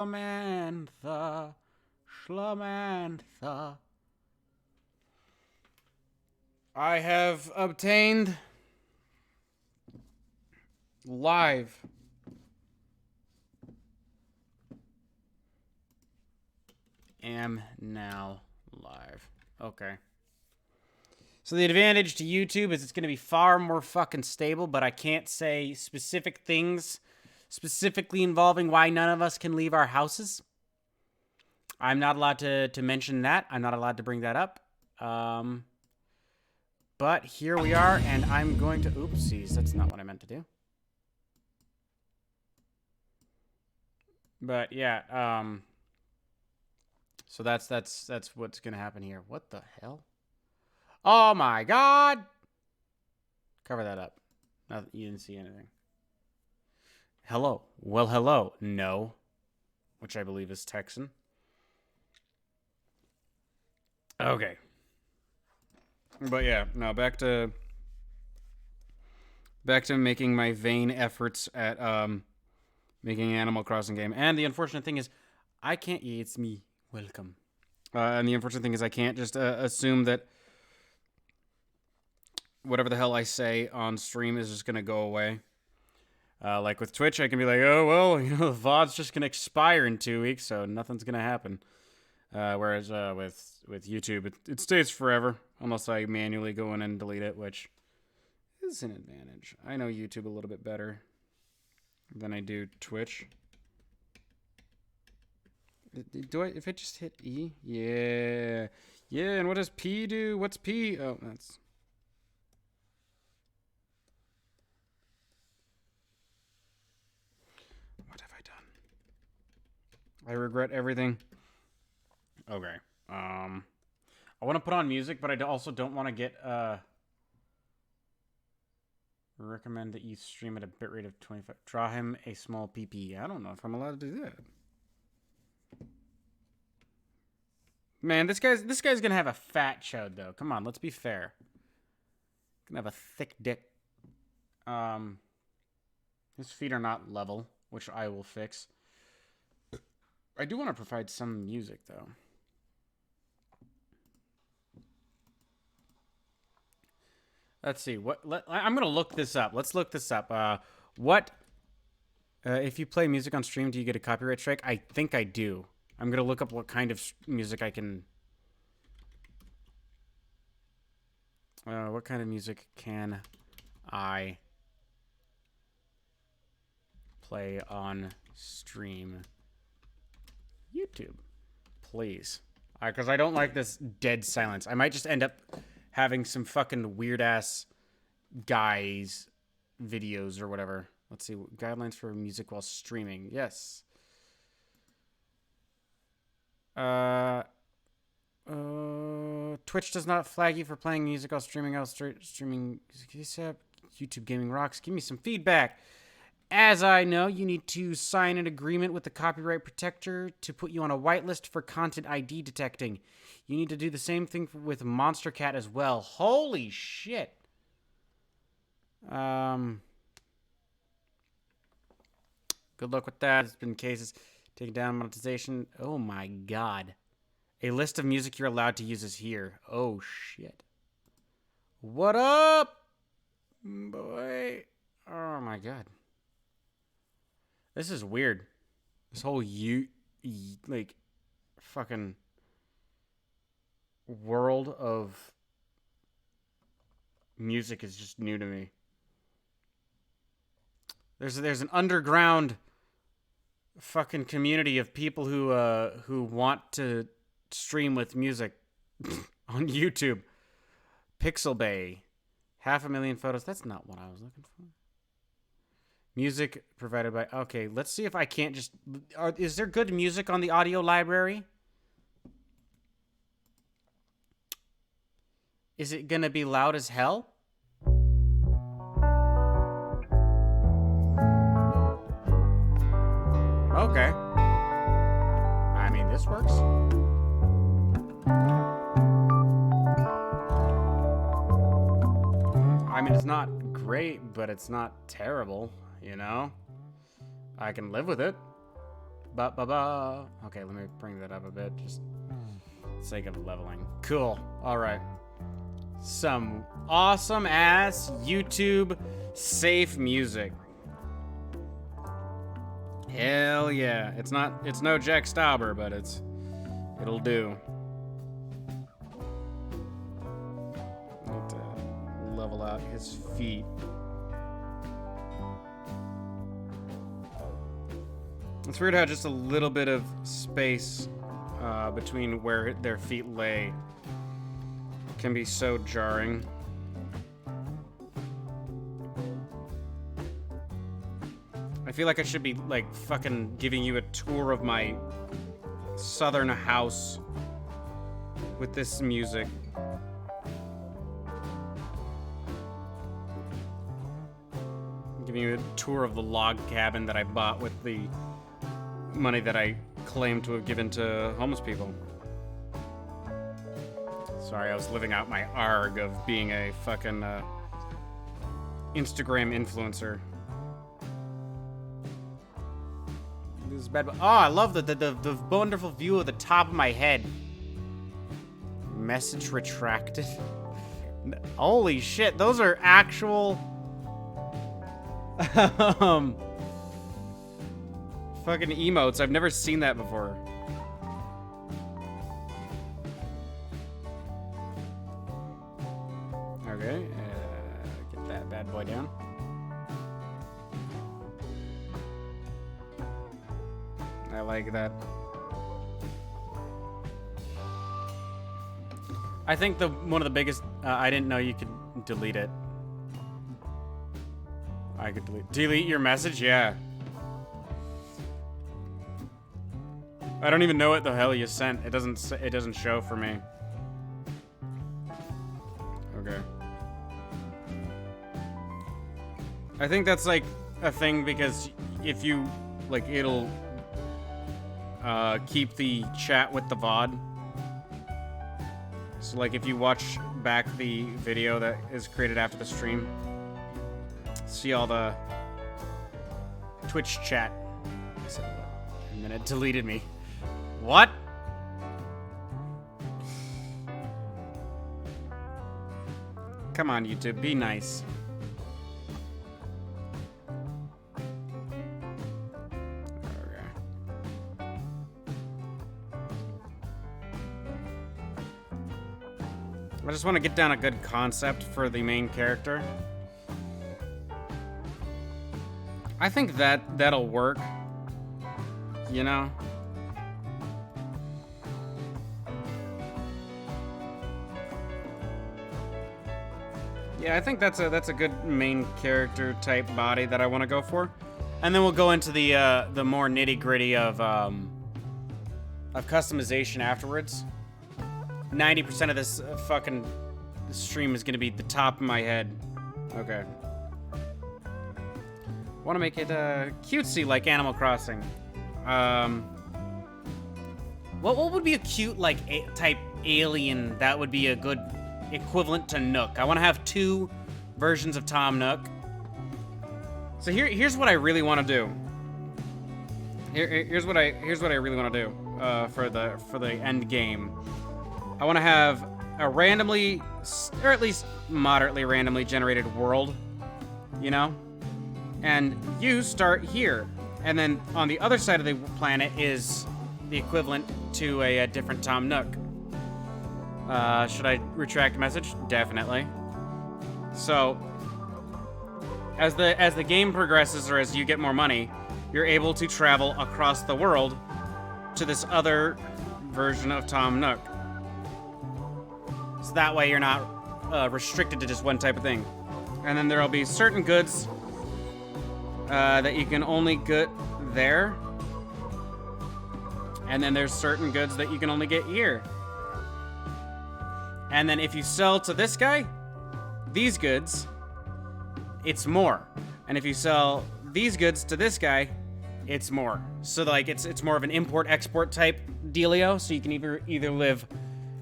Schlumantha. Schlumantha. I have obtained live am now live. Okay. So the advantage to YouTube is it's going to be far more fucking stable, but I can't say specific things specifically involving why none of us can leave our houses. I'm not allowed to mention that. I'm not allowed to bring that up. But here we are, and I'm going to... Oopsies, that's not what I meant to do. But yeah, so that's what's gonna happen here. What the hell? Oh my god! Cover that up. No, you didn't see anything. Hello. Well, hello. No. Which I believe is Texan. Okay. But yeah, no, back to making my vain efforts at making an Animal Crossing game. And the unfortunate thing is, I can't... Yeah, it's me. Welcome. And the unfortunate thing is I can't just assume that whatever the hell I say on stream is just going to go away. Like with Twitch, I can be like, oh, well, you know, the VOD's just going to expire in 2 weeks, so nothing's going to happen. Whereas with YouTube, it stays forever, unless I manually go in and delete it, which is an advantage. I know YouTube a little bit better than I do Twitch. Do I, if I just hit E? Yeah. Yeah, and what does P do? What's P? Oh, that's... What have I done? I regret everything. Okay. I want to put on music, but I also don't want to get, recommend that you stream at a bitrate of 25. Draw him a small PP. I don't know if I'm allowed to do that. Man, this guy's gonna have a fat chode though. Come on, let's be fair. Gonna have a thick dick. His feet are not level, which I will fix. I do want to provide some music though. Let's see. I'm gonna look this up. Let's look this up. If you play music on stream, do you get a copyright strike? I think I do. I'm gonna look up what kind of music I can. What kind of music can I play on stream? YouTube, please, because I don't like this dead silence. I might just end up having some fucking weird ass guys videos or whatever. Let's see, guidelines for music while streaming. Yes. Twitch does not flag you for playing music while streaming. Streaming YouTube Gaming Rocks. Give me some feedback. As I know, you need to sign an agreement with the copyright protector to put you on a whitelist for content ID detecting. You need to do the same thing with Monster Cat as well. Holy shit. Good luck with that. There's been cases taking down monetization. Oh my god. A list of music you're allowed to use is here. Oh shit. What up, boy? Oh my god. This is weird. This whole like fucking world of music is just new to me. There's an underground fucking community of people who want to stream with music on YouTube. Pixel Bay, 500,000 photos. That's not what I was looking for. Music provided by... Okay, let's see if I can't just... Is there good music on the audio library? Is it gonna be loud as hell? Okay. I mean, this works. I mean, it's not great, but it's not terrible, you know? I can live with it. Ba ba ba. Okay, let me bring that up a bit, just for the sake of leveling. Cool. All right. Some awesome ass YouTube safe music. Hell yeah. It's no Jack Stauber, but it'll do. Need to level out his feet. It's weird how just a little bit of space between where their feet lay can be so jarring. I feel like I should be, like, fucking giving you a tour of my southern house with this music. Giving you a tour of the log cabin that I bought with the money that I claim to have given to homeless people. Sorry, I was living out my arg of being a fucking Instagram influencer. This is bad. Oh, I love the wonderful view of the top of my head. Message retracted. Holy shit, those are actual fucking emotes. I've never seen that before. Okay, get that bad boy down. I like that. I think one of the biggest. I didn't know you could delete it. I could delete your message. Yeah. I don't even know what the hell you sent. It doesn't show for me. Okay. I think that's like a thing because if you like, it'll keep the chat with the VOD. So like if you watch back the video that is created after the stream, see all the Twitch chat. And then it deleted me. What? Come on, YouTube, be nice. I just want to get down a good concept for the main character. I think that'll work. You know? Yeah, I think that's a good main character type body that I want to go for. And then we'll go into the more nitty-gritty of customization afterwards. 90% of this fucking stream is gonna be the top of my head. Okay. Want to make it cutesy like Animal Crossing. What would be a cute like type alien that would be a good equivalent to Nook? I want to have 2 versions of Tom Nook. So here's what I really want to do. Here's what I really want to do for the end game. I want to have a randomly, or at least moderately randomly generated world, you know? And you start here. And then on the other side of the planet is the equivalent to a different Tom Nook. Should I retract message? Definitely. So, as the game progresses, or as you get more money, you're able to travel across the world to this other version of Tom Nook. So that way you're not restricted to just one type of thing. And then there'll be certain goods that you can only get there. And then there's certain goods that you can only get here. And then if you sell to this guy, these goods, it's more. And if you sell these goods to this guy, it's more. So like it's more of an import-export type dealio. So you can either live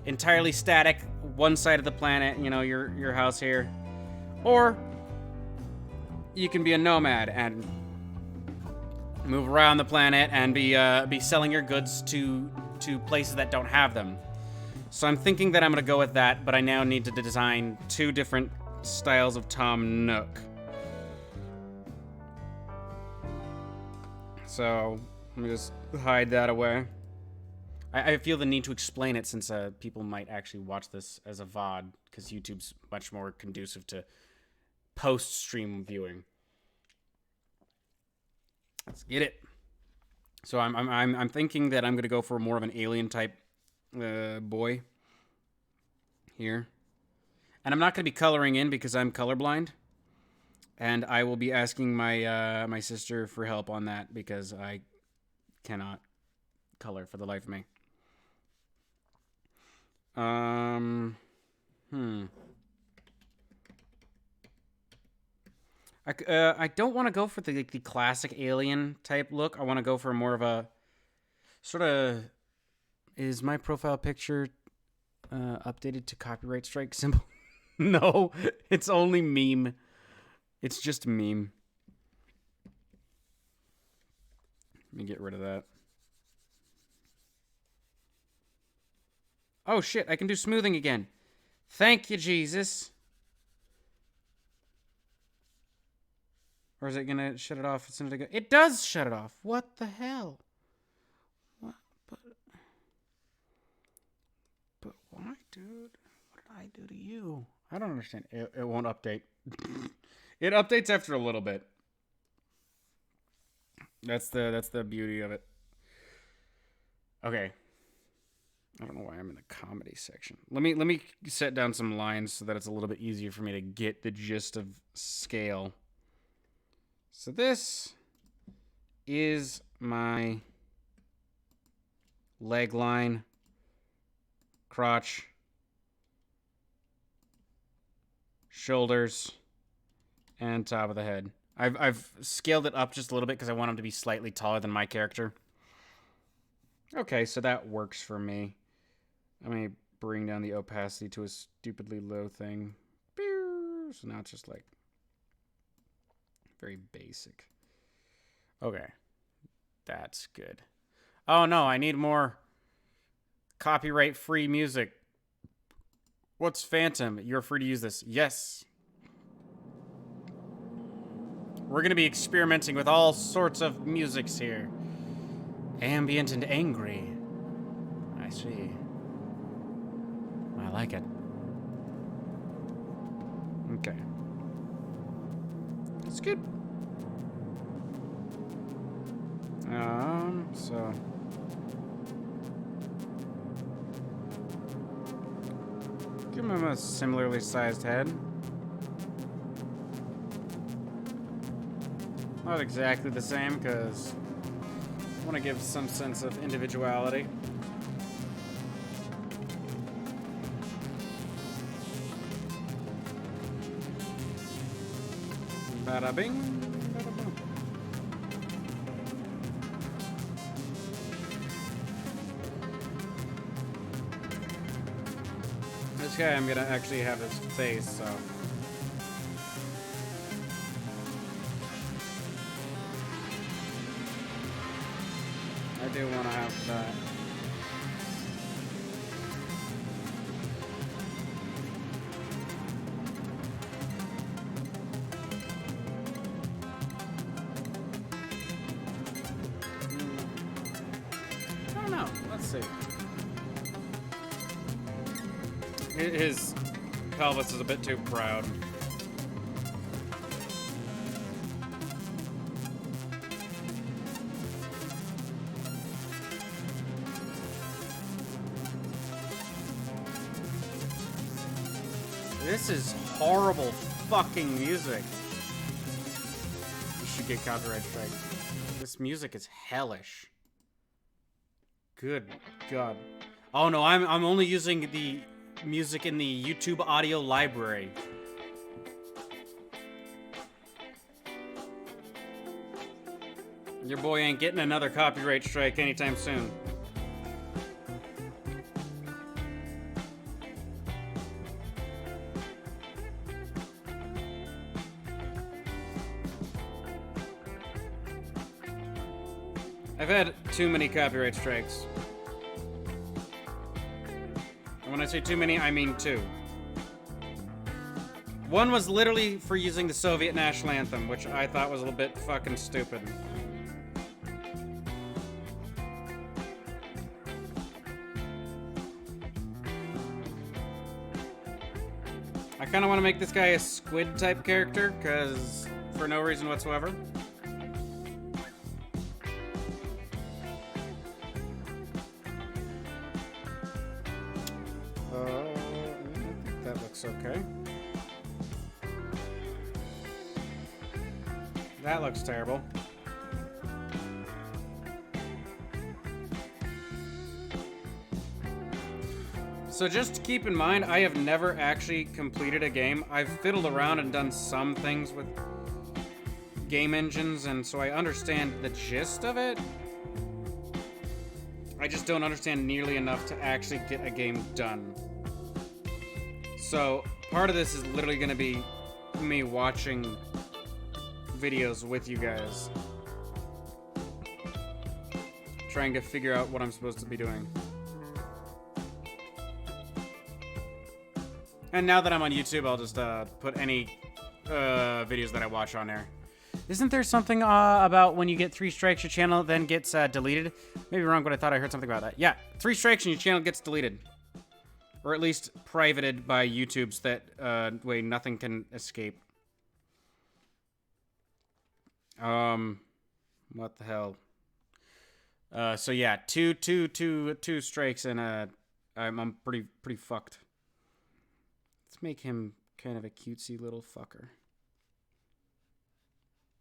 entirely static, one side of the planet, you know, your house here, or you can be a nomad and move around the planet and be selling your goods to places that don't have them. So I'm thinking that I'm gonna go with that, but I now need to design 2 different styles of Tom Nook. So let me just hide that away. I feel the need to explain it since people might actually watch this as a VOD, because YouTube's much more conducive to post-stream viewing. Let's get it. So I'm thinking that I'm gonna go for more of an alien type boy here, and I'm not gonna be coloring in because I'm colorblind, and I will be asking my my sister for help on that because I cannot color for the life of me. I don't want to go for the classic alien type look. I want to go for more of a sort of. Is my profile picture updated to copyright strike symbol? No, it's only meme. It's just a meme. Let me get rid of that. Oh shit, I can do smoothing again. Thank you, Jesus. Or is it gonna shut it off as soon as I go? It does shut it off. What the hell? What? But why, dude? What did I do to you? I don't understand. It won't update. It updates after a little bit. That's the beauty of it. Okay. I don't know why I'm in the comedy section. Let me set down some lines so that it's a little bit easier for me to get the gist of scale. So this is my leg line, crotch, shoulders, and top of the head. I've scaled it up just a little bit because I want him to be slightly taller than my character. Okay, so that works for me. Let me bring down the opacity to a stupidly low thing. So now it's just like very basic. Okay. That's good. Oh no, I need more copyright-free music. What's Phantom? You're free to use this. Yes. We're going to be experimenting with all sorts of musics here. Ambient and angry. I see. I like it. Okay. That's good. So give him a similarly sized head. Not exactly the same, because I want to give some sense of individuality. Bada bing, bada boom. This guy, I'm gonna actually have his face, so. I do want to have that. I don't know. Let's see. His pelvis is a bit too proud. This is horrible fucking music. You should get copyright strike. This music is hellish. Good God. Oh no, I'm only using the music in the YouTube audio library. Your boy ain't getting another copyright strike anytime soon. I've had too many copyright strikes. And when I say too many, I mean two. One was literally for using the Soviet national anthem, which I thought was a little bit fucking stupid. I kind of want to make this guy a squid type character, because for no reason whatsoever. I think that looks okay. That looks terrible. So just keep in mind, I have never actually completed a game. I've fiddled around and done some things with game engines, and so I understand the gist of it. I just don't understand nearly enough to actually get a game done. So part of this is literally going to be me watching videos with you guys, trying to figure out what I'm supposed to be doing. And now that I'm on YouTube, I'll just put any videos that I watch on there. Isn't there something about when you get 3 strikes, your channel then gets deleted? Maybe wrong, but I thought I heard something about that. Yeah, 3 strikes and your channel gets deleted. Or at least privated by YouTube's that way nothing can escape. What the hell? So yeah, two strikes and I'm pretty fucked. Let's make him kind of a cutesy little fucker.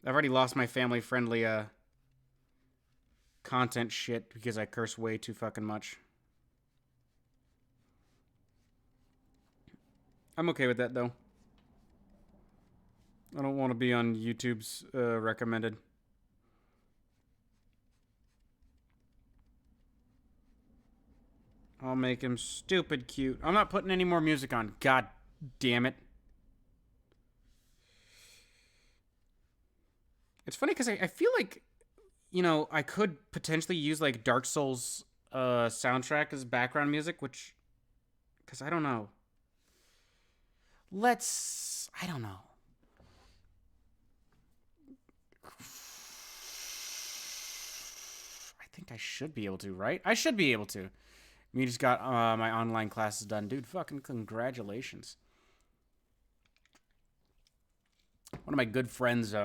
I've already lost my family-friendly content shit because I curse way too fucking much. I'm okay with that though. I don't want to be on YouTube's recommended. I'll make him stupid cute. I'm not putting any more music on. God damn it. It's funny because I feel like, you know, I could potentially use like Dark Souls soundtrack as background music, which, because I don't know. I don't know. I think I should be able to, right? I should be able to. We just got my online classes done. Dude, fucking congratulations. One of my good friends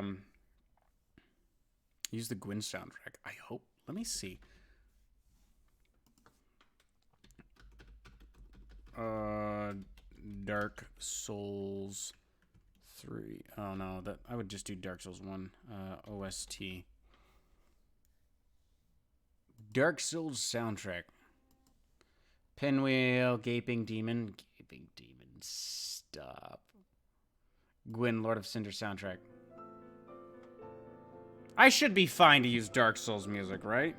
used the Gwyn soundtrack. I hope. Let me see. Dark Souls 3. Oh no, that I would just do Dark Souls 1 OST. Dark Souls soundtrack. Pinwheel, Gaping Demon. Gaping Demon, stop. Gwyn, Lord of Cinder soundtrack. I should be fine to use Dark Souls music, right?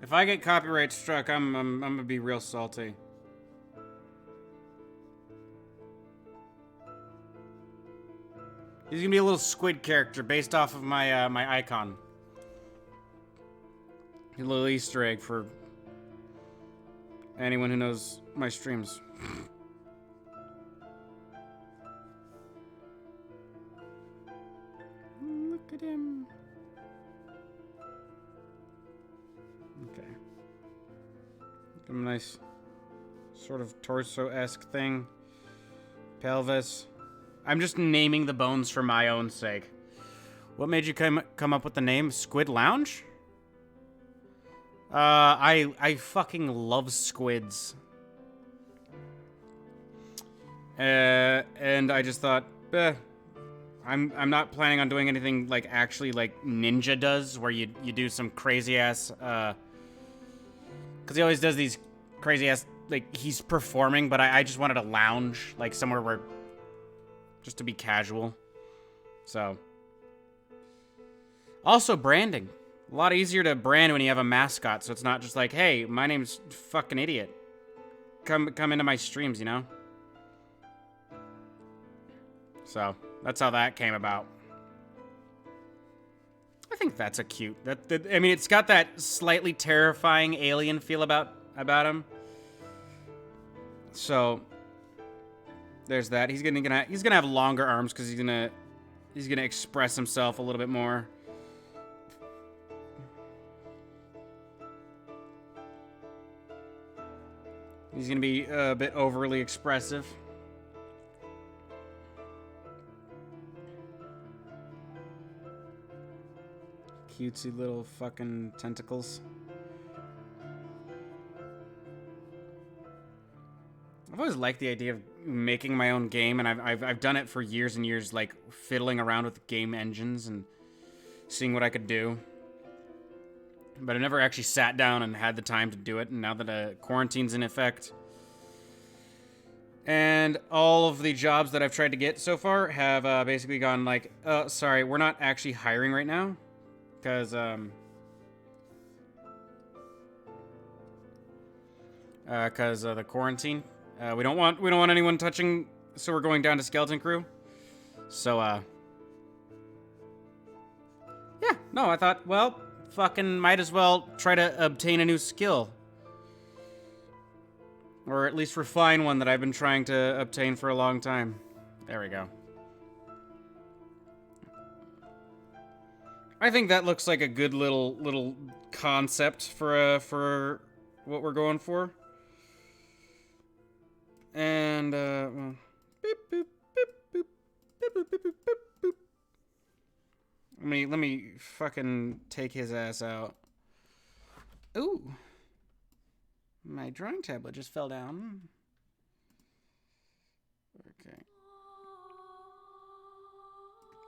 If I get copyright struck, I'm gonna be real salty. He's gonna be a little squid character based off of my my icon. A little Easter egg for anyone who knows my streams. Look at him. Okay. Give him a nice sort of torso-esque thing. Pelvis. I'm just naming the bones for my own sake. What made you come up with the name Squid Lounge? I fucking love squids. And I just thought, I'm not planning on doing anything like actually like Ninja does, where you do some crazy ass, cause he always does these crazy ass, like he's performing, but I just wanted a lounge, like somewhere where, just to be casual. So. Also branding. A lot easier to brand when you have a mascot, so it's not just like, hey, my name's fucking idiot. Come into my streams, you know? So, that's how that came about. I think that's a cute. I mean, it's got that slightly terrifying alien feel about him. So, there's that. He's gonna have longer arms because he's gonna express himself a little bit more. He's gonna be a bit overly expressive. Cutesy little fucking tentacles. I've always liked the idea of making my own game, and I've done it for years and years, like fiddling around with game engines and seeing what I could do. But I never actually sat down and had the time to do it, and now that quarantine's in effect, and all of the jobs that I've tried to get so far have basically gone like, sorry, we're not actually hiring right now, because of the quarantine. We don't want anyone touching, so we're going down to skeleton crew. So yeah, no, I thought, well, fucking might as well try to obtain a new skill. Or at least refine one that I've been trying to obtain for a long time. There we go. I think that looks like a good little concept for what we're going for. And well, beep, boop, boop, boop, boop, boop, boop, boop, boop. Let me fucking take his ass out. Ooh. My drawing tablet just fell down. Okay.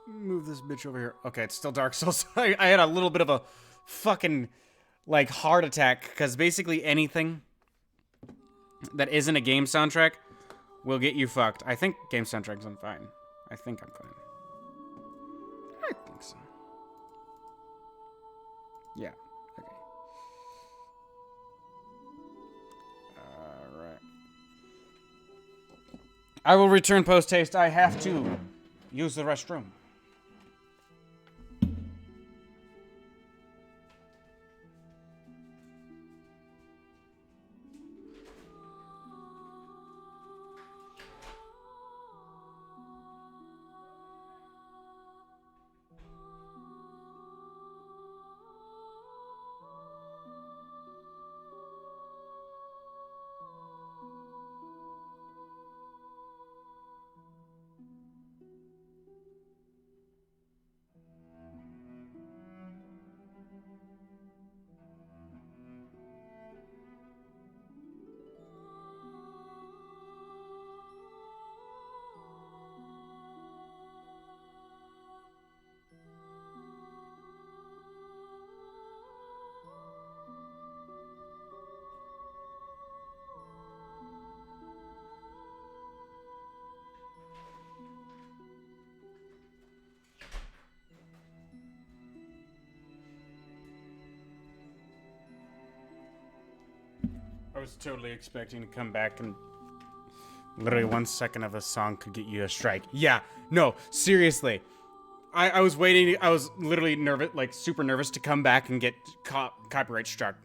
Move this bitch over here. Okay, it's still Dark Souls. I had a little bit of a fucking, like, heart attack, because basically anything that isn't a game soundtrack will get you fucked. I think game soundtracks I'm fine. I think I'm fine. I think so. Yeah. Okay. Alright. I will return post-haste. I have to use the restroom. I was totally expecting to come back and literally 1 second of a song could get you a strike. Yeah, no, seriously. I was waiting, I was literally nervous, like super nervous to come back and get copyright struck.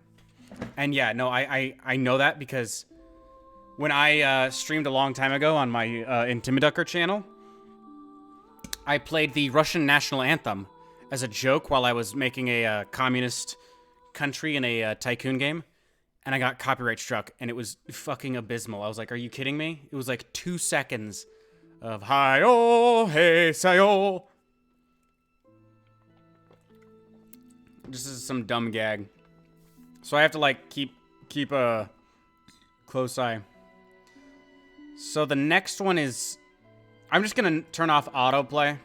And yeah, no, I know that because when I streamed a long time ago on my Intimiducker channel, I played the Russian national anthem as a joke while I was making a communist country in a tycoon game. And I got copyright struck, and it was fucking abysmal. I was like, are you kidding me? It was like 2 seconds of hi-oh, hey, say-oh. This is some dumb gag. So I have to, like, keep a close eye. So the next one is... I'm just going to turn off autoplay.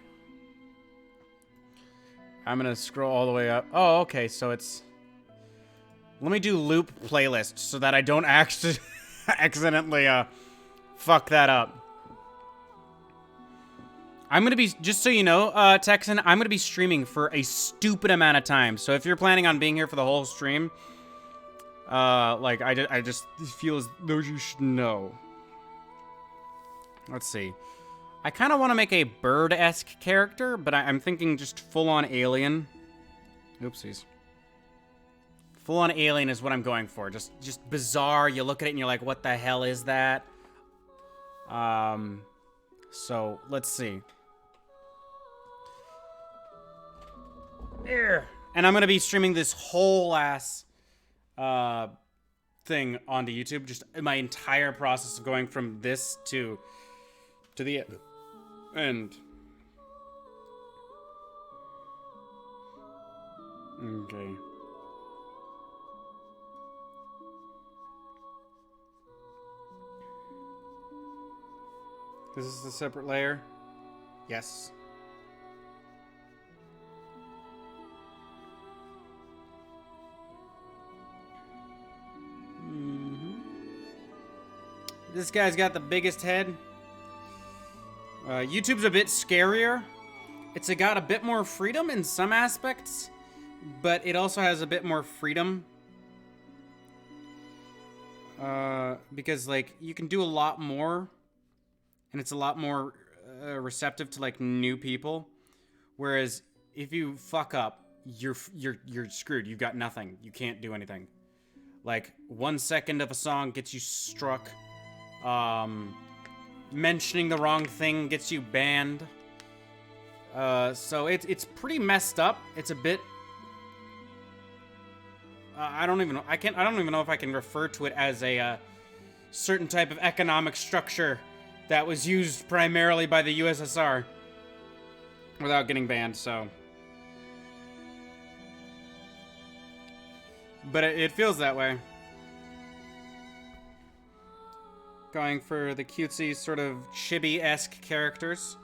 I'm going to scroll all the way up. Oh, okay, so it's... Let me do loop playlist so that I don't accidentally fuck that up. I'm gonna be, just so you know, Texan, I'm gonna be streaming for a stupid amount of time. So if you're planning on being here for the whole stream, like, I just feel as though you should know. Let's see. I kind of want to make a bird-esque character, but I'm thinking just full-on alien. Oopsies. Full-on alien is what I'm going for. Just bizarre. You look at it and you're like, what the hell is that? So, let's see. And I'm going to be streaming this whole ass thing onto YouTube. Just my entire process of going from this to the end. Okay. This is the separate layer? Yes. This guy's got the biggest head. YouTube's a bit scarier. It's got a bit more freedom in some aspects, but it also has a bit more freedom. Because, like, you can do a lot more, and it's a lot more receptive to, like, new people. Whereas, if you fuck up, you're screwed. You've got nothing. You can't do anything. Like, 1 second of a song gets you struck. Mentioning the wrong thing gets you banned. So it's pretty messed up. It's a bit. I don't even know if I can refer to it as a certain type of economic structure that was used primarily by the USSR without getting banned. So, but it feels that way. Going for the cutesy, sort of chibi-esque characters.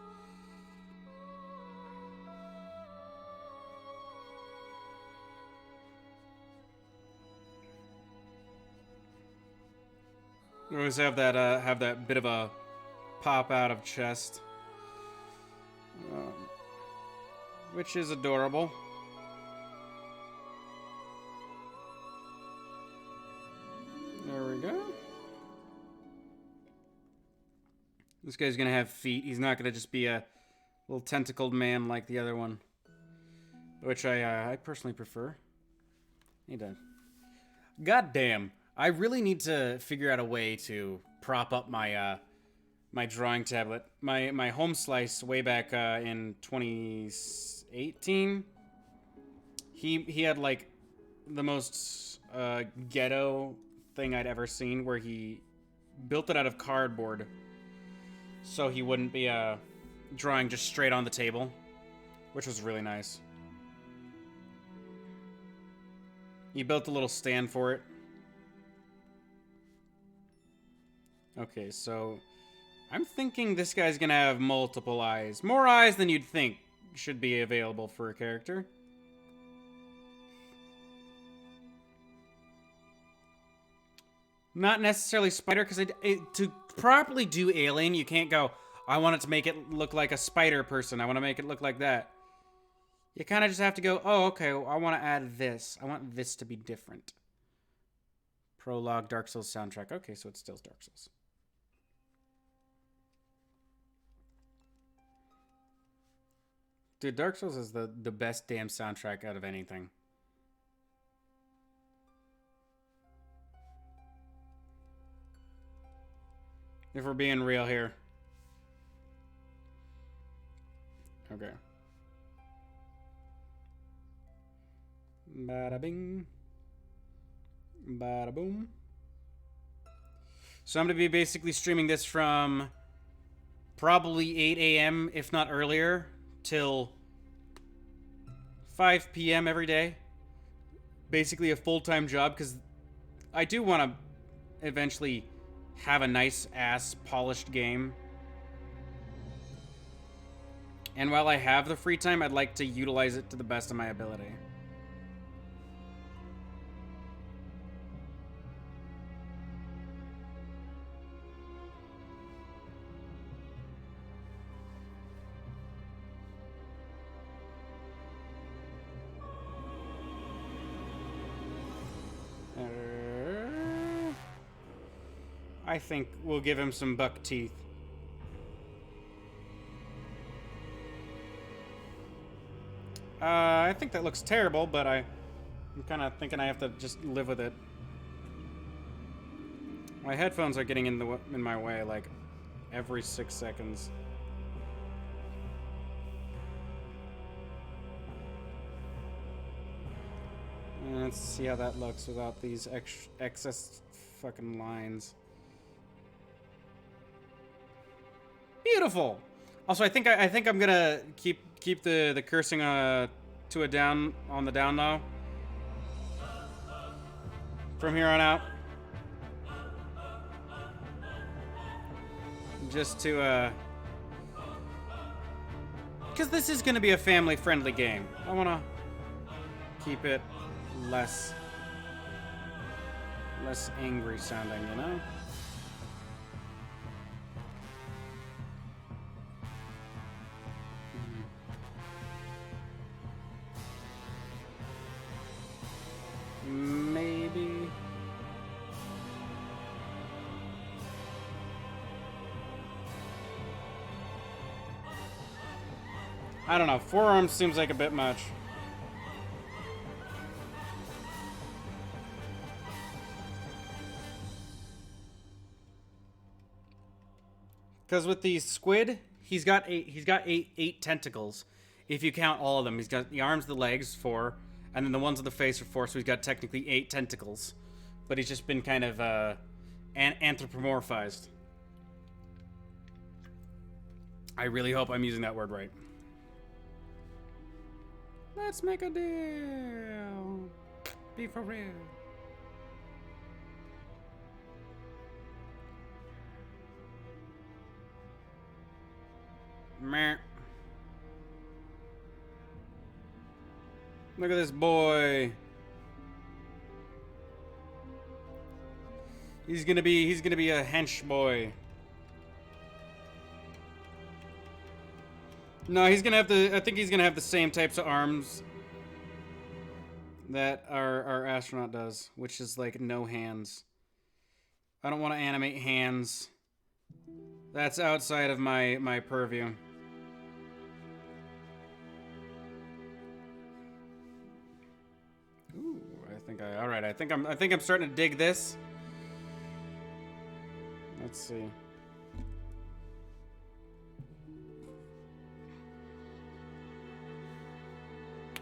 We always have that bit of a pop out of chest, which is adorable. There we go. This guy's gonna have feet. He's not gonna just be a little tentacled man like the other one, which I personally prefer. Need to. Goddamn. I really need to figure out a way to prop up my my drawing tablet. My home slice way back in 2018. He had like the most ghetto thing I'd ever seen, where he built it out of cardboard, so he wouldn't be drawing just straight on the table, which was really nice. He built a little stand for it. Okay, so I'm thinking this guy's gonna have multiple eyes. More eyes than you'd think should be available for a character. Not necessarily spider, because to properly do alien, you can't go, I want it to make it look like a spider person. I want to make it look like that. You kind of just have to go, oh, okay, well, I want to add this. I want this to be different. Prologue, Dark Souls soundtrack. Okay, so it's still Dark Souls. Dude, Dark Souls is the best damn soundtrack out of anything. If we're being real here. Okay. Bada bing. Bada boom. So I'm going to be basically streaming this from probably 8 a.m., if not earlier, till 5 p.m. every day. Basically a full-time job, because I do want to eventually have a nice-ass polished game. And while I have the free time, I'd like to utilize it to the best of my ability. I think we'll give him some buck teeth. I think that looks terrible, but I'm kind of thinking I have to just live with it. My headphones are getting in my way, like, every 6 seconds. Let's see how that looks without these excess fucking lines. Beautiful. Also, I think I'm gonna keep the cursing to a down on the down low from here on out. Just to because this is gonna be a family-friendly game. I wanna keep it less angry sounding, you know? Maybe. I don't know. 4 arms seems like a bit much. Because with the squid, he's got eight tentacles. If you count all of them, he's got the arms, the legs, 4, and then the ones on the face are 4. So he's got technically 8 tentacles, but he's just been kind of anthropomorphized. I really hope I'm using that word right. Let's make a deal. Be for real. Meh. Look at this boy. He's gonna be a hench boy. No, he's gonna have I think he's gonna have the same types of arms that our astronaut does, which is like no hands. I don't want to animate hands. That's outside of my purview. Ooh, all right. I think I'm starting to dig this. Let's see.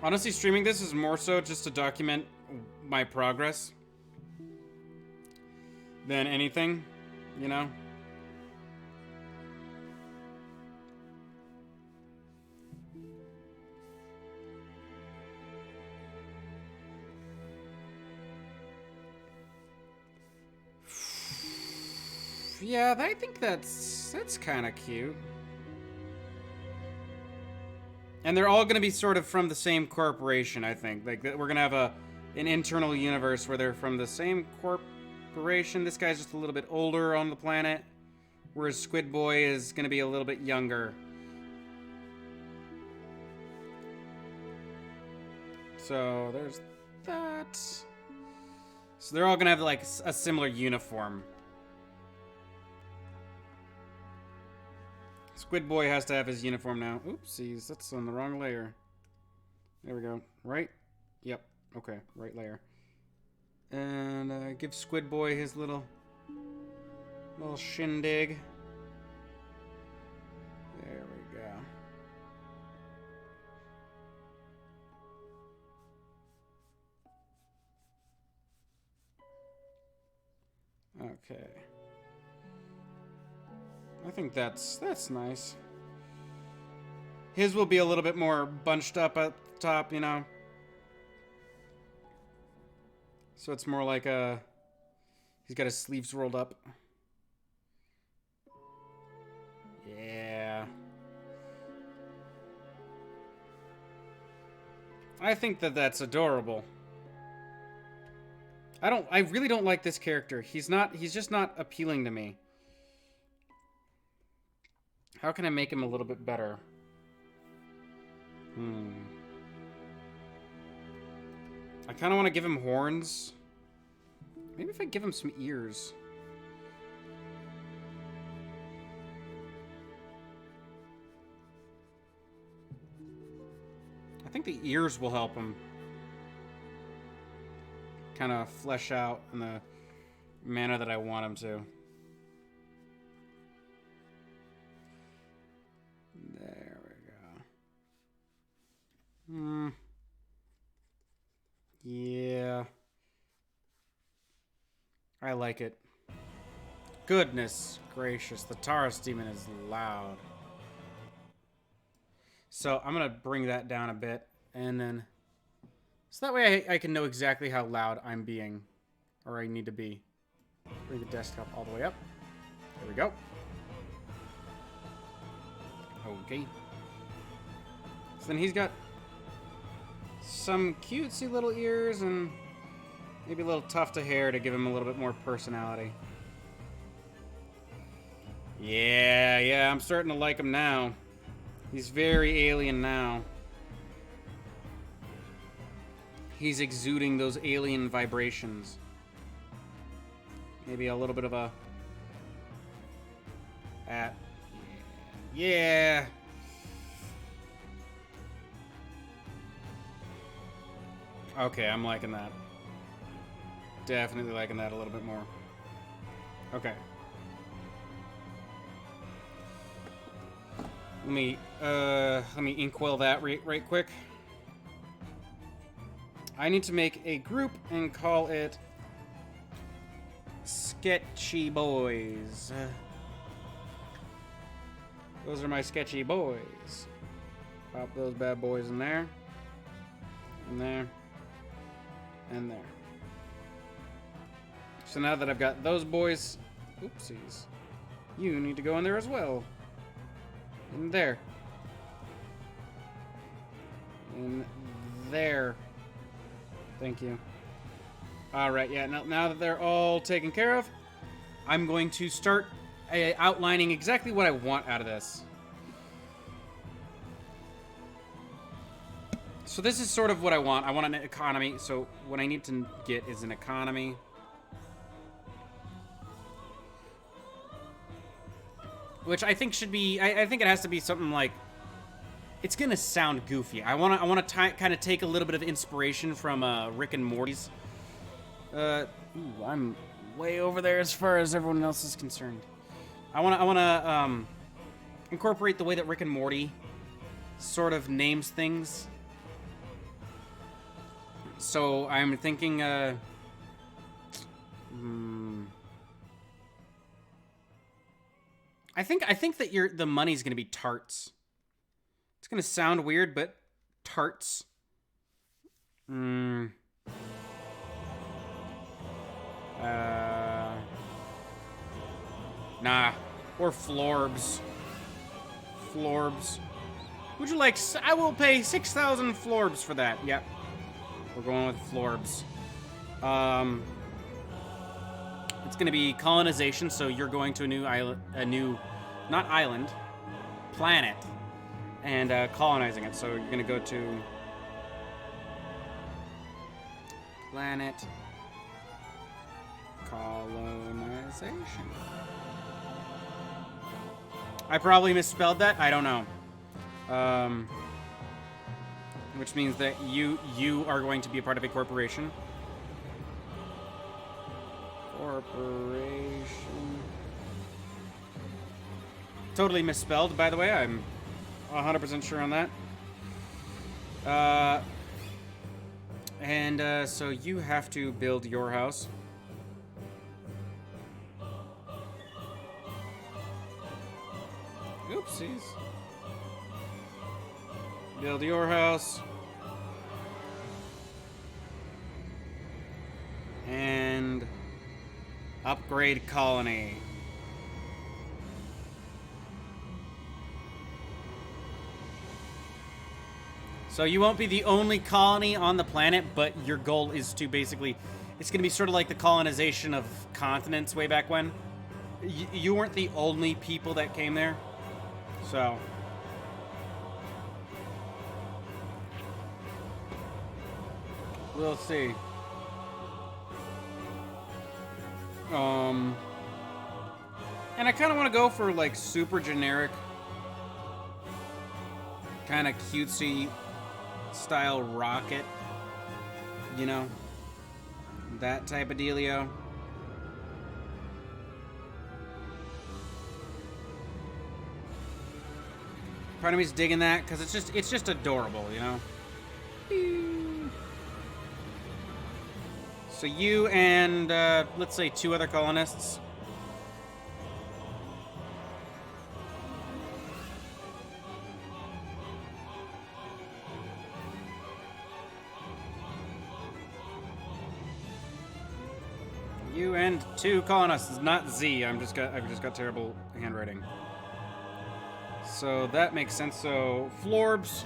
Honestly, streaming this is more so just to document my progress than anything, you know? Yeah, I think that's kind of cute. And they're all going to be sort of from the same corporation, I think. Like, we're going to have an internal universe where they're from the same corporation. This guy's just a little bit older on the planet, whereas Squid Boy is going to be a little bit younger. So, there's that. So they're all going to have, like, a similar uniform. Squid Boy has to have his uniform now. Oopsies, that's on the wrong layer. There we go. Right? Yep. Okay, right layer. And give Squid Boy his little shindig. There we go. Okay. I think that's nice. His will be a little bit more bunched up at the top, you know. So it's more like he's got his sleeves rolled up. Yeah. I think that's adorable. I really don't like this character. He's just not appealing to me. How can I make him a little bit better? I kind of want to give him horns. Maybe if I give him some ears. the ears will help him kind of flesh out in the manner that I want him to. There we go. Yeah. I like it. Goodness gracious, the Taurus demon is loud. So I'm going to bring that down a bit, and then... So that way I can know exactly how loud I'm being, or I need to be. Bring the desktop all the way up. There we go. Okay. So then he's got some cutesy little ears and maybe a little tuft of hair to give him a little bit more personality. Yeah, I'm starting to like him now. He's very alien now. He's exuding those alien vibrations. Maybe a little bit of a... Yeah. Okay, I'm liking that. Definitely liking that a little bit more. Okay. Let me inkwell that right quick. I need to make a group and call it Sketchy Boys. Those are my sketchy boys. Pop those bad boys in there. In there. And there. So now that I've got those boys... Oopsies. You need to go in there as well. In there. In there. Thank you. Alright, yeah, now that they're all taken care of, I'm going to start outlining exactly what I want out of this. So this is sort of what I want. I want an economy. So what I need to get is an economy. Which I think should be... I think it has to be something like... It's going to sound goofy. I want to kind of take a little bit of inspiration from Rick and Morty's. Ooh, I'm way over there as far as everyone else is concerned. I want to incorporate the way that Rick and Morty sort of names things. So I'm thinking, I think that the money's gonna be tarts. It's gonna sound weird, but tarts. Nah. Or florbs. Florbs. Would you like... I will pay 6,000 florbs for that. Yep. We're going with florbs. It's going to be colonization, so you're going to a new island... Not island. Planet. And colonizing it. So you're going to go to... Planet... Colonization. I probably misspelled that. I don't know. Which means that you are going to be a part of a corporation. Corporation. Totally misspelled, by the way. I'm 100% sure on that. So you have to build your house. Oopsies. Build your house. And upgrade colony. So you won't be the only colony on the planet, but your goal is to basically... It's going to be sort of like the colonization of continents way back when. You weren't the only people that came there. So... We'll see. And I kind of want to go for, like, super generic, kind of cutesy style rocket. You know? That type of dealio. Part of me's digging that because it's just adorable, you know? So you and, let's say 2 other colonists. You and 2 colonists, not Z. I've just got terrible handwriting. So that makes sense. So Florbs.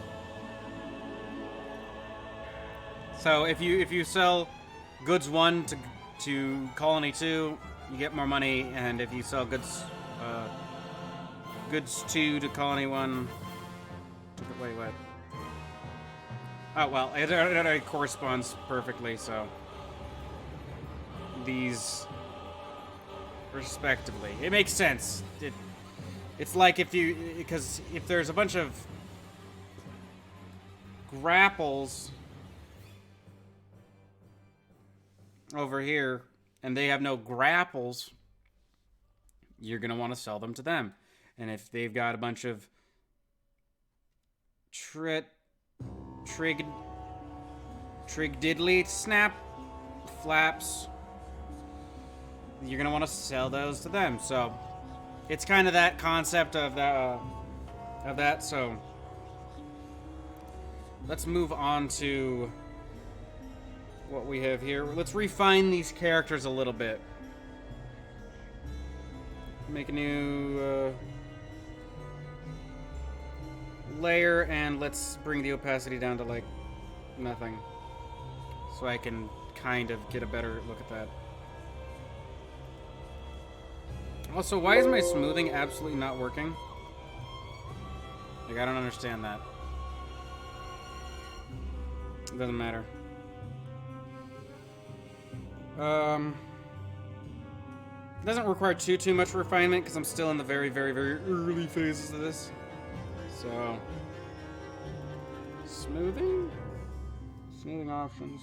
So if you sell goods 1 to colony 2, you get more money, and if you sell goods 2 to colony 1, wait, what? Oh well, it corresponds perfectly. So these respectively, it makes sense. It's like because if there's a bunch of grapples over here and they have no grapples, you're going to want to sell them to them. And if they've got a bunch of trig diddly snap flaps, you're going to want to sell those to them. So it's kind of that concept of that. So let's move on to what we have here. Let's refine these characters a little bit. Make a new layer, and let's bring the opacity down to like nothing, so I can kind of get a better look at that. Also, why is my smoothing absolutely not working? Like, I don't understand that. It doesn't matter. It doesn't require too much refinement because I'm still in the very early phases of this. So, smoothing options.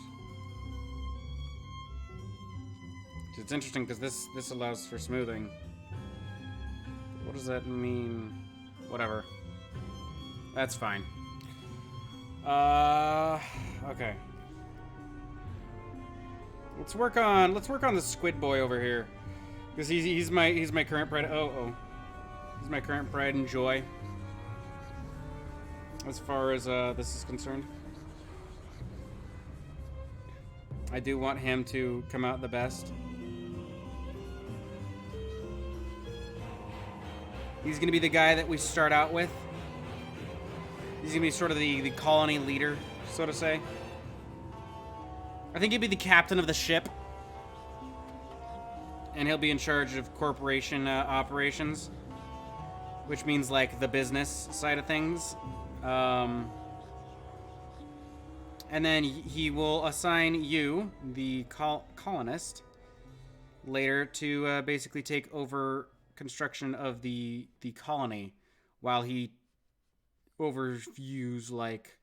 It's interesting because this allows for smoothing. What does that mean? Whatever. That's fine. Okay. Let's work on the squid boy over here, because he's my current pride. He's my current pride and joy as far as this is concerned. I do want him to come out the best. He's going to be the guy that we start out with. He's going to be sort of the colony leader, so to say. I think he'll be the captain of the ship. And he'll be in charge of corporation operations. Which means, like, the business side of things. And then he will assign you, the colonist, later to basically take over construction of the colony, while he overviews like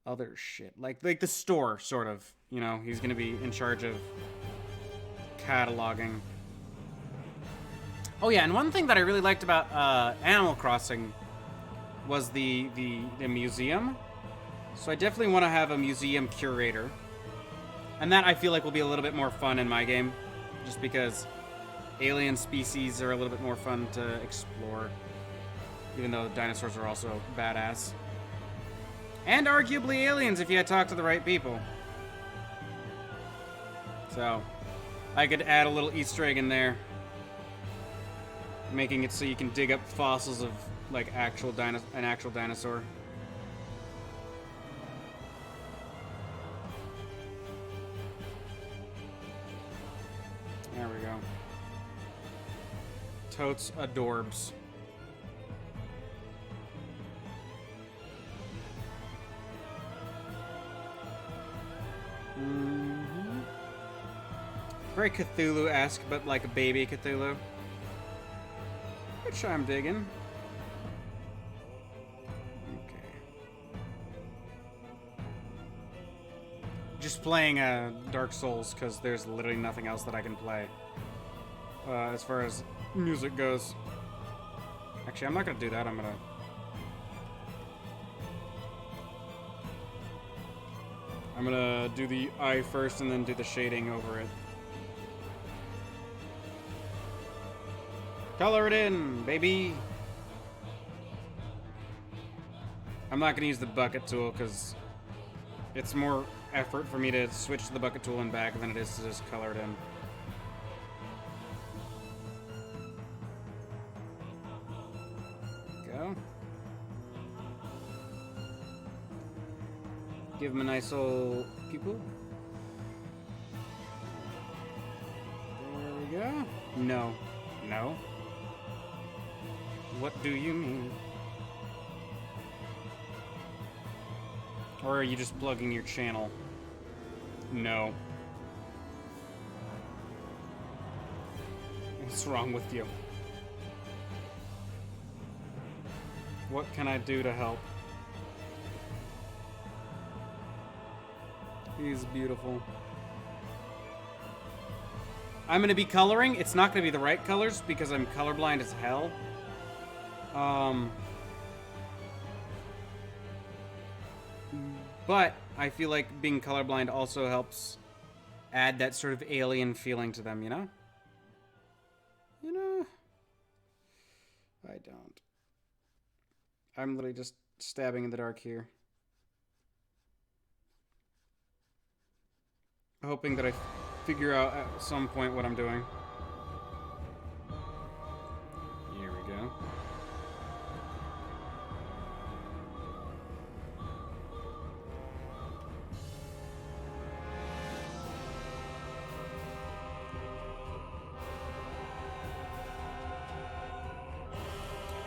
other shit, like the store, sort of. You know, he's gonna be in charge of cataloging. Oh yeah, and one thing that I really liked about Animal Crossing was the museum. So I definitely want to have a museum curator, and that I feel like will be a little bit more fun in my game, just because alien species are a little bit more fun to explore, even though dinosaurs are also badass. And arguably aliens if you had talked to the right people. So, I could add a little Easter egg in there, making it so you can dig up fossils of, like, an actual dinosaur. There we go. Totes adorbs. Mm-hmm. Very Cthulhu-esque, but like a baby Cthulhu. Which I'm digging. Okay. just playing Dark Souls because there's literally nothing else that I can play as far as music goes. Actually, I'm not gonna do that. I'm gonna do the eye first and then do the shading over it. Color it in, baby. I'm not gonna use the bucket tool because it's more effort for me to switch to the bucket tool and back than it is to just color it in. Go. Give him a nice old pupil. There we go. No. No. What do you mean? Or are you just plugging your channel? No. What's wrong with you? What can I do to help? He's beautiful. I'm gonna be coloring. It's not gonna be the right colors because I'm colorblind as hell. But I feel like being colorblind also helps add that sort of alien feeling to them, you know? You know? I don't. I'm literally just stabbing in the dark here. Hoping that I figure out at some point what I'm doing. Here we go.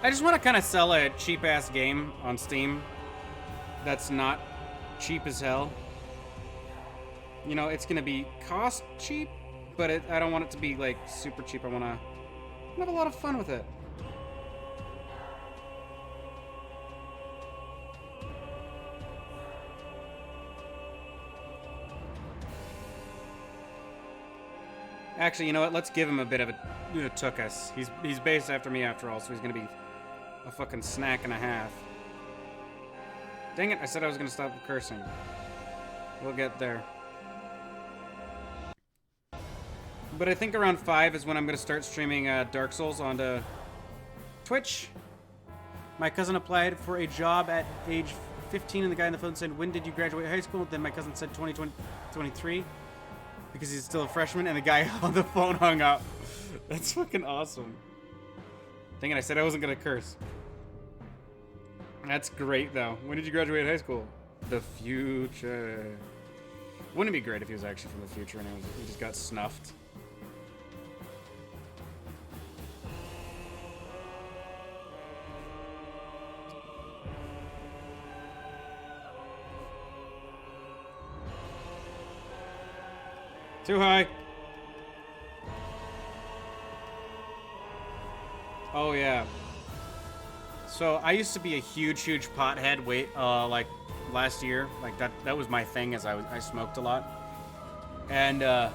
I just want to kind of sell a cheap-ass game on Steam that's not cheap as hell. You know, it's going to be cost cheap, but I don't want it to be, like, super cheap. I want to have a lot of fun with it. Actually, you know what? Let's give him a bit of a took us. He's based after me after all, so he's going to be a fucking snack and a half. Dang it, I said I was going to stop cursing. We'll get there. But I think around 5 is when I'm going to start streaming Dark Souls onto Twitch. My cousin applied for a job at age 15, and the guy on the phone said, "When did you graduate high school?" Then my cousin said 2023, because he's still a freshman, and the guy on the phone hung up. That's fucking awesome. Dang it, I said I wasn't going to curse. That's great, though. When did you graduate high school? The future. Wouldn't it be great if he was actually from the future and he just got snuffed? Too high. Oh yeah. So I used to be a huge pothead. Like last year, like that was my thing, as I smoked a lot, and I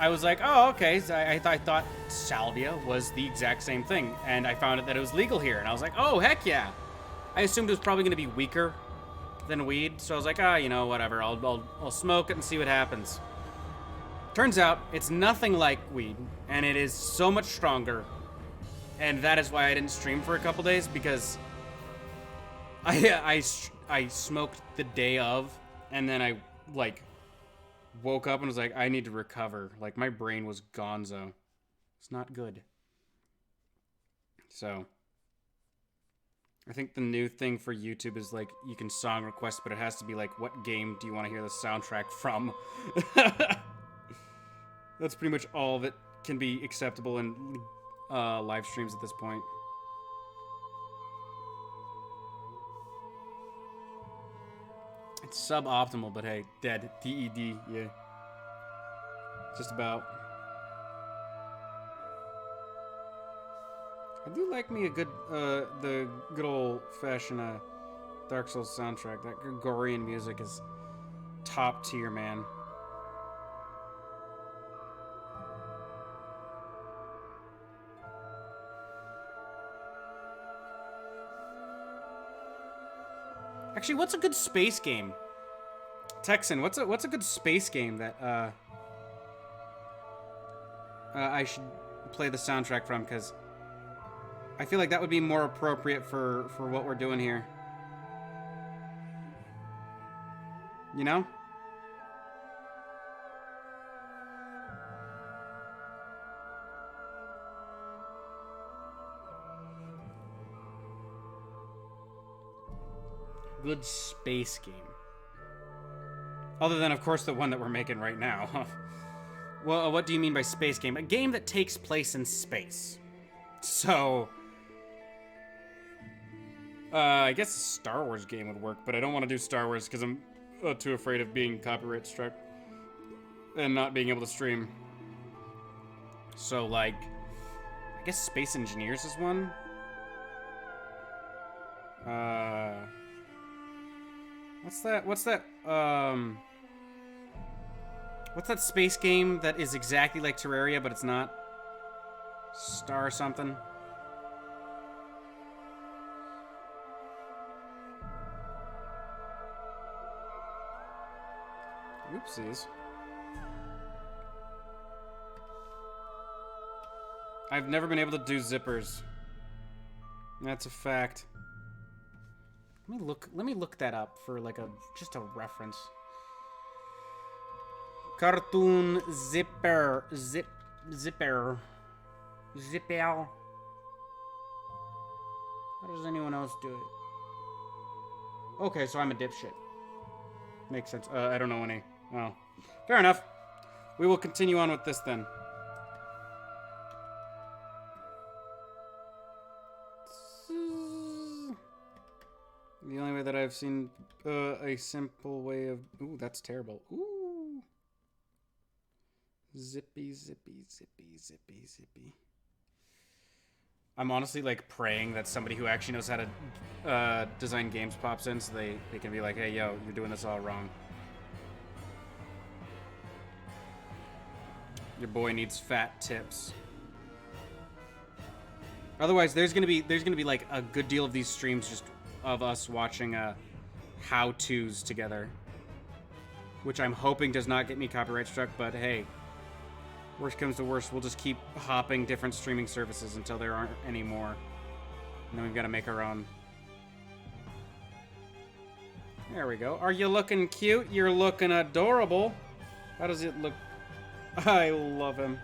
was like, oh okay. So I thought salvia was the exact same thing, and I found out that it was legal here, and I was like, oh heck yeah. I assumed it was probably going to be weaker than weed, so I was like, you know, whatever. I'll smoke it and see what happens. Turns out it's nothing like weed, and it is so much stronger. And that is why I didn't stream for a couple days, because I smoked the day of, and then I like woke up and was like, I need to recover. Like my brain was gonzo. It's not good. So I think the new thing for YouTube is like you can song request, but it has to be like, what game do you want to hear the soundtrack from? That's pretty much all that can be acceptable in live streams at this point. It's suboptimal, but hey, dead. DED, yeah. Just about. I do like me a good, the good old-fashioned Dark Souls soundtrack. That Gregorian music is top tier, man. Actually, what's a good space game? Texan, what's a good space game that I should play the soundtrack from? Because I feel like that would be more appropriate for what we're doing here. You know? Good space game. Other than, of course, the one that we're making right now. Well, what do you mean by space game? A game that takes place in space. So, I guess a Star Wars game would work, but I don't want to do Star Wars because I'm too afraid of being copyright struck and not being able to stream. So, like, I guess Space Engineers is one. What's that space game that is exactly like Terraria, but it's not? Star something? Oopsies. I've never been able to do zippers. That's a fact. Let me look that up for like just a reference. Cartoon zipper. Zipper. How does anyone else do it? Okay, so I'm a dipshit. Makes sense. I don't know any. Oh. Fair enough. We will continue on with this then. The only way that I've seen a simple way of... Ooh, that's terrible. Ooh. Zippy, zippy, zippy, zippy, zippy. I'm honestly, like, praying that somebody who actually knows how to design games pops in so they can be like, hey, yo, you're doing this all wrong. Your boy needs fat tips. Otherwise, there's gonna be like a good deal of these streams just of us watching how-tos together, which I'm hoping does not get me copyright struck. But hey, worst comes to worst, we'll just keep hopping different streaming services until there aren't any more, and then we've got to make our own. There we go. Are you looking cute? You're looking adorable. How does it look? I love him.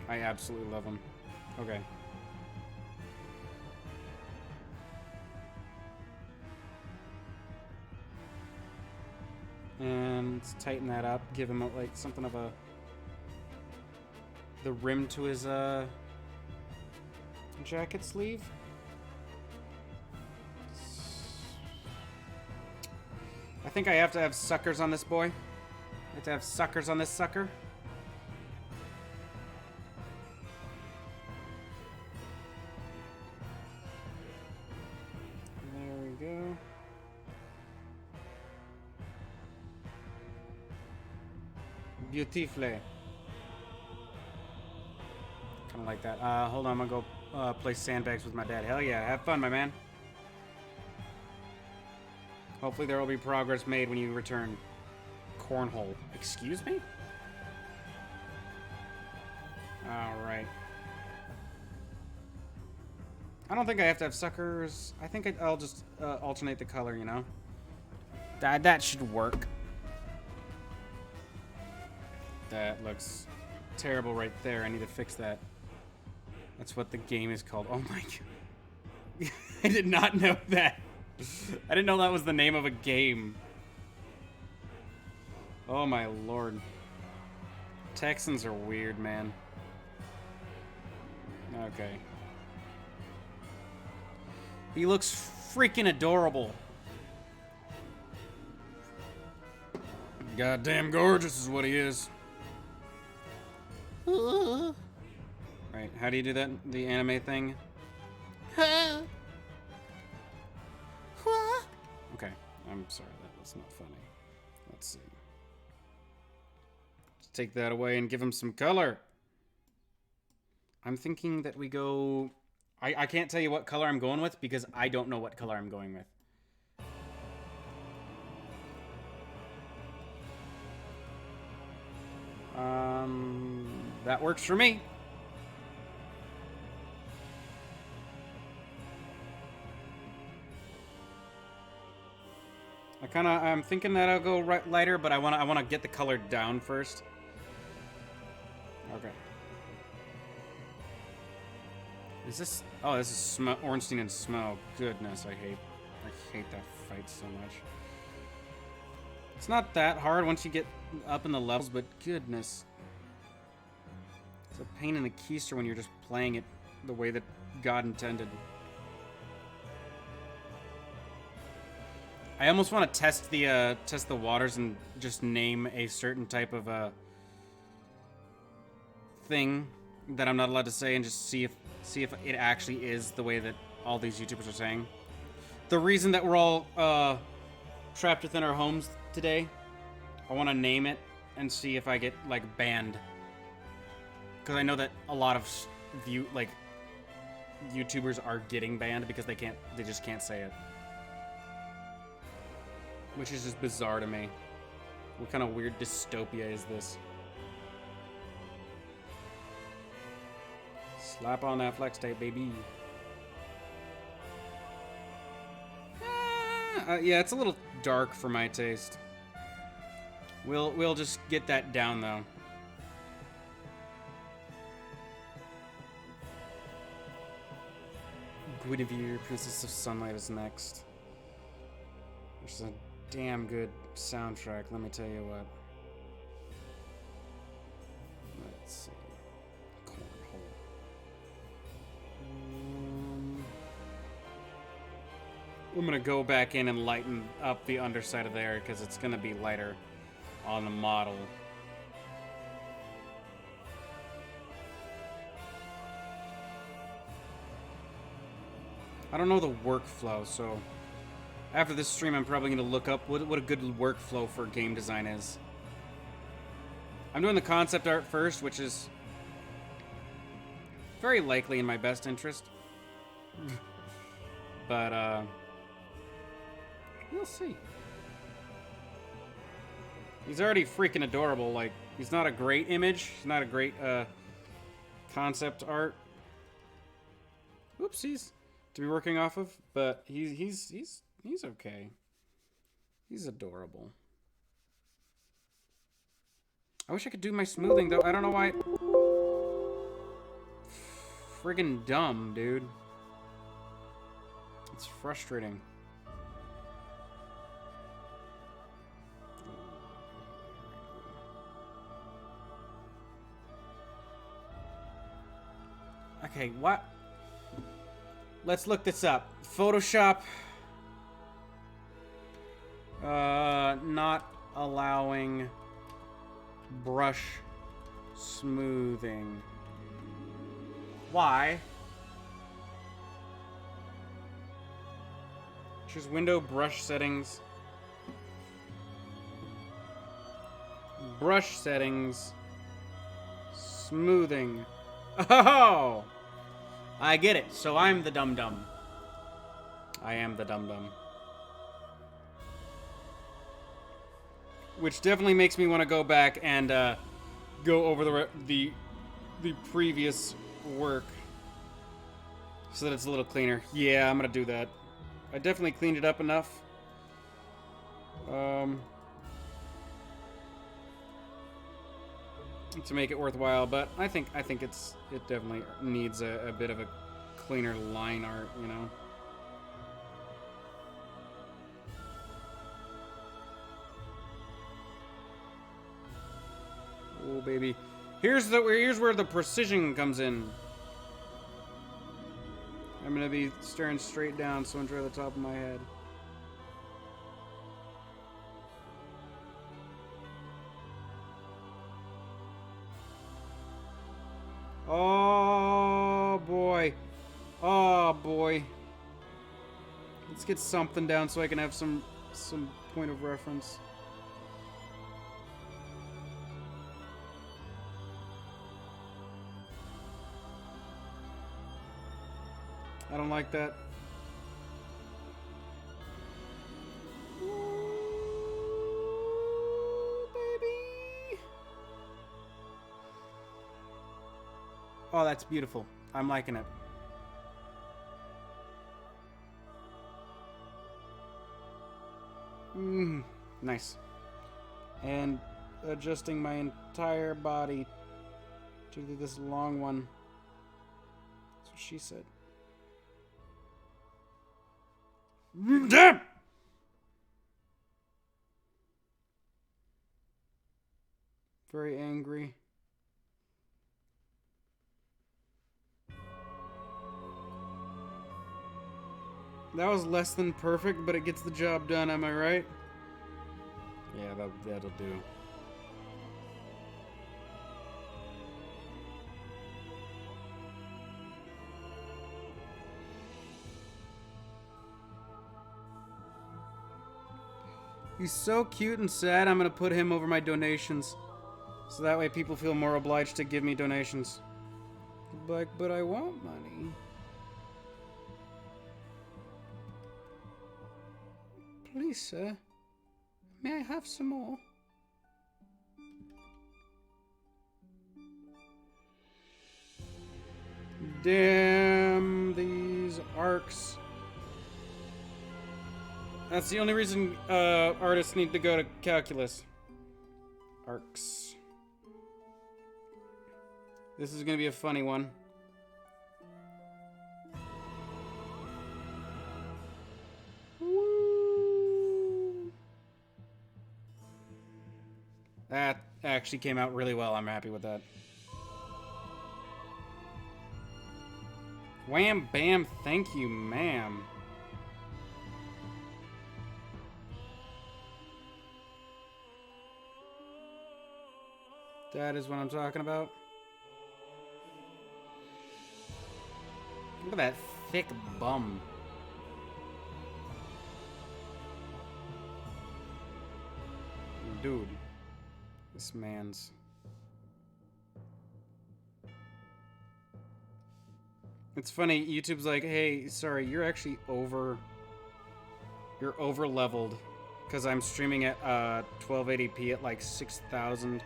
I absolutely love him. Okay. And let's tighten that up. Give him like something of the rim to his jacket sleeve. I think I have to have suckers on this boy. I have to have suckers on this sucker. There we go. Beautifully. Kind of like that. Hold on, I'm gonna go play sandbags with my dad. Hell yeah, have fun, my man. Hopefully there will be progress made when you return. Cornhole. Excuse me? Alright. I don't think I have to have suckers. I think I'll just alternate the color, you know? That should work. That looks terrible right there. I need to fix that. That's what the game is called. Oh my god. I did not know that. I didn't know that was the name of a game. Oh my lord. Texans are weird, man. Okay. He looks freaking adorable. Goddamn gorgeous is what he is. Right, how do you do that? The anime thing? What? I'm sorry, that was not funny. Let's see. Let's take that away and give him some color. I'm thinking that we go... I can't tell you what color I'm going with because I don't know what color I'm going with. That works for me. I'm thinking that I'll go lighter, but I wanna get the color down first. Okay. Is this? Oh, this is Ornstein and Smoke. Goodness, I hate that fight so much. It's not that hard once you get up in the levels, but goodness, it's a pain in the keister when you're just playing it the way that God intended. I almost want to test the waters and just name a certain type of thing that I'm not allowed to say, and just see if it actually is the way that all these YouTubers are saying. The reason that we're all trapped within our homes today, I want to name it and see if I get like banned, because I know that a lot of YouTubers are getting banned because they just can't say it. Which is just bizarre to me. What kind of weird dystopia is this? Slap on that flex tape, baby. Yeah, it's a little dark for my taste. We'll just get that down though. Guinevere, Princess of Sunlight is next. Which is a damn good soundtrack, let me tell you what. Let's see. Cornhole. I'm gonna go back in and lighten up the underside of there because it's gonna be lighter on the model. I don't know the workflow, so after this stream, I'm probably going to look up what a good workflow for game design is. I'm doing the concept art first, which is very likely in my best interest. But, we'll see. He's already freaking adorable. Like, he's not a great image. He's not a great, concept art. Oopsies. To be working off of, but he's okay. He's adorable. I wish I could do my smoothing, though. I don't know why. Friggin' dumb, dude. It's frustrating. Okay, what? Let's look this up. Photoshop. Not allowing brush smoothing. Why? Choose window, brush settings. Brush settings. Smoothing. Oh! I get it. So I'm the dum-dum. I am the dum-dum. Which definitely makes me want to go back and go over the previous work so that it's a little cleaner. Yeah, I'm gonna do that. I definitely cleaned it up enough. To make it worthwhile, but I think it definitely needs a bit of a cleaner line art, you know. Oh baby, here's where the precision comes in. I'm gonna be staring straight down, so enjoy the top of my head. Oh boy. Oh boy. Let's get something down so I can have some some point of reference. I don't like that. Ooh, baby. Oh, that's beautiful. I'm liking it. Nice. And adjusting my entire body to this long one. That's what she said. Damn! Very angry. That was less than perfect, but it gets the job done, am I right? Yeah, that'll do. He's so cute and sad, I'm gonna put him over my donations. So that way people feel more obliged to give me donations. Like, but I want money. Please, sir. May I have some more? Damn these arcs. That's the only reason artists need to go to calculus. Arcs. This is gonna be a funny one. Woo. That actually came out really well. I'm happy with that. Wham bam, thank you, ma'am. That is what I'm talking about. Look at that thick bum. Dude. This man's... It's funny, YouTube's like, hey, sorry, you're actually over... You're over-leveled. Because I'm streaming at 1280p at like 6,000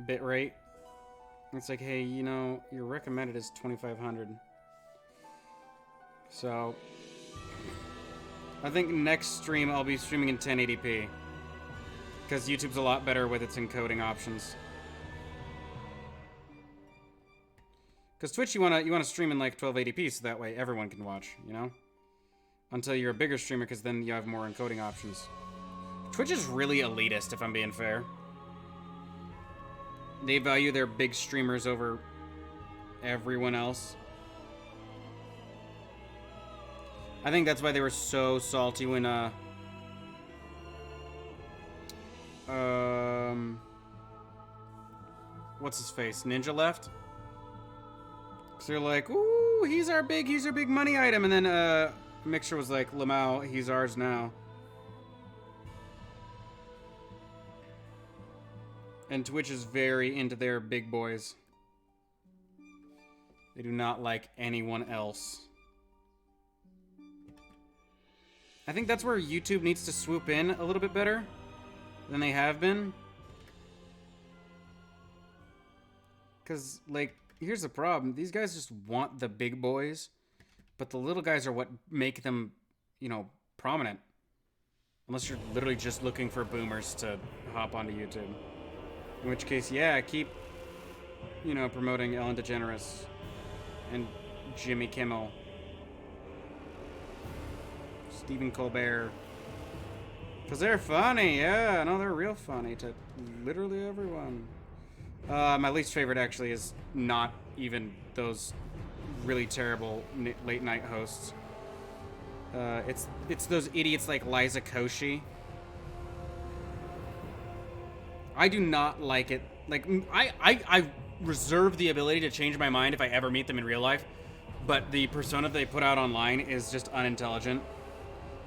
bit rate. It's like, hey, you know, your recommended is 2,500. So, I think next stream I'll be streaming in 1080p. Because YouTube's a lot better with its encoding options. Because Twitch, you wanna stream in like 1280p, so that way everyone can watch, you know? Until you're a bigger streamer, because then you have more encoding options. Twitch is really elitist, if I'm being fair. They value their big streamers over everyone else. I think that's why they were so salty when, what's his face? Ninja left? So they're like, ooh, he's our big money item. And then, Mixer was like, Lamau, he's ours now. And Twitch is very into their big boys. They do not like anyone else. I think that's where YouTube needs to swoop in a little bit better than they have been. Because, like, here's the problem. These guys just want the big boys, but the little guys are what make them, you know, prominent. Unless you're literally just looking for boomers to hop onto YouTube. In which case, yeah, keep, you know, promoting Ellen DeGeneres and Jimmy Kimmel, Stephen Colbert. Because they're funny, yeah. No, they're real funny to literally everyone. My least favorite, actually, is not even those really terrible late night hosts. It's those idiots like Liza Koshy. I do not like it. Like, I reserve the ability to change my mind if I ever meet them in real life, but the persona they put out online is just unintelligent.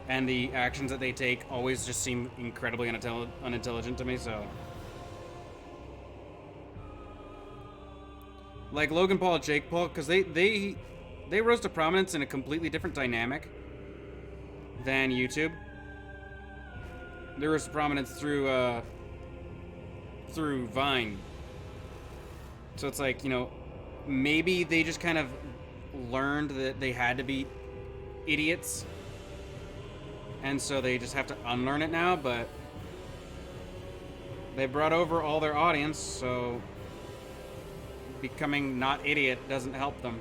and the actions that they take always just seem incredibly unintelligent to me. So, like Logan Paul and Jake Paul, because they rose to prominence in a completely different dynamic than YouTube. They rose to prominence through Vine. So it's like, maybe they just kind of learned that they had to be idiots, and so they just have to unlearn it now. But they brought over all their audience, so becoming not idiot doesn't help them,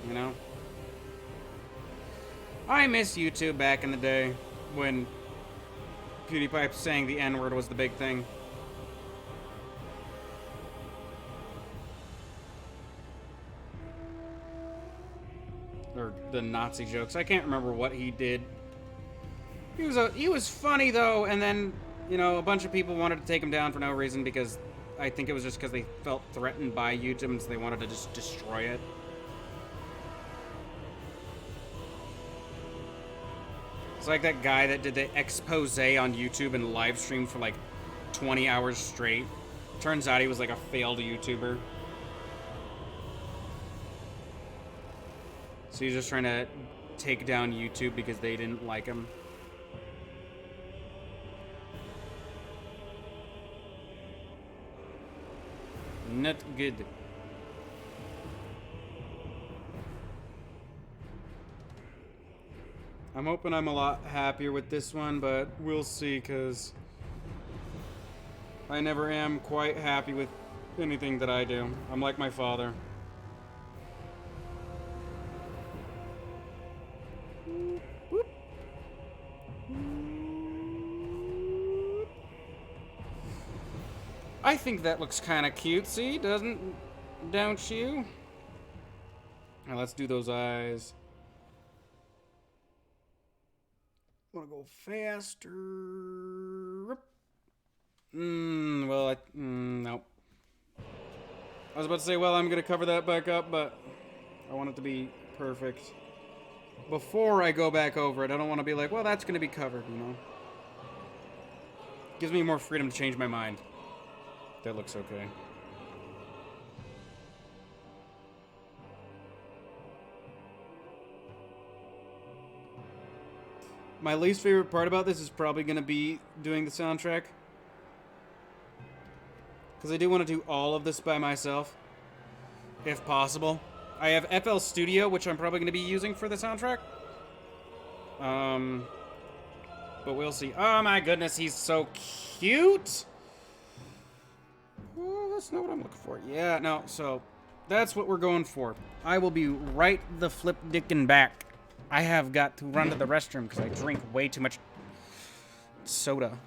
you know? I miss YouTube back in the day when PewDiePie saying the N-word was the big thing. Or the Nazi jokes. I can't remember what he did. He was funny though, and then, a bunch of people wanted to take him down for no reason because I think it was just because they felt threatened by YouTube and so they wanted to just destroy it. It's like that guy that did the expose on YouTube and live streamed for like 20 hours straight. Turns out he was like a failed YouTuber. So he's just trying to take down YouTube because they didn't like him. Not good. I'm hoping I'm a lot happier with this one, but we'll see, because I never am quite happy with anything that I do. I'm like my father. I think that looks kind of cutesy, don't you? Now let's do those eyes. Want to go faster? Nope. I was about to say, well, I'm gonna cover that back up, but I want it to be perfect before I go back over it. I don't want to be like, well, that's gonna be covered, Gives me more freedom to change my mind. That looks okay. My least favorite part about this is probably going to be doing the soundtrack. Because I do want to do all of this by myself, if possible. I have FL Studio, which I'm probably going to be using for the soundtrack. But we'll see. Oh my goodness, he's so cute! Oh, that's not what I'm looking for. Yeah, no, so that's what we're going for. I will be right the flip dickin' back. I have got to run to the restroom because I drink way too much soda.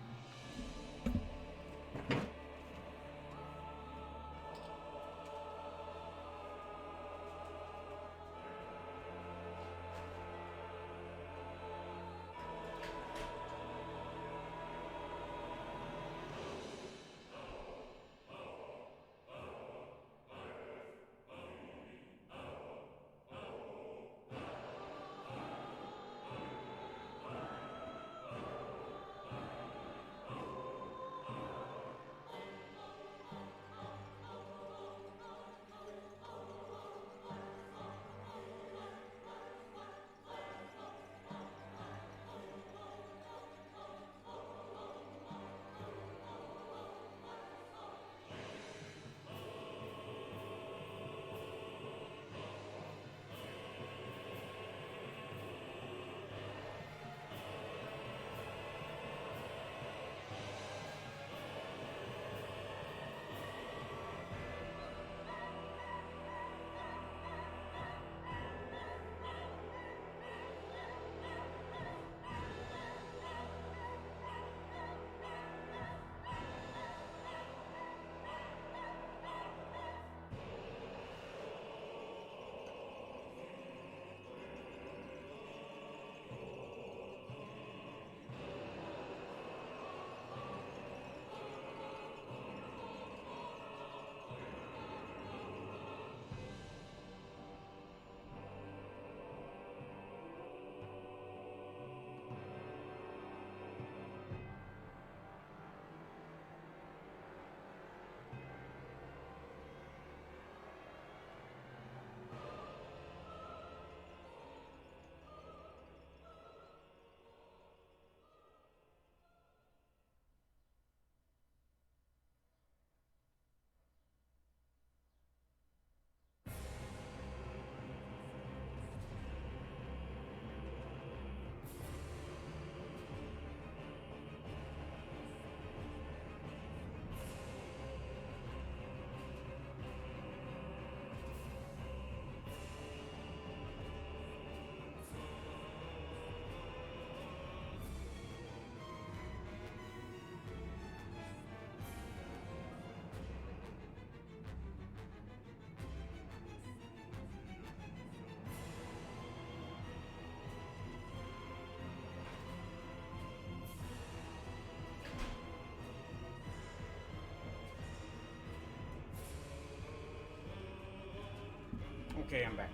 Okay, I'm back.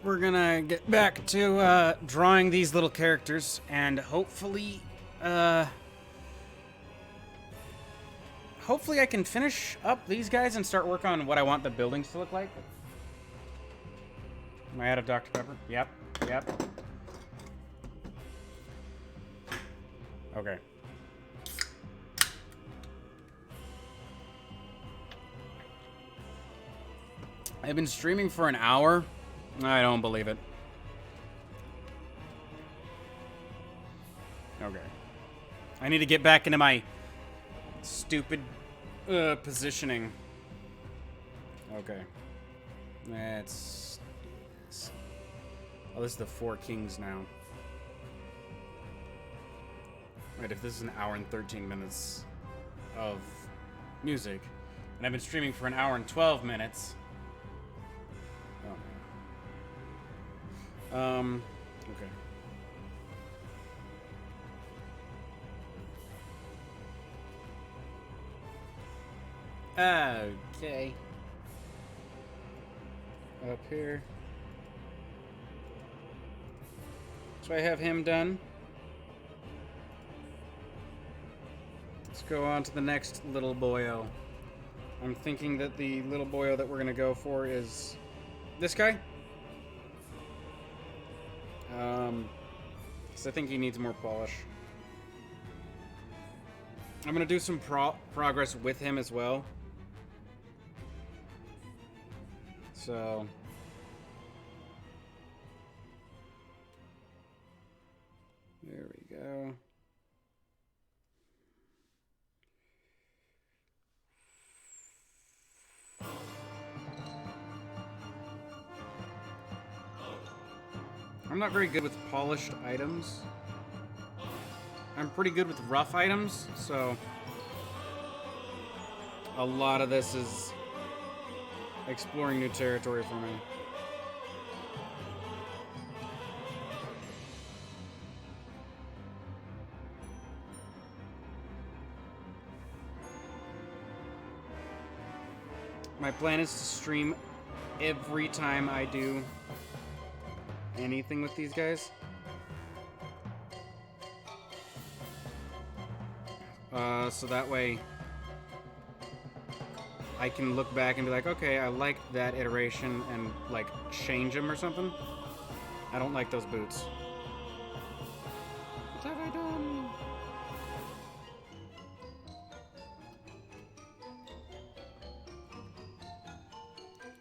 We're gonna get back to drawing these little characters, and hopefully I can finish up these guys and start work on what I want the buildings to look like. Am I out of Dr. Pepper? Yep. Okay. I've been streaming for an hour. I don't believe it. Okay. I need to get back into my stupid positioning. Okay. Let's do this. Oh, this is the Four Kings now. Right, if this is an hour and 13 minutes of music, and I've been streaming for an hour and 12 minutes. Okay. Okay. Up here. So I have him done. Let's go on to the next little boyo. I'm thinking that the little boyo that we're gonna go for is this guy. Because I think he needs more polish. I'm gonna do some progress with him as well. So there we go. I'm not very good with polished items. I'm pretty good with rough items, so a lot of this is exploring new territory for me. My plan is to stream every time I do anything with these guys. So that way I can look back and be like, okay, I liked that iteration and like change them or something. I don't like those boots. What have I done?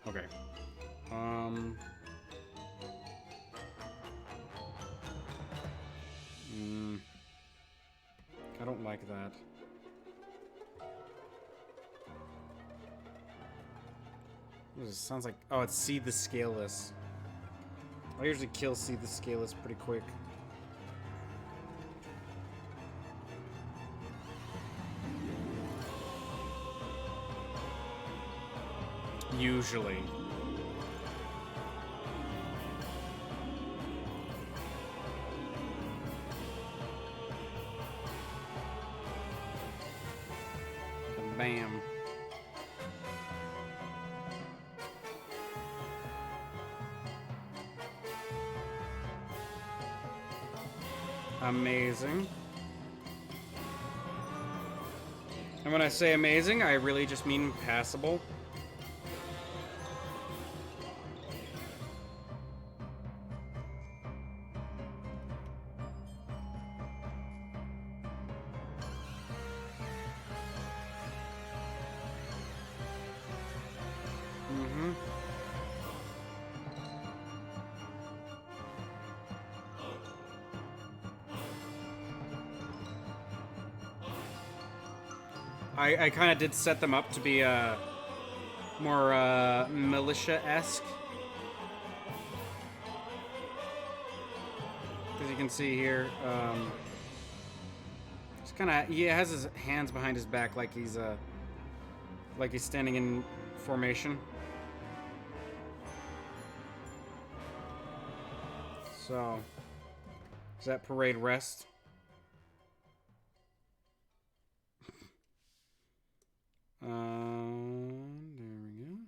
Okay. I don't like that. It sounds like... Oh, it's Seed the Scaleless. I usually kill Seed the Scaleless pretty quick. Usually. Bam. Amazing. And when I say amazing, I really just mean passable. I kind of did set them up to be more militia-esque. As you can see here, it's kind of, he has his hands behind his back like he's standing in formation. So, is that parade rest? There we go.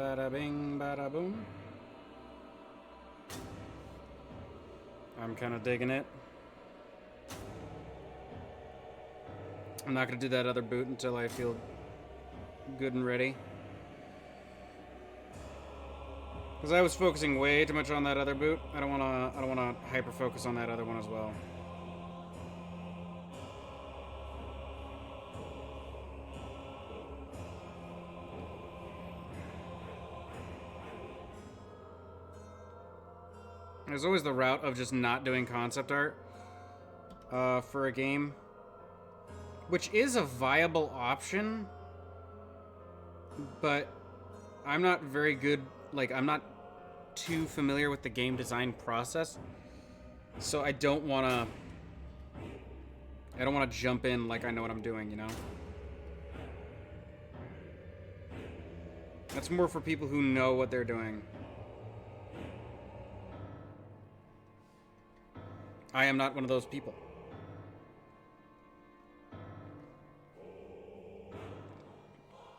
Bada bing, bada boom. I'm kind of digging it. I'm not going to do that other boot until I feel good and ready. Because I was focusing way too much on that other boot. I don't want to hyper focus on that other one as well. There's always the route of just not doing concept art for a game, which is a viable option, but I'm not very good, like, I'm not too familiar with the game design process, so I don't want to jump in like I know what I'm doing, you know? That's more for people who know what they're doing. I am not one of those people.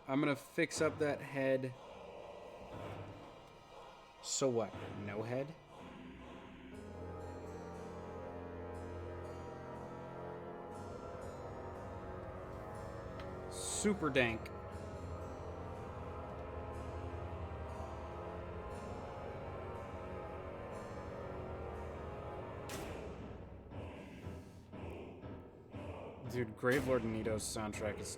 I'm gonna fix up that head. So what? No head? Super dank. Dude, Gravelord Nito's soundtrack is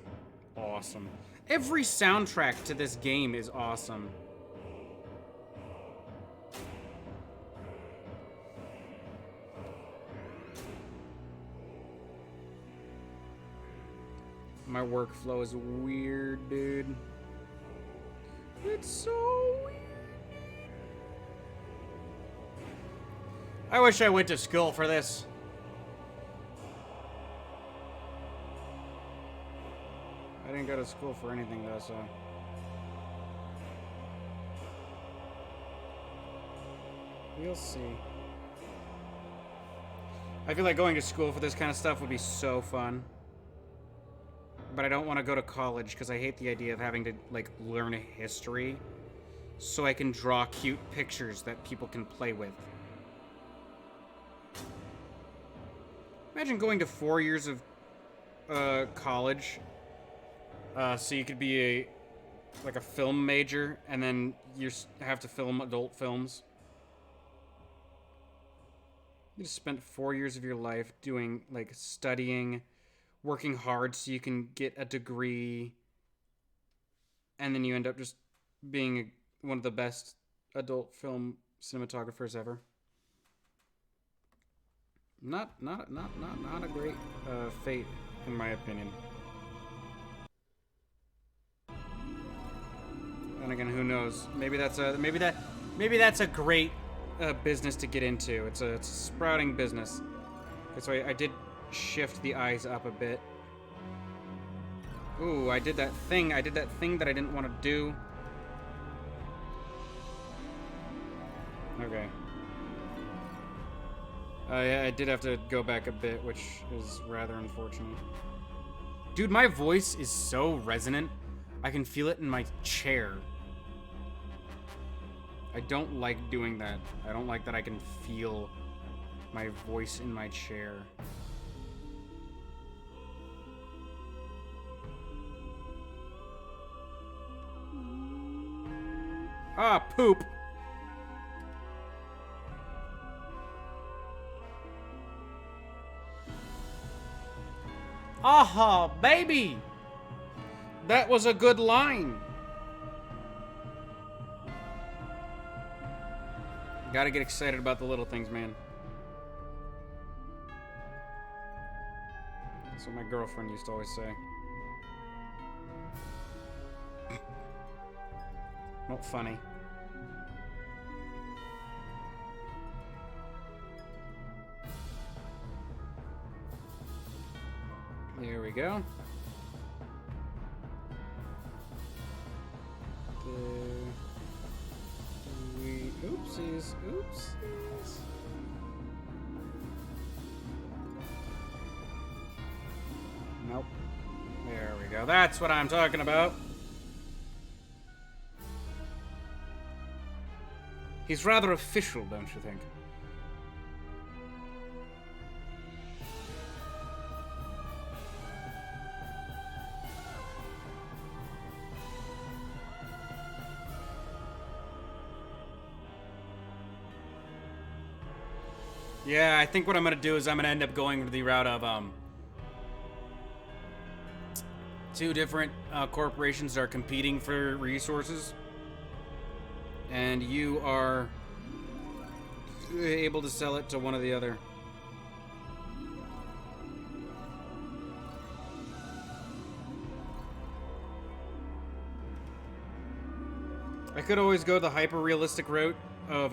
awesome. Every soundtrack to this game is awesome. My workflow is weird, dude. It's so weird. I wish I went to school for this. I didn't go to school for anything though, so. We'll see. I feel like going to school for this kind of stuff would be so fun. But I don't want to go to college because I hate the idea of having to, like, learn a history so I can draw cute pictures that people can play with. Imagine going to 4 years of college so you could be a film major and then you have to film adult films. You just spent 4 years of your life doing, like, studying, working hard so you can get a degree, and then you end up just being one of the best adult film cinematographers ever. Not a great fate, in my opinion. And again, who knows? Maybe that's a great business to get into. It's a sprouting business. So I did shift the eyes up a bit. Ooh, I did that thing that I didn't want to do. Okay. Yeah, I did have to go back a bit, which is rather unfortunate. Dude, my voice is so resonant. I can feel it in my chair. I don't like doing that. I don't like that I can feel my voice in my chair. Ah, poop. Aha, baby! That was a good line. Gotta get excited about the little things, man. That's what my girlfriend used to always say. Not funny. Here we go. Oopsies. Nope. There we go. That's what I'm talking about. He's rather official, don't you think? Yeah, I think what I'm gonna do is I'm gonna end up going the route of two different corporations that are competing for resources, and you are able to sell it to one or the other. I could always go the hyper-realistic route of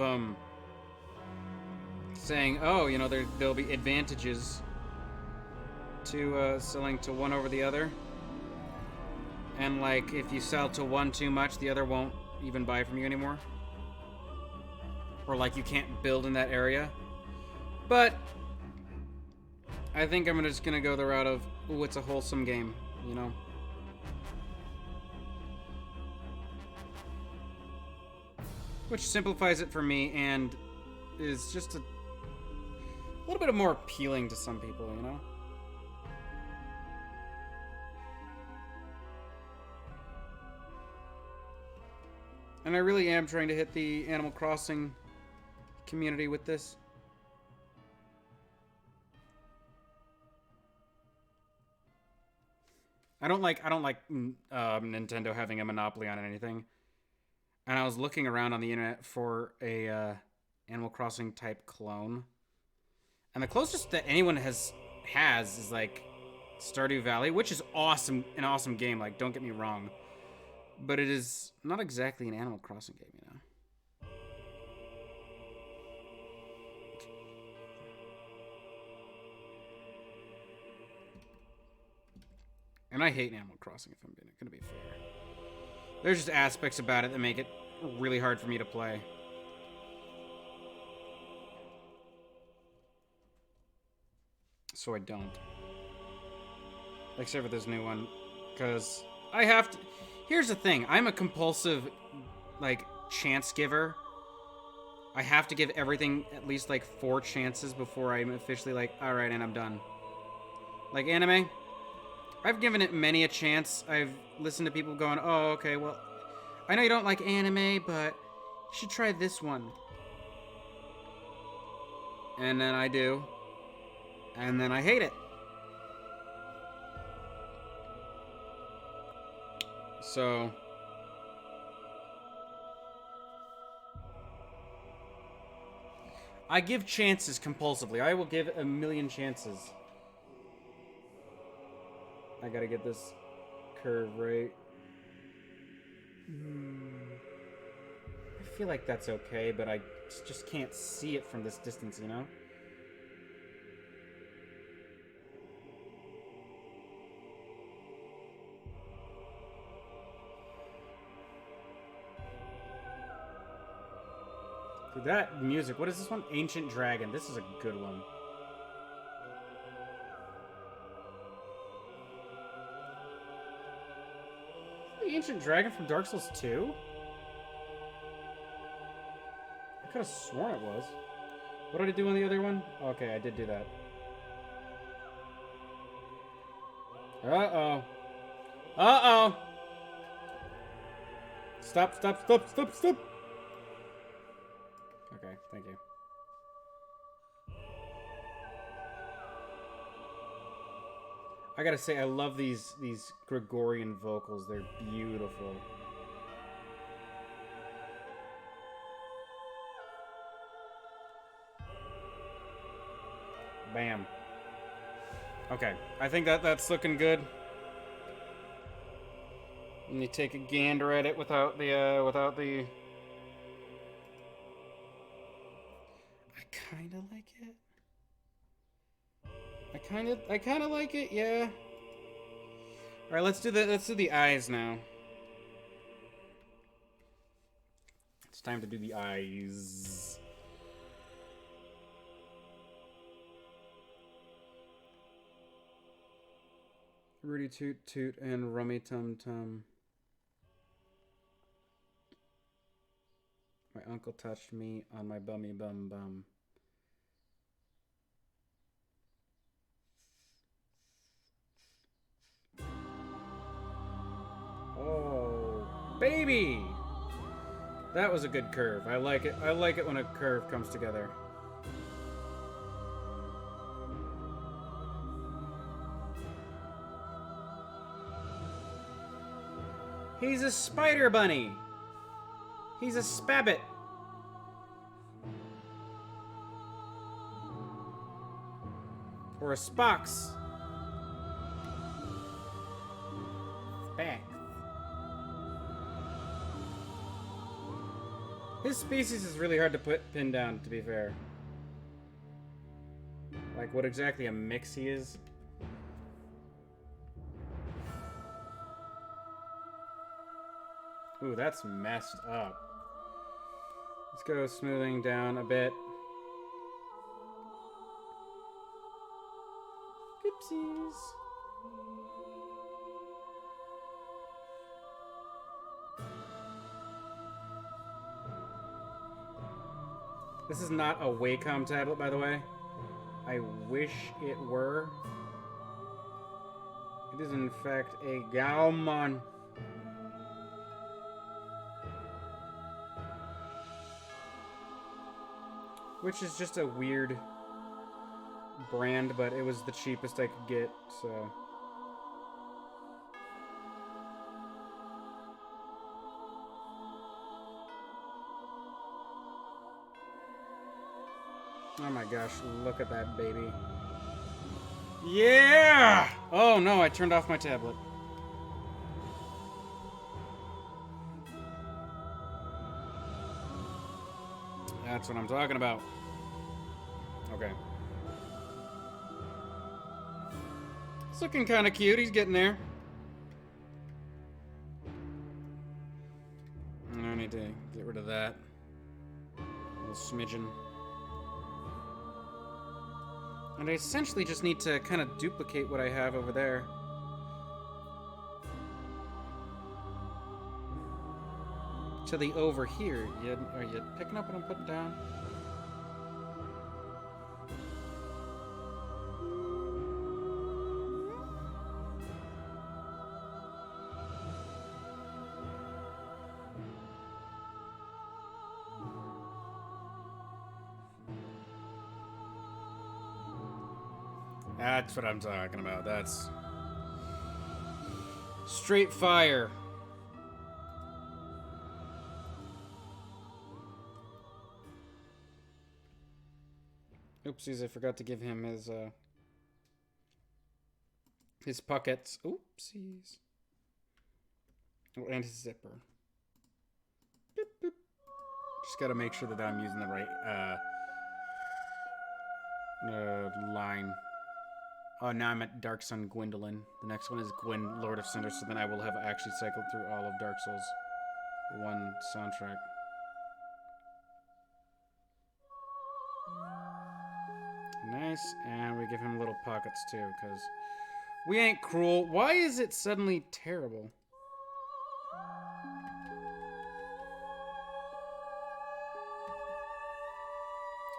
saying, oh, you know, there'll be advantages to selling to one over the other. And, like, if you sell to one too much, the other won't even buy from you anymore. Or, like, you can't build in that area. But I think I'm just gonna go the route of, ooh, it's a wholesome game, you know? Which simplifies it for me and is just a little bit more appealing to some people, you know? And I really am trying to hit the Animal Crossing community with this. I don't like Nintendo having a monopoly on anything. And I was looking around on the internet for a Animal Crossing type clone. And the closest that anyone has is like Stardew Valley, which is awesome, an awesome game, like don't get me wrong. But it is not exactly an Animal Crossing game, you know. And I hate Animal Crossing, if I'm gonna be fair. There's just aspects about it that make it really hard for me to play. So I don't. Except for this new one. Because I have to... Here's the thing. I'm a compulsive, like, chance giver. I have to give everything at least, like, 4 chances before I'm officially like, alright, and I'm done. Like, anime... I've given it many a chance. I've listened to people going, oh, okay, well, I know you don't like anime, but you should try this one. And then I do. And then I hate it. So... I give chances compulsively. I will give a million chances. I gotta get this curve right. I feel like that's okay, but I just can't see it from this distance, you know? Dude, that music. What is this one? Ancient Dragon. This is a good one. The Ancient Dragon from Dark Souls 2? I could have sworn it was. What did I do on the other one? Okay, I did do that. Uh-oh. Uh-oh! Stop, stop, stop, stop, stop! Okay, thank you. I gotta say, I love these Gregorian vocals. They're beautiful. Bam. Okay, I think that's looking good. And you take a gander at it without the I kind of like it. I kind of like it, yeah. All right, let's do the eyes now. It's time to do the eyes. Rudy Toot Toot and Rummy Tum Tum. My uncle touched me on my bummy bum bum. Oh, baby! That was a good curve. I like it. I like it when a curve comes together. He's a spider bunny. He's a spabbit. Or a spox. Spax. His species is really hard to pin down, to be fair. Like, what exactly a mix he is. Ooh, that's messed up. Let's go smoothing down a bit. Oopsies. This is not a Wacom tablet, by the way. I wish it were. It is, in fact, a Gaumon. Which is just a weird brand, but it was the cheapest I could get, so... Oh my gosh, look at that baby. Yeah! Oh no, I turned off my tablet. That's what I'm talking about. Okay. It's looking kind of cute. He's getting there. I need to get rid of that. A little smidgen. And I essentially just need to kind of duplicate what I have over there. To the over here. Are you picking up what I'm putting down? That's what I'm talking about. That's straight fire. Oopsies, I forgot to give him his pockets. Oopsies. Oh, and his zipper. Boop, boop. Just gotta make sure that I'm using the right line. Oh, now I'm at Dark Sun Gwendolyn. The next one is Gwen, Lord of Cinders, so then I will have actually cycled through all of Dark Souls 1 soundtrack. Nice, and we give him little pockets too, because we ain't cruel. Why is it suddenly terrible?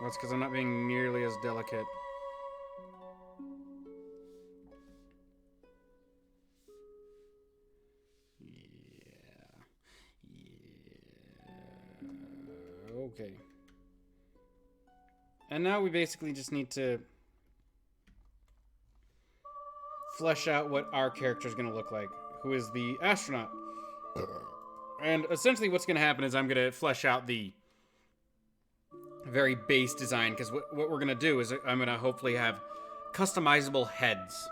Well, it's because I'm not being nearly as delicate. Okay. And now we basically just need to flesh out what our character is going to look like, who is the astronaut. And essentially what's going to happen is I'm going to flesh out the very base design, because what we're going to do is I'm going to hopefully have customizable heads.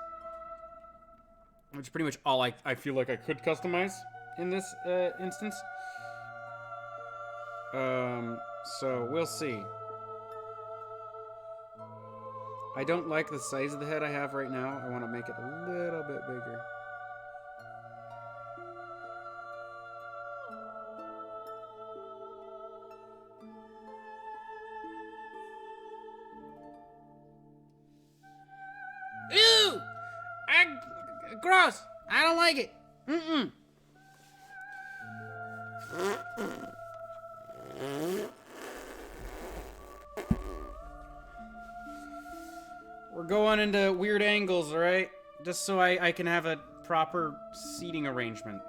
Which is pretty much all I feel like I could customize in this instance. So we'll see. I don't like the size of the head I have right now. I want to make it a little bit bigger. Ew! Gross! I don't like it. Mm-mm. going into weird angles, alright? Just so I can have a proper seating arrangement.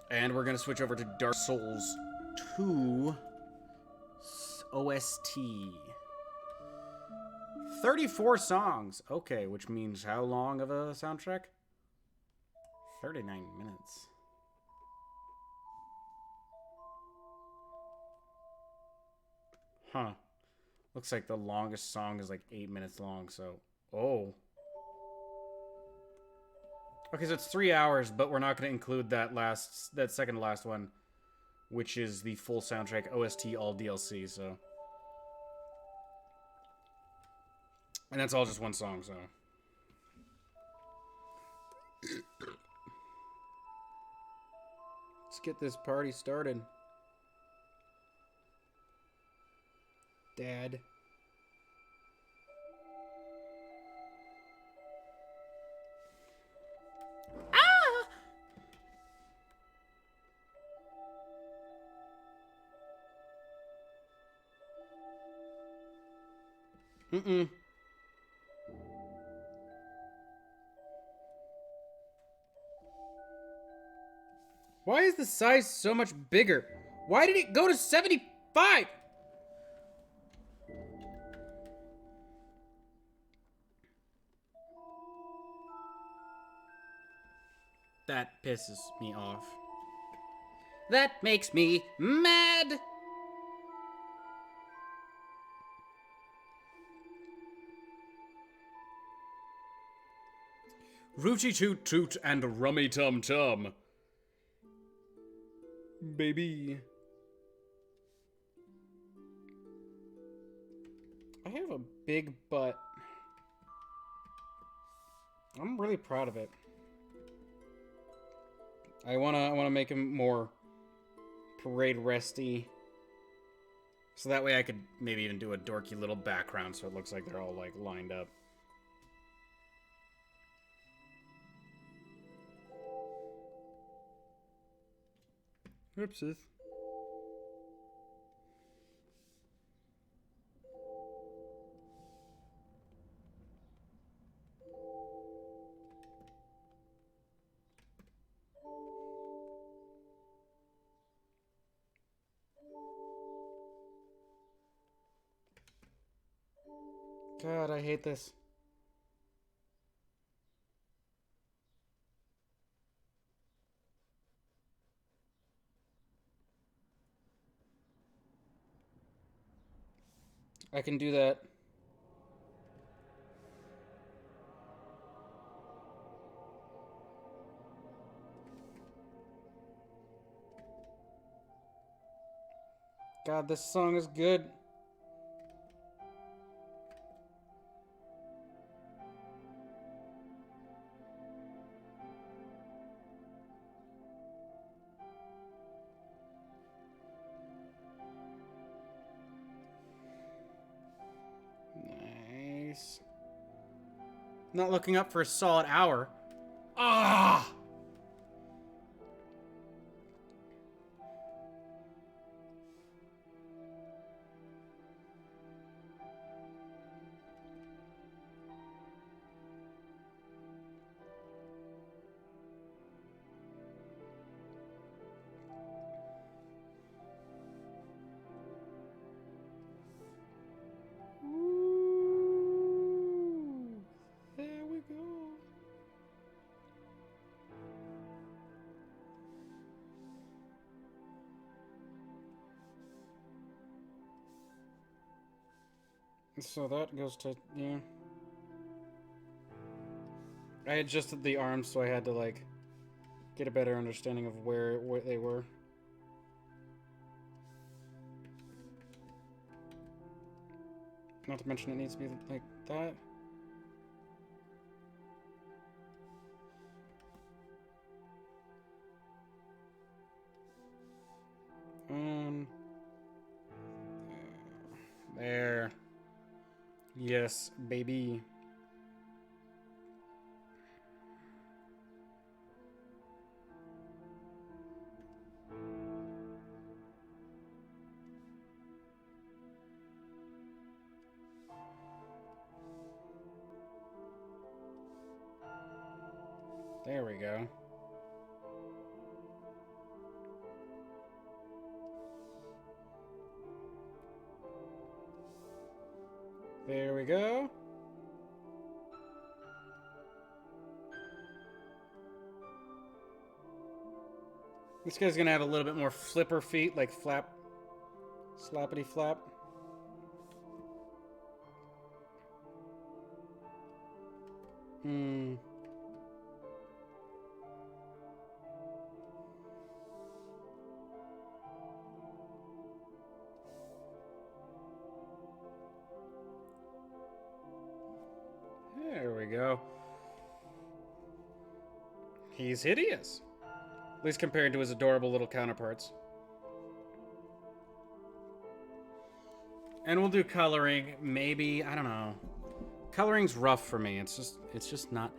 And we're gonna switch over to Dark Souls 2 OST. 34 songs. Okay, which means how long of a soundtrack? 39 minutes. Huh. Looks like the longest song is like 8 minutes long, so... Oh. Okay, so it's 3 hours, but we're not going to include that second to last one, which is the full soundtrack, OST, all DLC, so... And that's all just one song, so... Let's get this party started. Dad. Ah! Mm-mm. Why is the size so much bigger? Why did it go to 75? That pisses me off. That makes me mad. Rooty toot toot and rummy tum tum. Baby. I have a big butt. I'm really proud of it. I wanna make him more parade resty. So that way I could maybe even do a dorky little background so it looks like they're all like lined up. Oopsies. God, I hate this. I can do that. God, this song is good. Nice. Not looking up for a solid hour. Ah! Ooh, there we go. So that goes to, yeah. I adjusted the arms so I had to, like, get a better understanding of where they were. Not to mention it needs to be like that. There. Yes, baby. There we go. There we go. This guy's gonna have a little bit more flipper feet, like flap, slappity flap. Hmm. There we go. He's hideous. At least compared to his adorable little counterparts. And we'll do coloring, maybe, I don't know. Coloring's rough for me. It's just not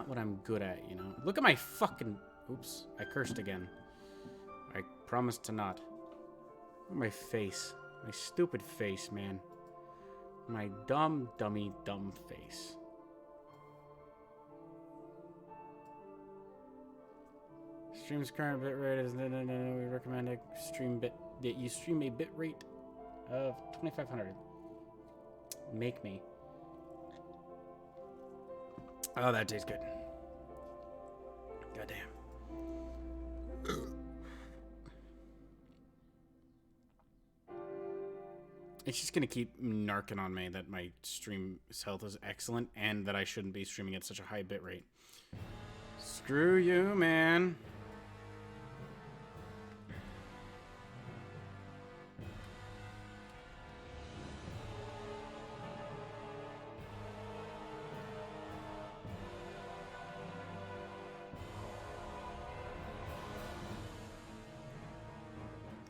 what I'm good at, you know. Look at my fucking, oops, I cursed again. I promised to not. Look at my face. My stupid face, man. My dumb face. Stream's current bit rate is no. We recommend a stream bit that you stream a bit rate of 2500. Make me. Oh, that tastes good. Goddamn. It's just gonna keep narking on me that my stream's health is excellent and that I shouldn't be streaming at such a high bit rate. Screw you, man.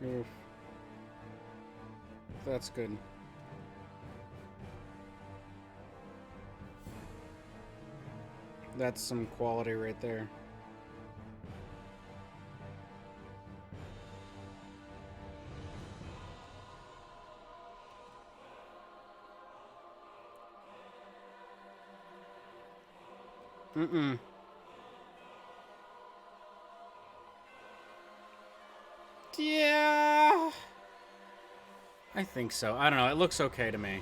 Oof. That's good. That's some quality right there. Mm-mm. Yeah. I think so. I don't know. It looks okay to me.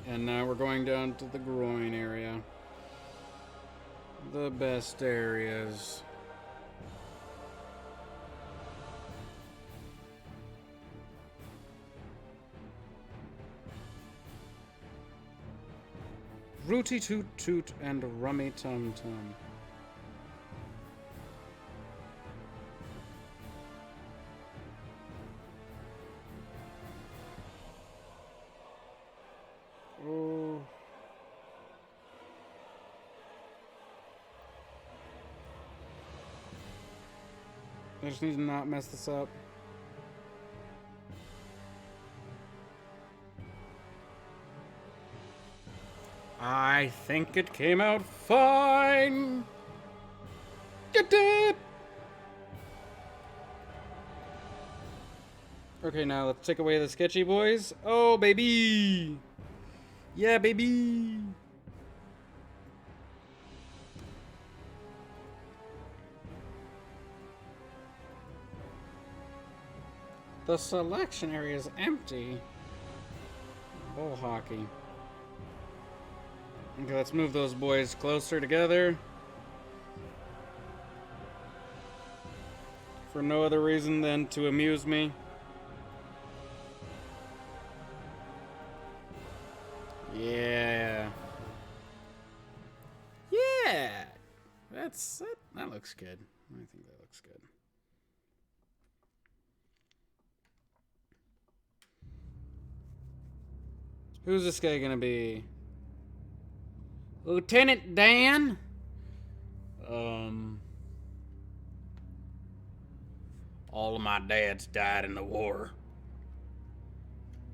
And now we're going down to the groin area. The best areas. Rooty toot toot and rummy tum tum. Oh. I just need to not mess this up. I think it came out fine. Get it. Okay, now let's take away the sketchy boys. Oh, baby. Yeah, baby. The selection area is empty. Bull hockey. Okay, let's move those boys closer together. For no other reason than to amuse me. Yeah. Yeah. That looks good. I think that looks good. Who's this guy gonna be? Lieutenant Dan? All of my dads died in the war.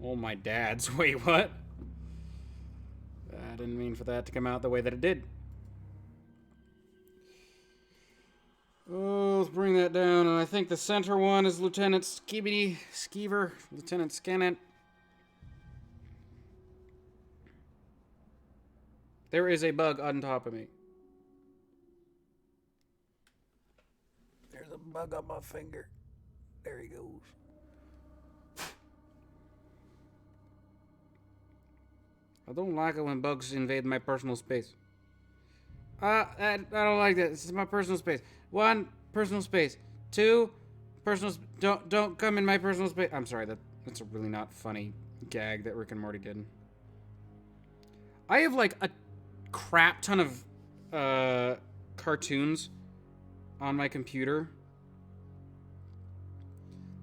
All my dads? Wait, what? I didn't mean for that to come out the way that it did. Oh, let's bring that down. And I think the center one is Lieutenant Skeever. Lieutenant Scannant. There is a bug on top of me. There's a bug on my finger. There he goes. I don't like it when bugs invade my personal space. I don't like that. This is my personal space. 1, personal space. 2, personal. Don't come in my personal space. I'm sorry. That's a really not funny gag that Rick and Morty did. I have like a crap ton of cartoons on my computer.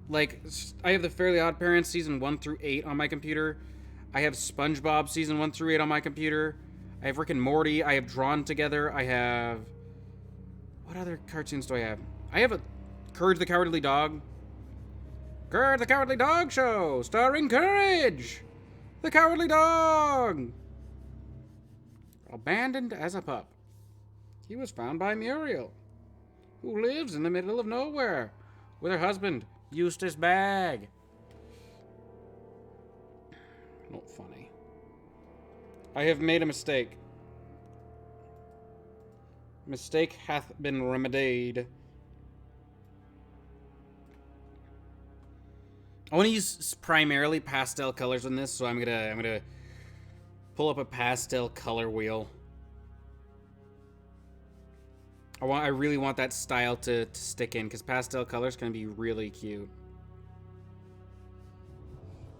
Like, I have the Fairly Odd Parents season 1 through 8 on my computer. I have SpongeBob season 1 through 8 on my computer. I have Rick and Morty. I have Drawn Together. I have... What other cartoons do I have? I have a Courage the Cowardly Dog. Courage the Cowardly Dog Show, starring Courage the Cowardly Dog. Abandoned as a pup, he was found by Muriel, who lives in the middle of nowhere with her husband, Eustace Bagg. Not funny. I have made a mistake. Mistake hath been remedied. I want to use primarily pastel colors in this, so I'm gonna pull up a pastel color wheel. I really want that style to stick in, because pastel colors can be really cute.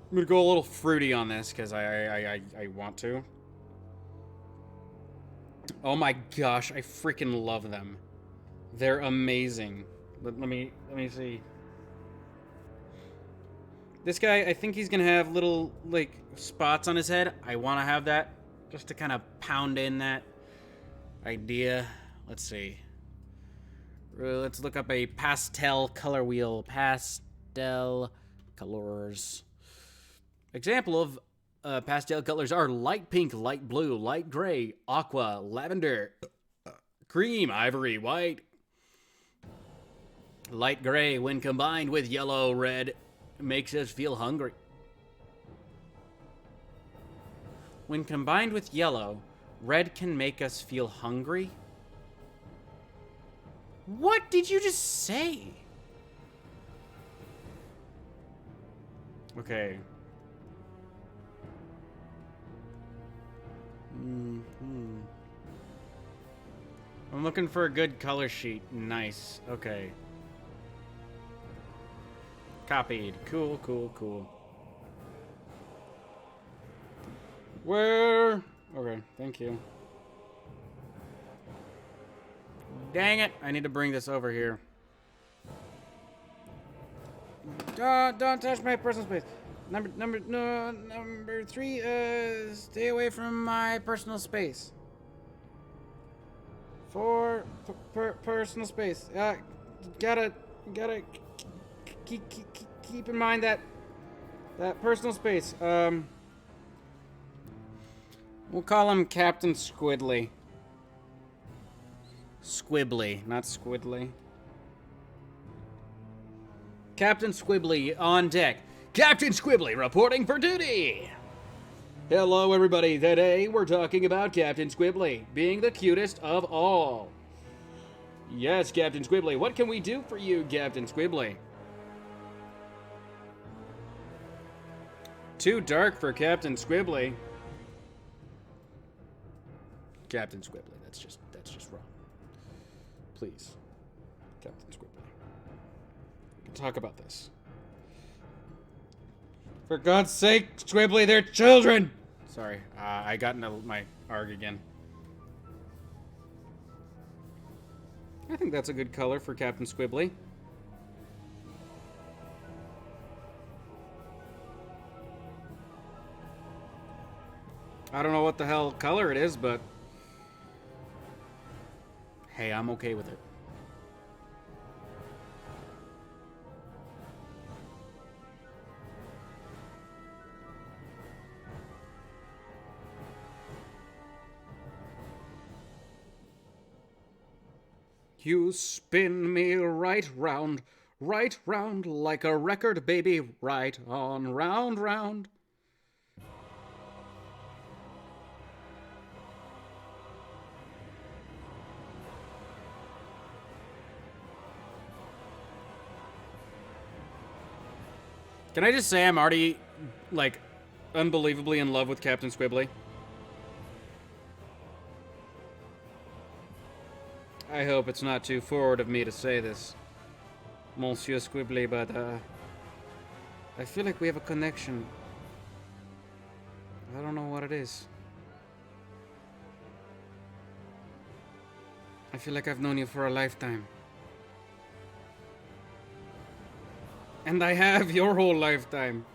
I'm gonna go a little fruity on this because I want to. Oh my gosh, I freaking love them. They're amazing. Let me see. This guy, I think he's gonna have little like spots on his head. I want to have that just to kind of pound in that idea. Let's see. Let's look up a pastel color wheel. Pastel colors. Example of pastel colors are light pink, light blue, light gray, aqua, lavender, cream, ivory, white. Light gray, when combined with yellow, red, makes us feel hungry. When combined with yellow, red can make us feel hungry? What did you just say? Okay. I'm looking for a good color sheet. Nice. Okay. Copied. Cool, cool, cool. Where? Okay, thank you. Dang it! I need to bring this over here. Don't touch my personal space. Number 3. Stay away from my personal space. 4. Personal space. Gotta keep in mind that personal space. We'll call him Captain Squidly. Squibbly, not Squidly. Captain Squibbly on deck. Captain Squibbly reporting for duty. Hello, everybody. Today we're talking about Captain Squibbly being the cutest of all. Yes, Captain Squibbly. What can we do for you, Captain Squibbly? Too dark for Captain Squibbly. Captain Squibbly, that's just wrong. Please, Captain Squibbly. We can talk about this. For God's sake, Squibbly, they're children! Sorry, I got into my ARG again. I think that's a good color for Captain Squibbly. I don't know what the hell color it is, but hey, I'm okay with it. You spin me right round like a record, baby, right on round, round. Can I just say I'm already, like, unbelievably in love with Captain Squibbly? I hope it's not too forward of me to say this, Monsieur Squibbly, but, I feel like we have a connection. I don't know what it is. I feel like I've known you for a lifetime. And I have your whole lifetime.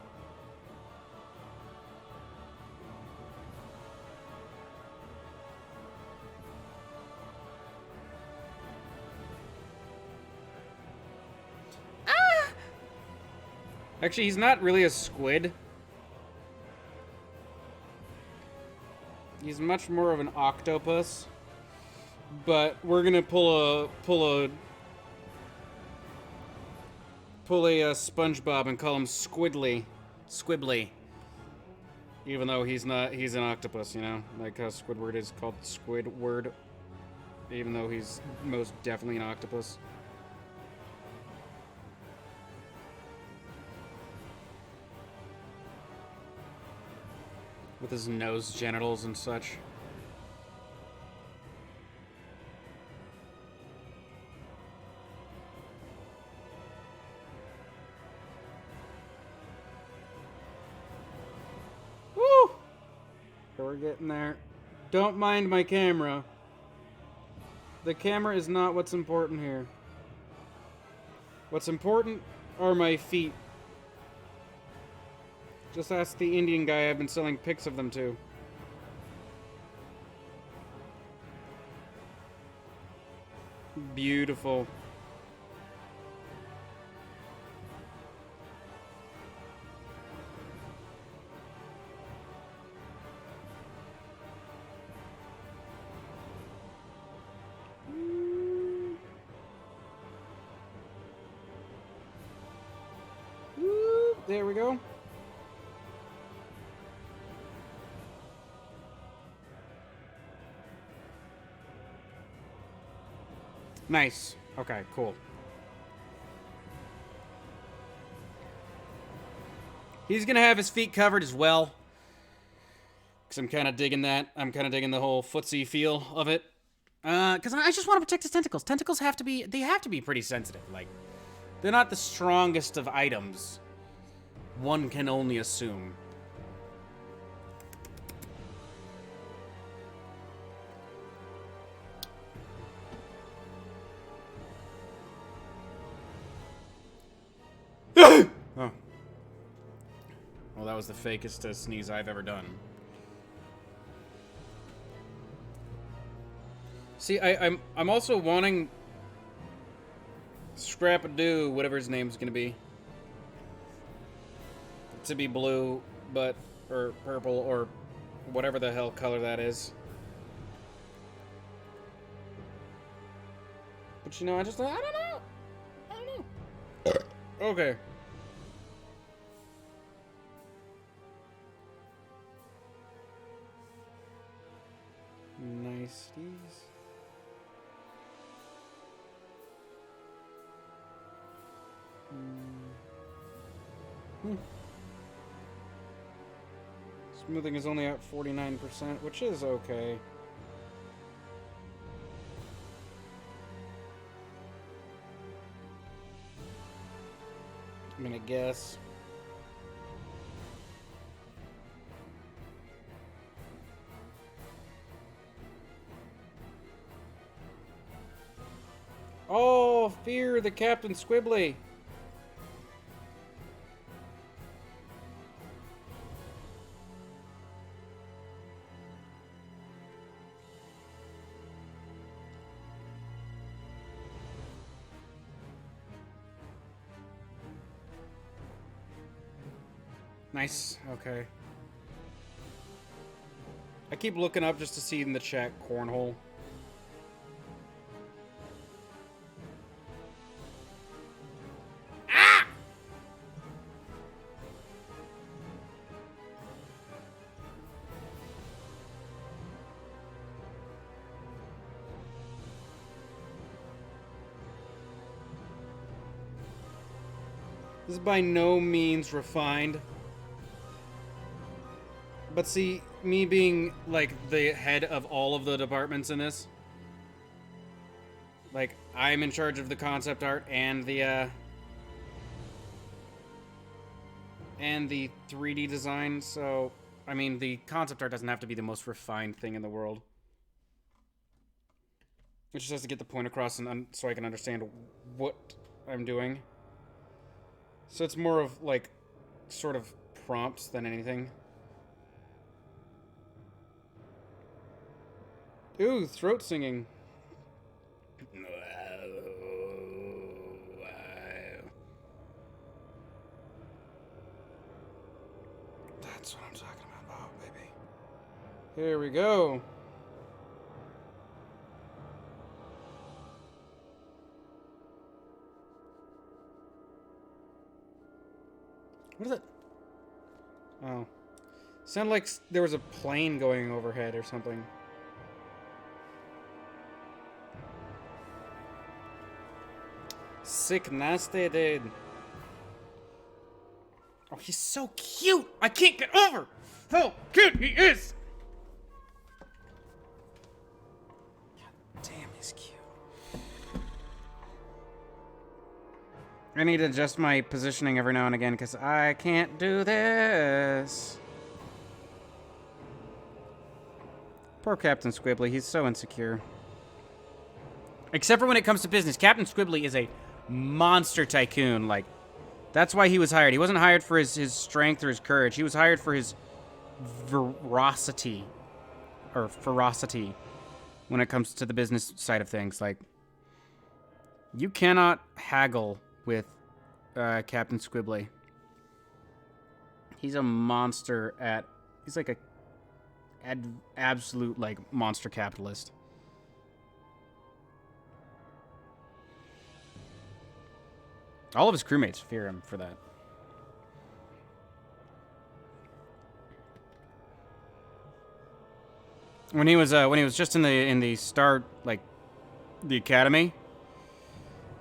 Actually, he's not really a squid. He's much more of an octopus. But we're gonna pull a SpongeBob and call him Squibbly. Even though he's not, he's an octopus, you know? Like how Squidward is called Squidward. Even though he's most definitely an octopus. With his nose genitals and such. Woo! We're getting there. Don't mind my camera. The camera is not what's important here. What's important are my feet. Just ask the Indian guy I've been selling pics of them to. Beautiful. There we go. Nice. Okay, cool. He's gonna have his feet covered as well. Because I'm kind of digging that. I'm kind of digging the whole footsie feel of it. Because I just want to protect his tentacles. Tentacles have to be, they have to be pretty sensitive. Like, they're not the strongest of items. One can only assume. Oh. Well, that was the fakest sneeze I've ever done. See, I'm also wanting Scrap-a-Doo, whatever his name's gonna be, to be blue, but, or purple, or whatever the hell color that is. But you know, I don't know. Okay. Niceties. Smoothing is only at 49%, which is okay. I mean, I guess. Oh, fear the Captain Squibbly. Nice. Okay. I keep looking up just to see in the chat cornhole. This is by no means refined. But see, me being, like, the head of all of the departments in this, like, I'm in charge of the concept art and the 3D design, so, I mean, the concept art doesn't have to be the most refined thing in the world. It just has to get the point across and so I can understand what I'm doing. So it's more of, like, sort of prompts than anything. Ooh, throat singing. That's what I'm talking about, baby. Here we go. What is it? Oh. Sounded like there was a plane going overhead or something. Sick nasty dude. Oh, he's so cute! I can't get over how cute he is! God damn, he's cute. I need to adjust my positioning every now and again because I can't do this. Poor Captain Squibbly, he's so insecure. Except for when it comes to business. Captain Squibbly is a monster tycoon. Like, that's why he was hired. He wasn't hired for his strength or his courage. He was hired for his ferocity. Or ferocity. When it comes to the business side of things. Like, you cannot haggle with Captain Squibbly. He's a monster at... He's like a absolute, like, monster capitalist. All of his crewmates fear him for that. When he was just in the start, like, the academy,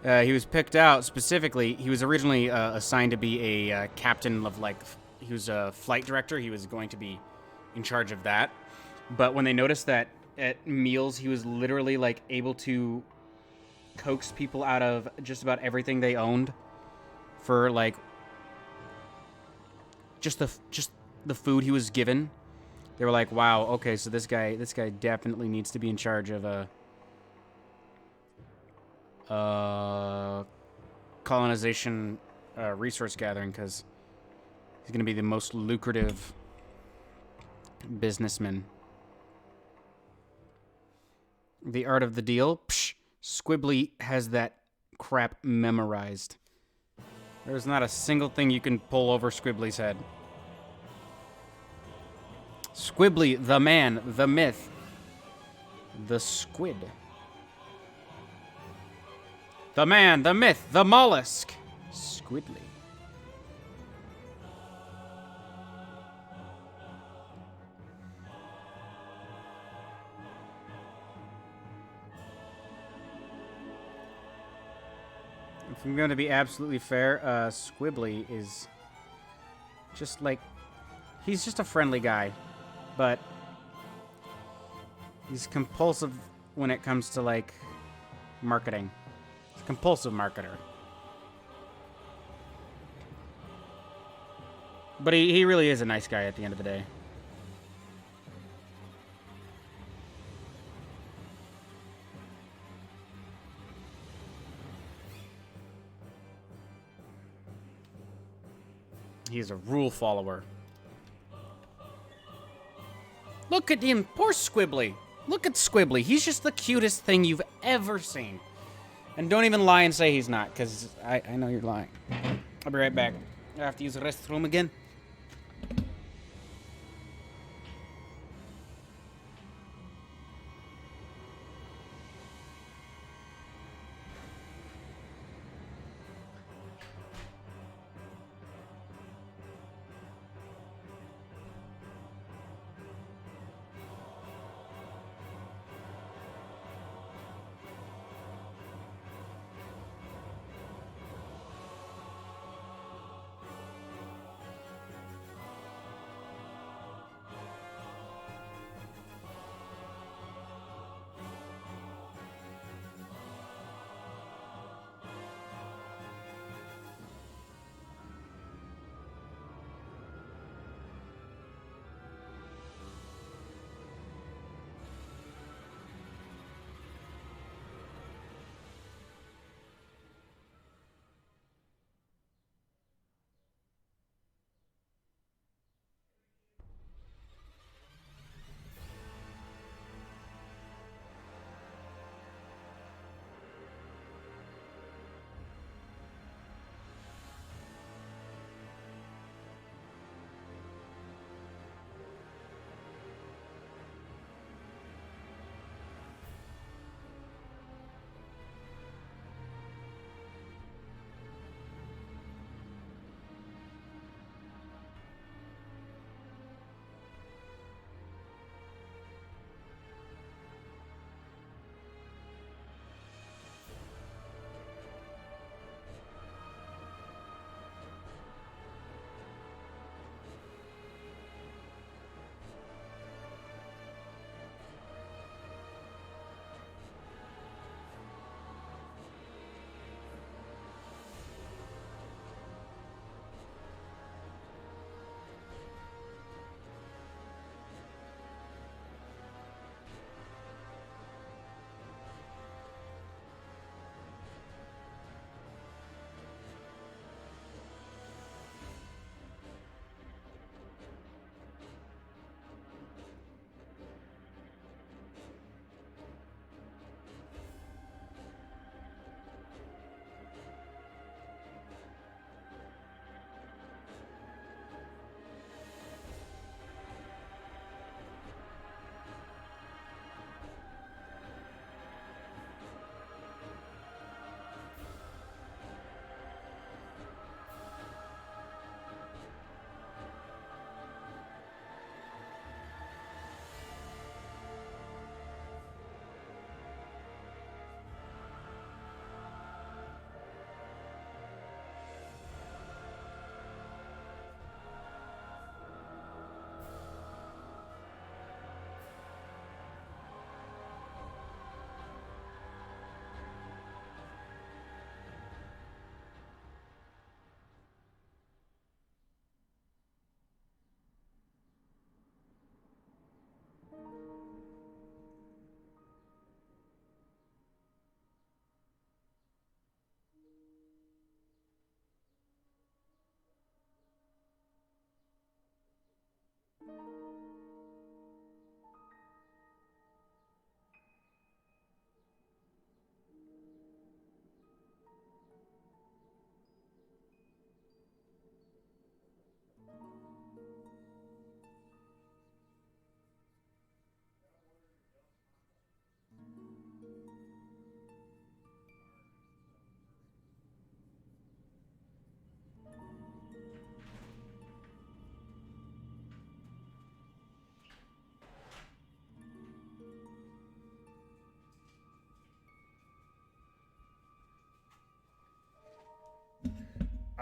he was picked out specifically. He was originally assigned to be a captain of, like, he was a flight director. He was going to be in charge of that. But when they noticed that at meals he was literally, like, able to coax people out of just about everything they owned for, like, just the food he was given, they were like, wow, okay, so this guy definitely needs to be in charge of colonization resource gathering because he's going to be the most lucrative businessman. The art of the deal? Psh, Squibbly has that crap memorized. There's not a single thing you can pull over Squibbly's head. Squibbly, the man, the myth, the squid. The man, the myth, the mollusk, Squibbly. If I'm going to be absolutely fair, Squibbly is just like... He's just a friendly guy, but he's compulsive when it comes to, like, marketing. He's a compulsive marketer. But he really is a nice guy at the end of the day. He's a rule follower. Look at him, poor Squibbly. Look at Squibbly. He's just the cutest thing you've ever seen. And don't even lie and say he's not, because I know you're lying. I'll be right back. I have to use the restroom again.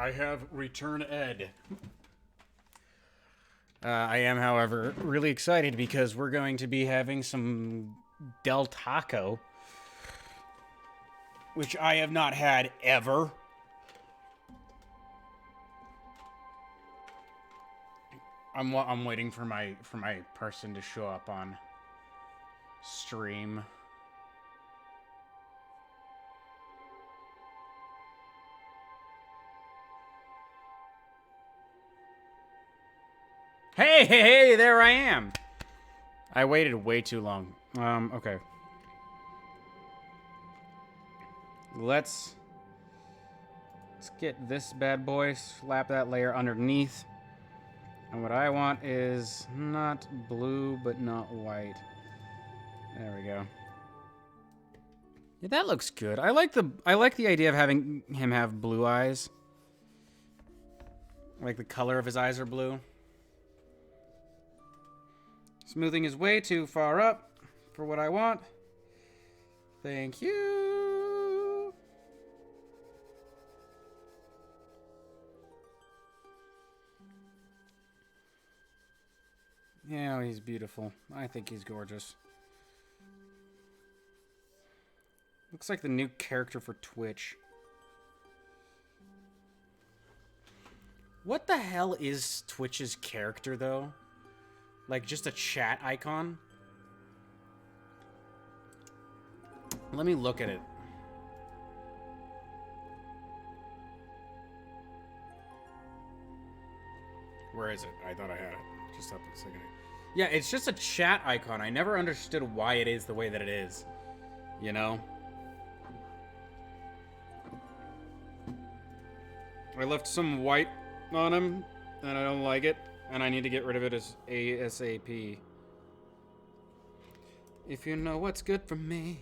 I have Return Ed. I am, however, really excited because we're going to be having some Del Taco, which I have not had ever. I'm waiting for my person to show up on stream. Hey, there I am. I waited way too long. Okay. Let's get this bad boy, slap that layer underneath. And what I want is not blue, but not white. There we go. Yeah, that looks good. I like the idea of having him have blue eyes. Like the color of his eyes are blue. Smoothing is way too far up for what I want. Thank you. Yeah, he's beautiful. I think he's gorgeous. Looks like the new character for Twitch. What the hell is Twitch's character, though? Like, just a chat icon? Let me look at it. Where is it? I thought I had it. Just up a second. Yeah, it's just a chat icon. I never understood why it is the way that it is. You know? I left some white on him, and I don't like it, and I need to get rid of it as ASAP. If you know what's good for me,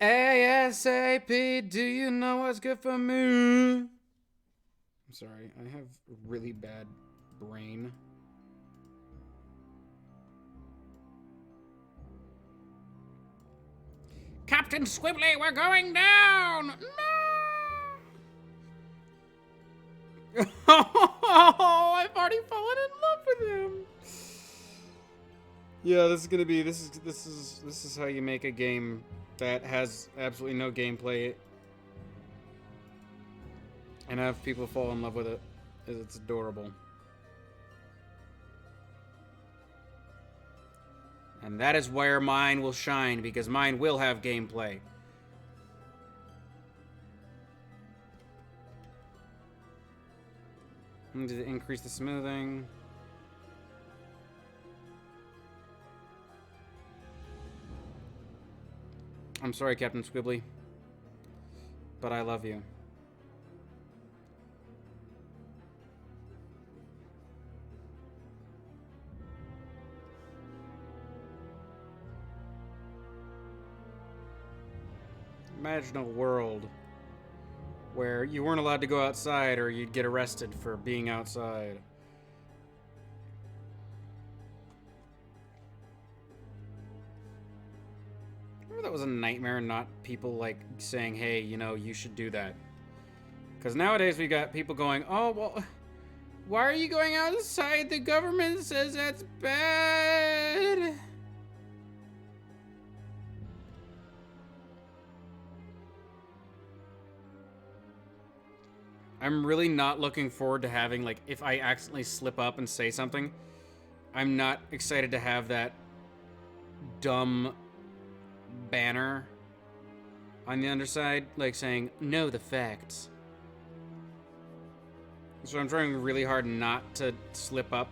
ASAP, do you know what's good for me? I'm sorry, I have really bad brain. Captain Squibbly, we're going down! No! Oh, I've already fallen in love with him. Yeah, this is gonna be this is how you make a game that has absolutely no gameplay and have people fall in love with it. It's adorable. And that is where mine will shine, because mine will have gameplay. Need to increase the smoothing. I'm sorry, Captain Squibbly, but I love you. Imagine a world where you weren't allowed to go outside or you'd get arrested for being outside. Remember that was a nightmare, not people like saying, hey, you know, you should do that. Because nowadays we got people going, oh, well, why are you going outside? The government says that's bad. I'm really not looking forward to having, like, if I accidentally slip up and say something, I'm not excited to have that dumb banner on the underside, like, saying, know the facts. So I'm trying really hard not to slip up.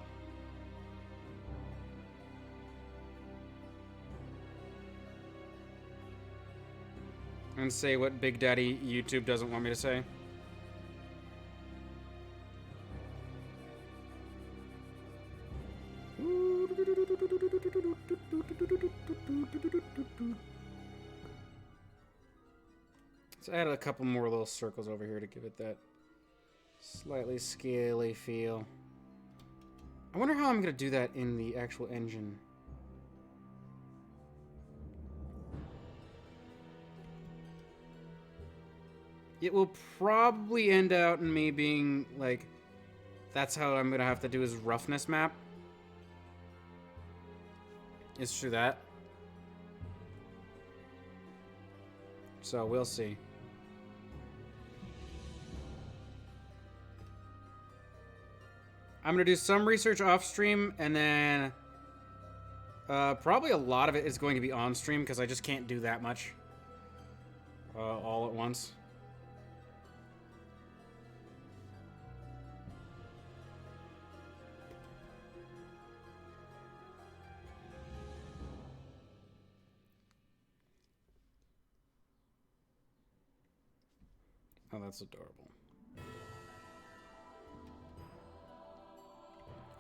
And say what Big Daddy YouTube doesn't want me to say. Let's add a couple more little circles over here to give it that slightly scaly feel. I wonder how I'm going to do that in the actual engine. It will probably end out in me being like, that's how I'm gonna have to do his roughness map. Is through that. So we'll see. I'm gonna do some research off stream, and then probably a lot of it is going to be on stream because I just can't do that much all at once. Oh, that's adorable.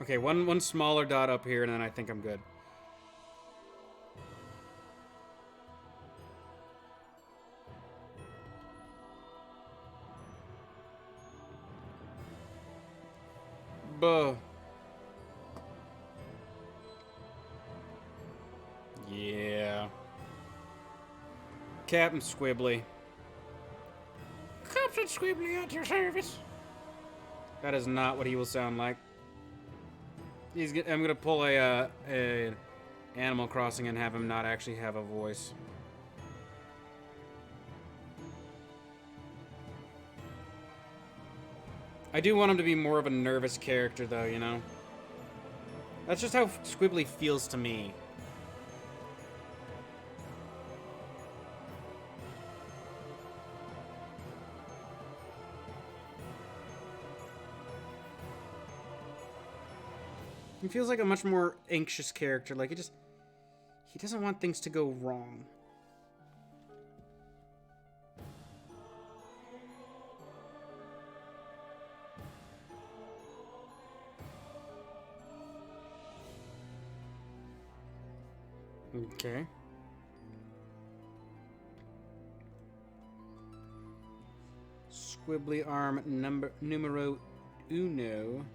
Okay, one smaller dot up here, and then I think I'm good. Buh. Yeah. Captain Squibbly. Captain Squibbly at your service. That is not what he will sound like. I'm gonna pull a Animal Crossing and have him not actually have a voice. I do want him to be more of a nervous character, though, you know? That's just how Squibbly feels to me. He feels like a much more anxious character. Like, he doesn't want things to go wrong. Okay. Squibbly arm numero uno.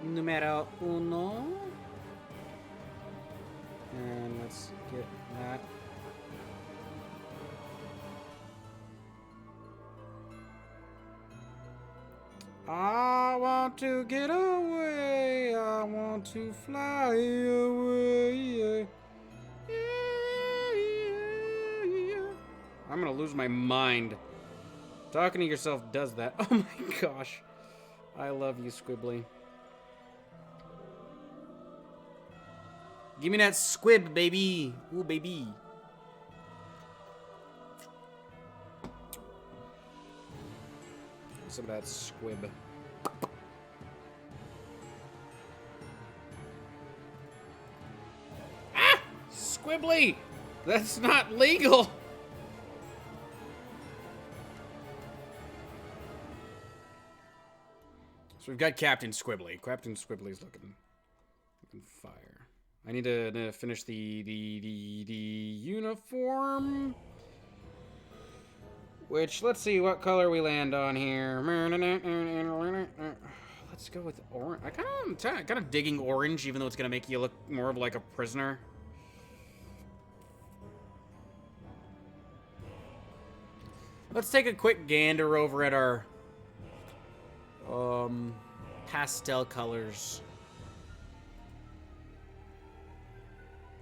Numero uno. And let's get that. I want to get away. I want to fly away. I'm gonna lose my mind. Talking to yourself does that. Oh my gosh. I love you, Squibbly. Give me that squib, baby. Ooh, baby. Some of that squib. Ah! Squibbly! That's not legal! So we've got Captain Squibbly. Captain Squibbly's looking fire. I need to finish the uniform. Which, let's see what color we land on here. Let's go with orange. I'm kind of digging orange, even though it's gonna make you look more of like a prisoner. Let's take a quick gander over at our pastel colors.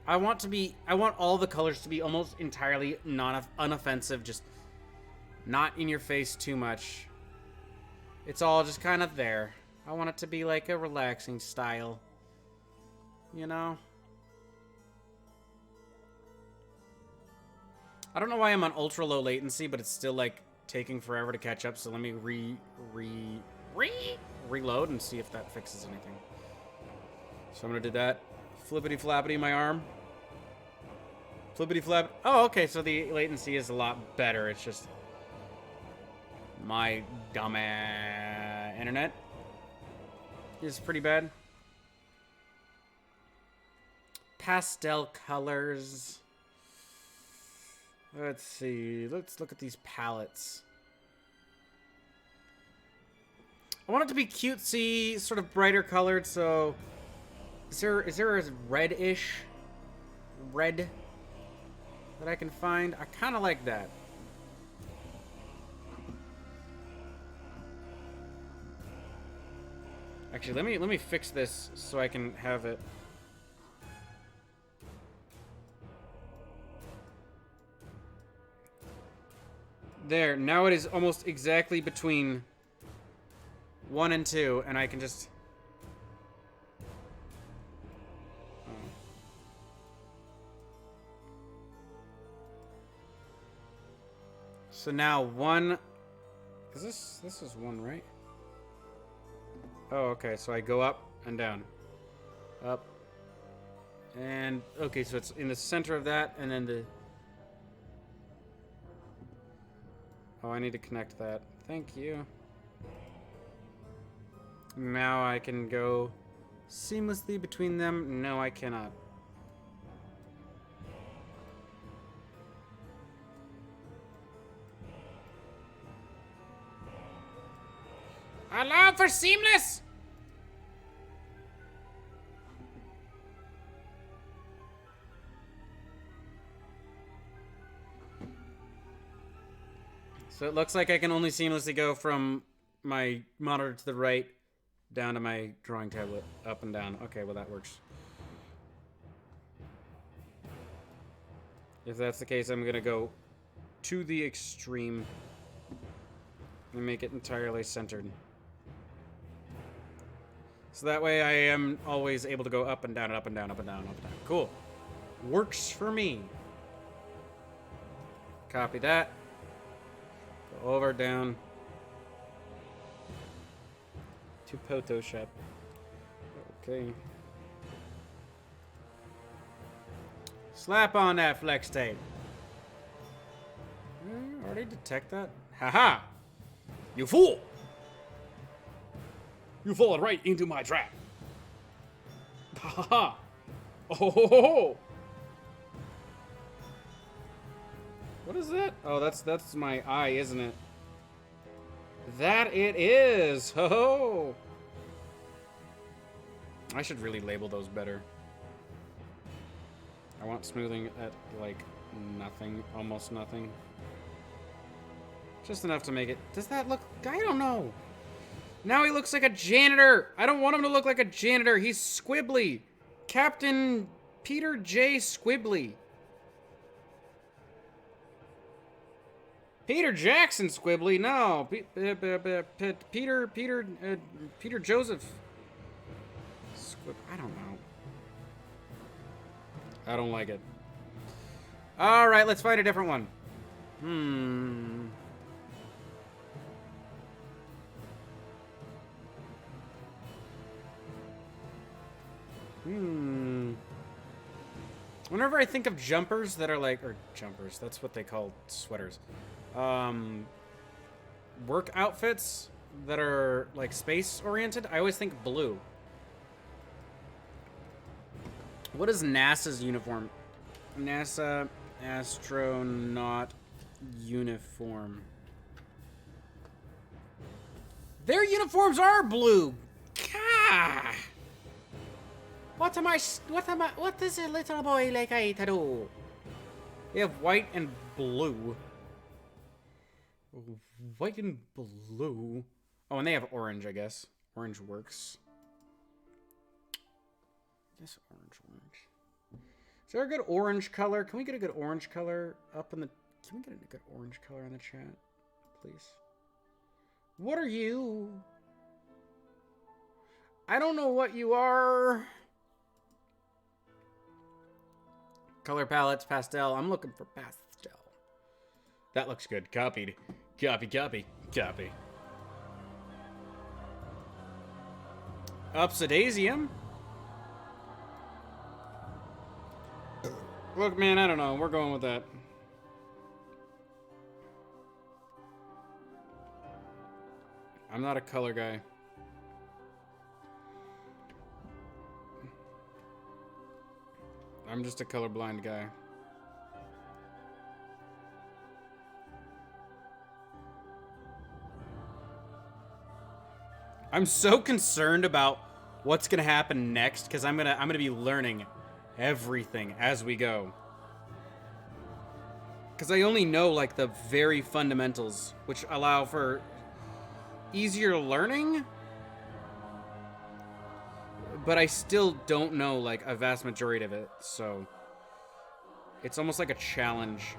I want all the colors to be almost entirely unoffensive, just not in your face too much. It's all just kind of there. I want it to be like a relaxing style. You know? I don't know why I'm on ultra low latency, but it's still like taking forever to catch up, so let me reload and see if that fixes anything. So I'm gonna do that. Flippity flappity my arm. Flippity flap. Oh, okay, so the latency is a lot better. It's just my dumb internet is pretty bad. Pastel colors. Let's see. Let's look at these palettes. I want it to be cutesy, sort of brighter colored, so... Is there a reddish red that I can find? I kind of like that. Actually, let me fix this so I can have it. There, now it is almost exactly between 1 and 2, and I can just... So now 1... Is this is 1, right? Oh, okay, so I go up and down. Up. And, okay, so it's in the center of that, and then the... Oh, I need to connect that. Thank you. Now I can go seamlessly between them. No, I cannot. Allow for seamless! So it looks like I can only seamlessly go from my monitor to the right down to my drawing tablet, up and down. Okay, well that works. If that's the case, I'm gonna go to the extreme and make it entirely centered. So that way I am always able to go up and down and up and down, up and down, up and down. Cool. Works for me. Copy that. Go over, down. To Photoshop. Okay. Slap on that flex tape. Already detect that? Haha! You fool! You fallen right into my trap. Ha ha ha! Oh ho ho ho! What is that? Oh, that's my eye, isn't it? That it is! Ho ho! I should really label those better. I want smoothing at like nothing, almost nothing. Just enough to make it. Does that look? I don't know. Now he looks like a janitor. I don't want him to look like a janitor. He's squibbly. Captain Peter J. Squibbly. Peter Jackson Squibbly. No. Peter Joseph. I don't know. I don't like it. All right, let's find a different one. Whenever I think of jumpers that are like, or jumpers, that's what they call sweaters. Work outfits that are like space oriented, I always think blue. What is NASA's uniform? NASA astronaut uniform. Their uniforms are blue. Gah! What is a little boy like I to do? They have white and blue. White and blue. Oh, and they have orange, I guess. Orange works. Yes, orange works. Is there a good orange color? Can we get a good orange color up in the... Can we get a good orange color in the chat, please? What are you? I don't know what you are. Color palettes, pastel. I'm looking for pastel. That looks good. Copied. Copy, copy, copy. Upsidasium. Look, man, I don't know. We're going with that. I'm not a color guy. I'm just a colorblind guy. I'm so concerned about what's gonna happen next because I'm gonna be learning everything as we go. Because I only know like the very fundamentals, which allow for easier learning, but I still don't know like a vast majority of it, so it's almost like a challenge.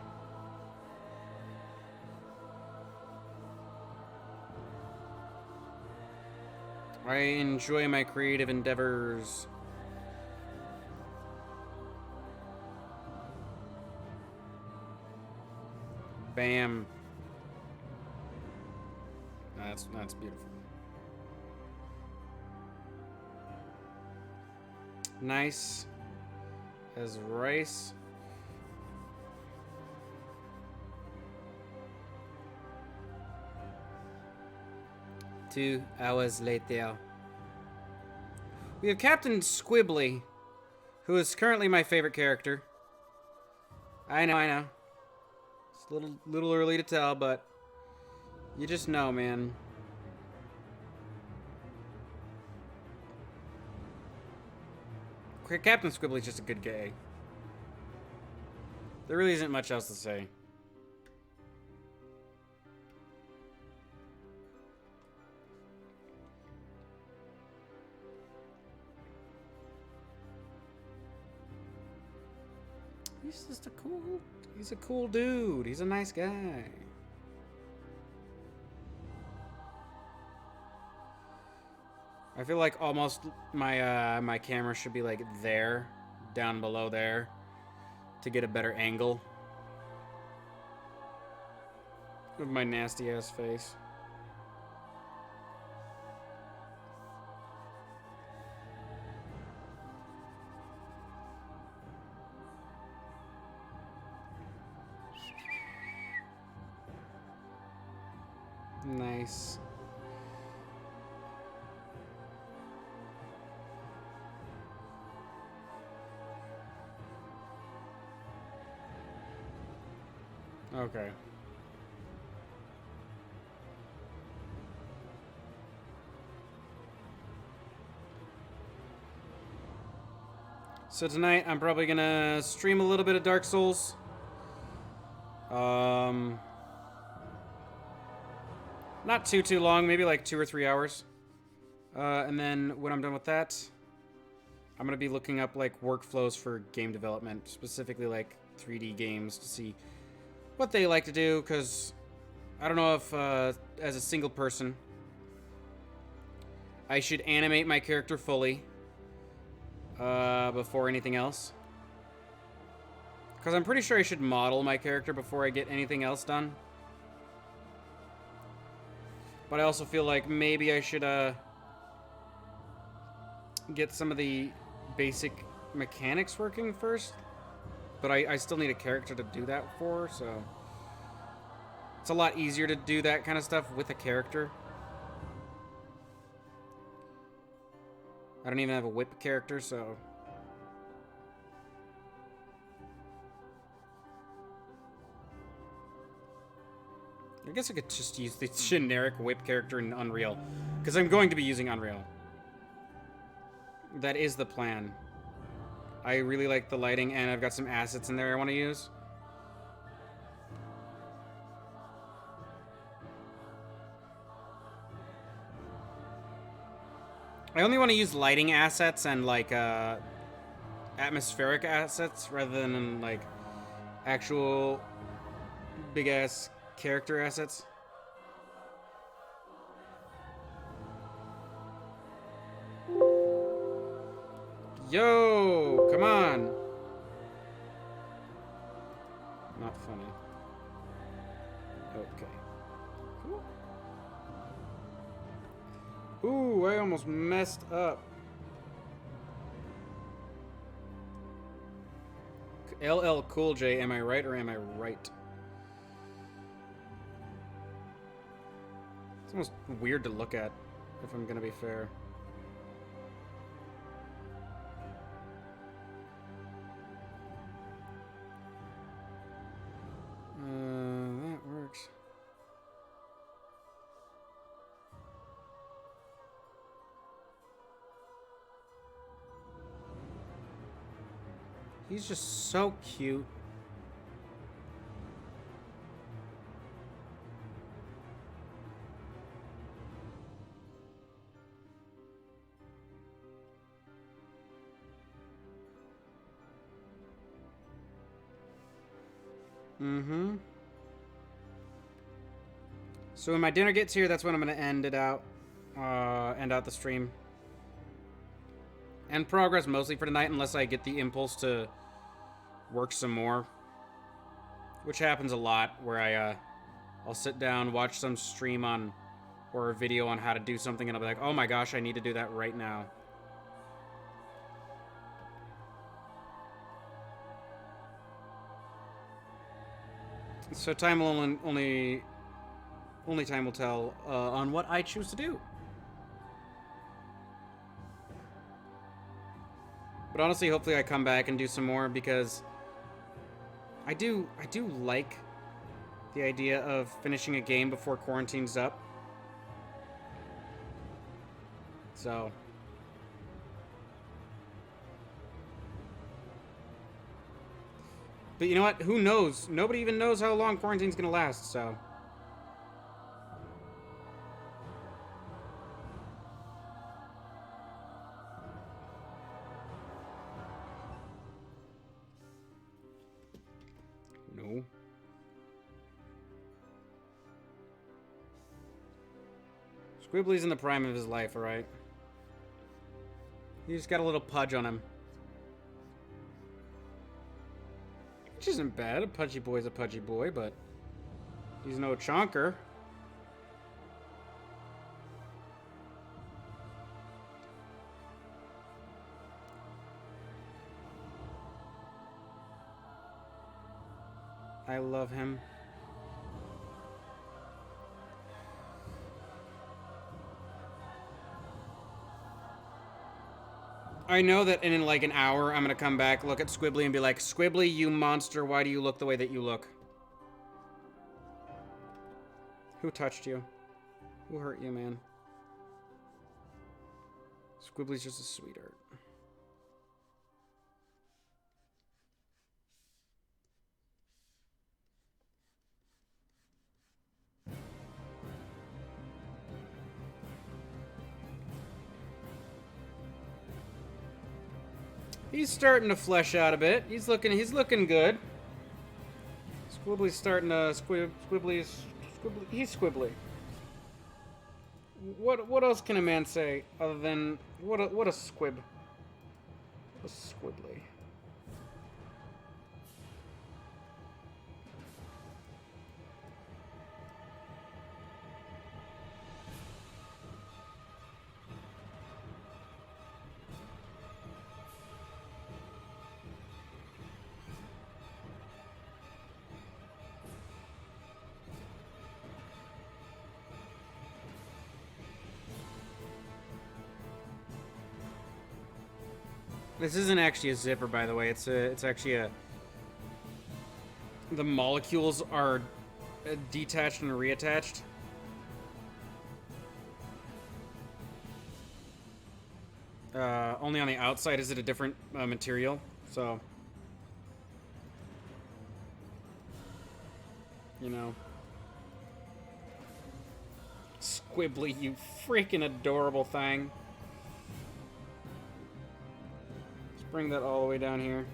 I enjoy my creative endeavors. Bam. That's beautiful. Nice as rice. Two hours later. We have Captain Squibbly, who is currently my favorite character. I know. It's a little early to tell, but you just know, man. Captain Squibbly's just a good gay. There really isn't much else to say. He's just he's a cool dude. He's a nice guy. I feel like almost my camera should be like there, down below there, to get a better angle of my nasty ass face. Nice. Okay. So tonight I'm probably gonna stream a little bit of Dark Souls. Not too long, maybe like 2 or 3 hours. And then when I'm done with that, I'm gonna be looking up like workflows for game development, specifically like 3D games, to see what they like to do. Because I don't know if, as a single person, I should animate my character fully before anything else. Because I'm pretty sure I should model my character before I get anything else done. But I also feel like maybe I should get some of the basic mechanics working first. But I still need a character to do that for, so it's a lot easier to do that kind of stuff with a character. I don't even have a whip character, so I guess I could just use the generic whip character in Unreal, because I'm going to be using Unreal. That is the plan. I really like the lighting, and I've got some assets in there I want to use. I only want to use lighting assets and like atmospheric assets rather than like actual big ass character assets. Yo, come on. Not funny. Okay. Cool. Ooh, I almost messed up. LL Cool J, am I right or am I right? It's almost weird to look at, if I'm gonna be fair. That works. He's just so cute. Mm-hmm. So when my dinner gets here, that's when I'm gonna end it out. End out the stream. End progress mostly for tonight, unless I get the impulse to work some more. Which happens a lot, where I'll sit down, watch some stream on, or a video on how to do something, and I'll be like, oh my gosh, I need to do that right now. So time will only time will tell on what I choose to do. But honestly, hopefully I come back and do some more, because I do like the idea of finishing a game before quarantine's up. So but you know what? Who knows? Nobody even knows how long quarantine's gonna last, so. No. Squibbly's in the prime of his life, alright? He just got a little pudge on him. Which isn't bad. A pudgy boy's a pudgy boy, but he's no chonker. I love him. I know that in like an hour, I'm gonna come back, look at Squibbly, and be like, Squibbly, you monster, why do you look the way that you look? Who touched you? Who hurt you, man? Squibbly's just a sweetheart. He's starting to flesh out a bit. He's looking good. Squibbly's starting to he's squibbly. What else can a man say other than what a squib? A squibbly. This isn't actually a zipper, by the way. It's actually a. The molecules are detached and reattached. Only on the outside is it a different material, so. You know. Squibbly, you freaking adorable thing. Bring that all the way down here.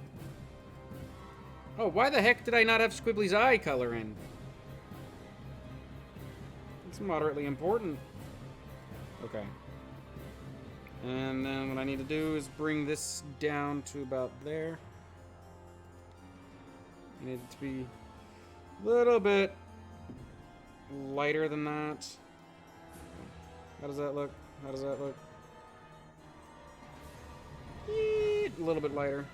Oh, why the heck did I not have Squibbly's eye color in? It's moderately important. Okay. And then what I need to do is bring this down to about there. I need it to be a little bit lighter than that. How does that look? How does that look? A little bit lighter.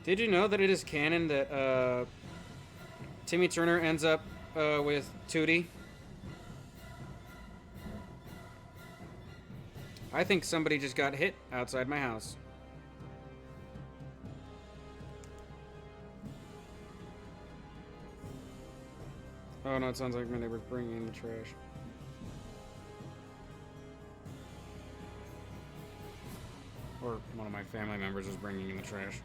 Did you know that it is canon that Timmy Turner ends up with Tootie? I think somebody just got hit outside my house. Oh no, it sounds like my neighbor's bringing in the trash. Or one of my family members is bringing in the trash.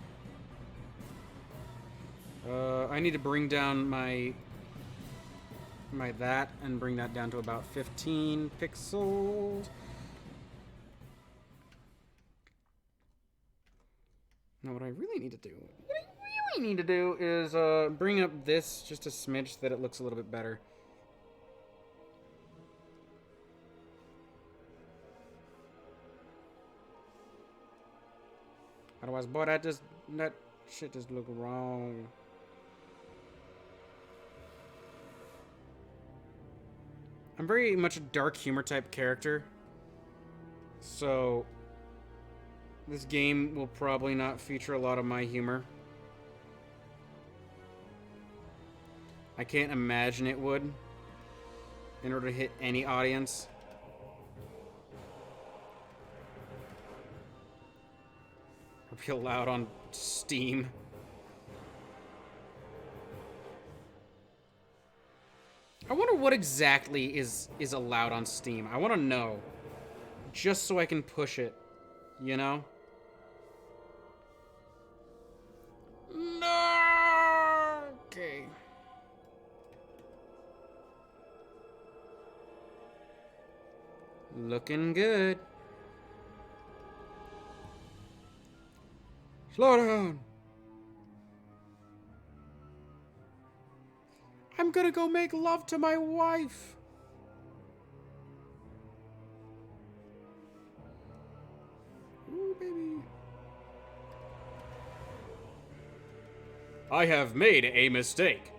I need to bring down my that and bring that down to about 15 pixels. Now what I really need to do, is bring up this just a smidge so that it looks a little bit better. Otherwise, boy, that shit just look wrong. I'm very much a dark humor type character, so this game will probably not feature a lot of my humor. I can't imagine it would, in order to hit any audience. Or be allowed on Steam. I wonder what exactly is allowed on Steam. I want to know. Just so I can push it. You know? No! Okay. Looking good. Slow down. I'm gonna go make love to my wife. Ooh, baby. I have made a mistake.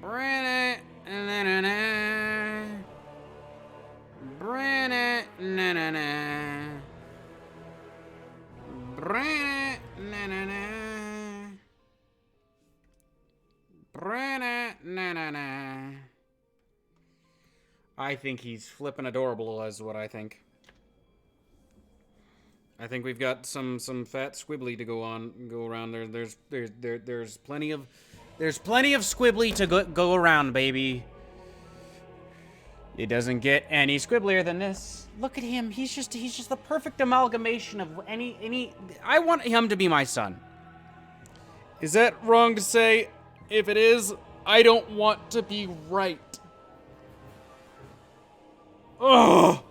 Brenna, na na na. Brenna, na na na. Brenna, na na na. Brenna, na na na. I think he's flippin' adorable, is what I think. I think we've got some fat squibbly to go around. There's plenty of squibbly to go around, baby. It doesn't get any squibblier than this. Look at him. He's just the perfect amalgamation of any. I want him to be my son. Is that wrong to say? If it is, I don't want to be right. Ugh.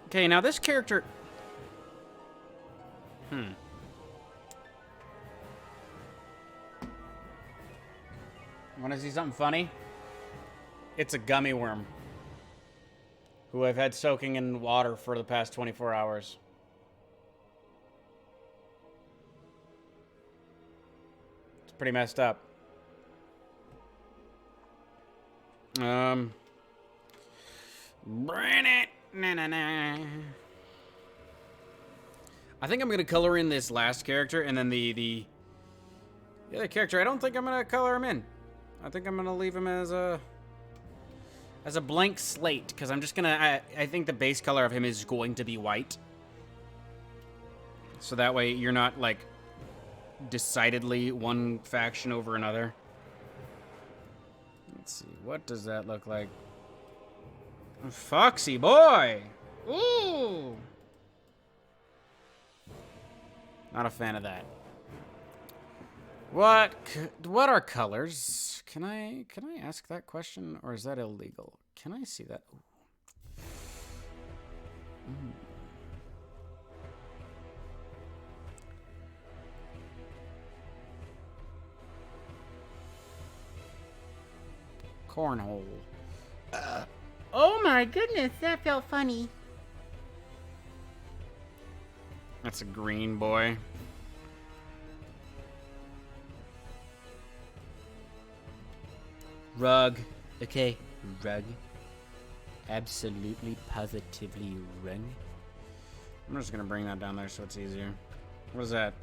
Okay, now this character. Want to see something funny? It's a gummy worm who I've had soaking in water for the past 24 hours. It's pretty messed up. Bring it. Na na na. I think I'm gonna color in this last character, and then the other character. I don't think I'm gonna color him in. I think I'm gonna leave him as a blank slate, because I'm just gonna. I think the base color of him is going to be white, so that way you're not like decidedly one faction over another. Let's see, what does that look like? Foxy boy! Ooh! Not a fan of that. What are colors? Can I ask that question, or is that illegal? Can I see that? Ooh. Cornhole. Oh my goodness, that felt funny. That's a green boy. Rug. Okay, rug. Absolutely, positively rug. I'm just gonna bring that down there so it's easier. What is that?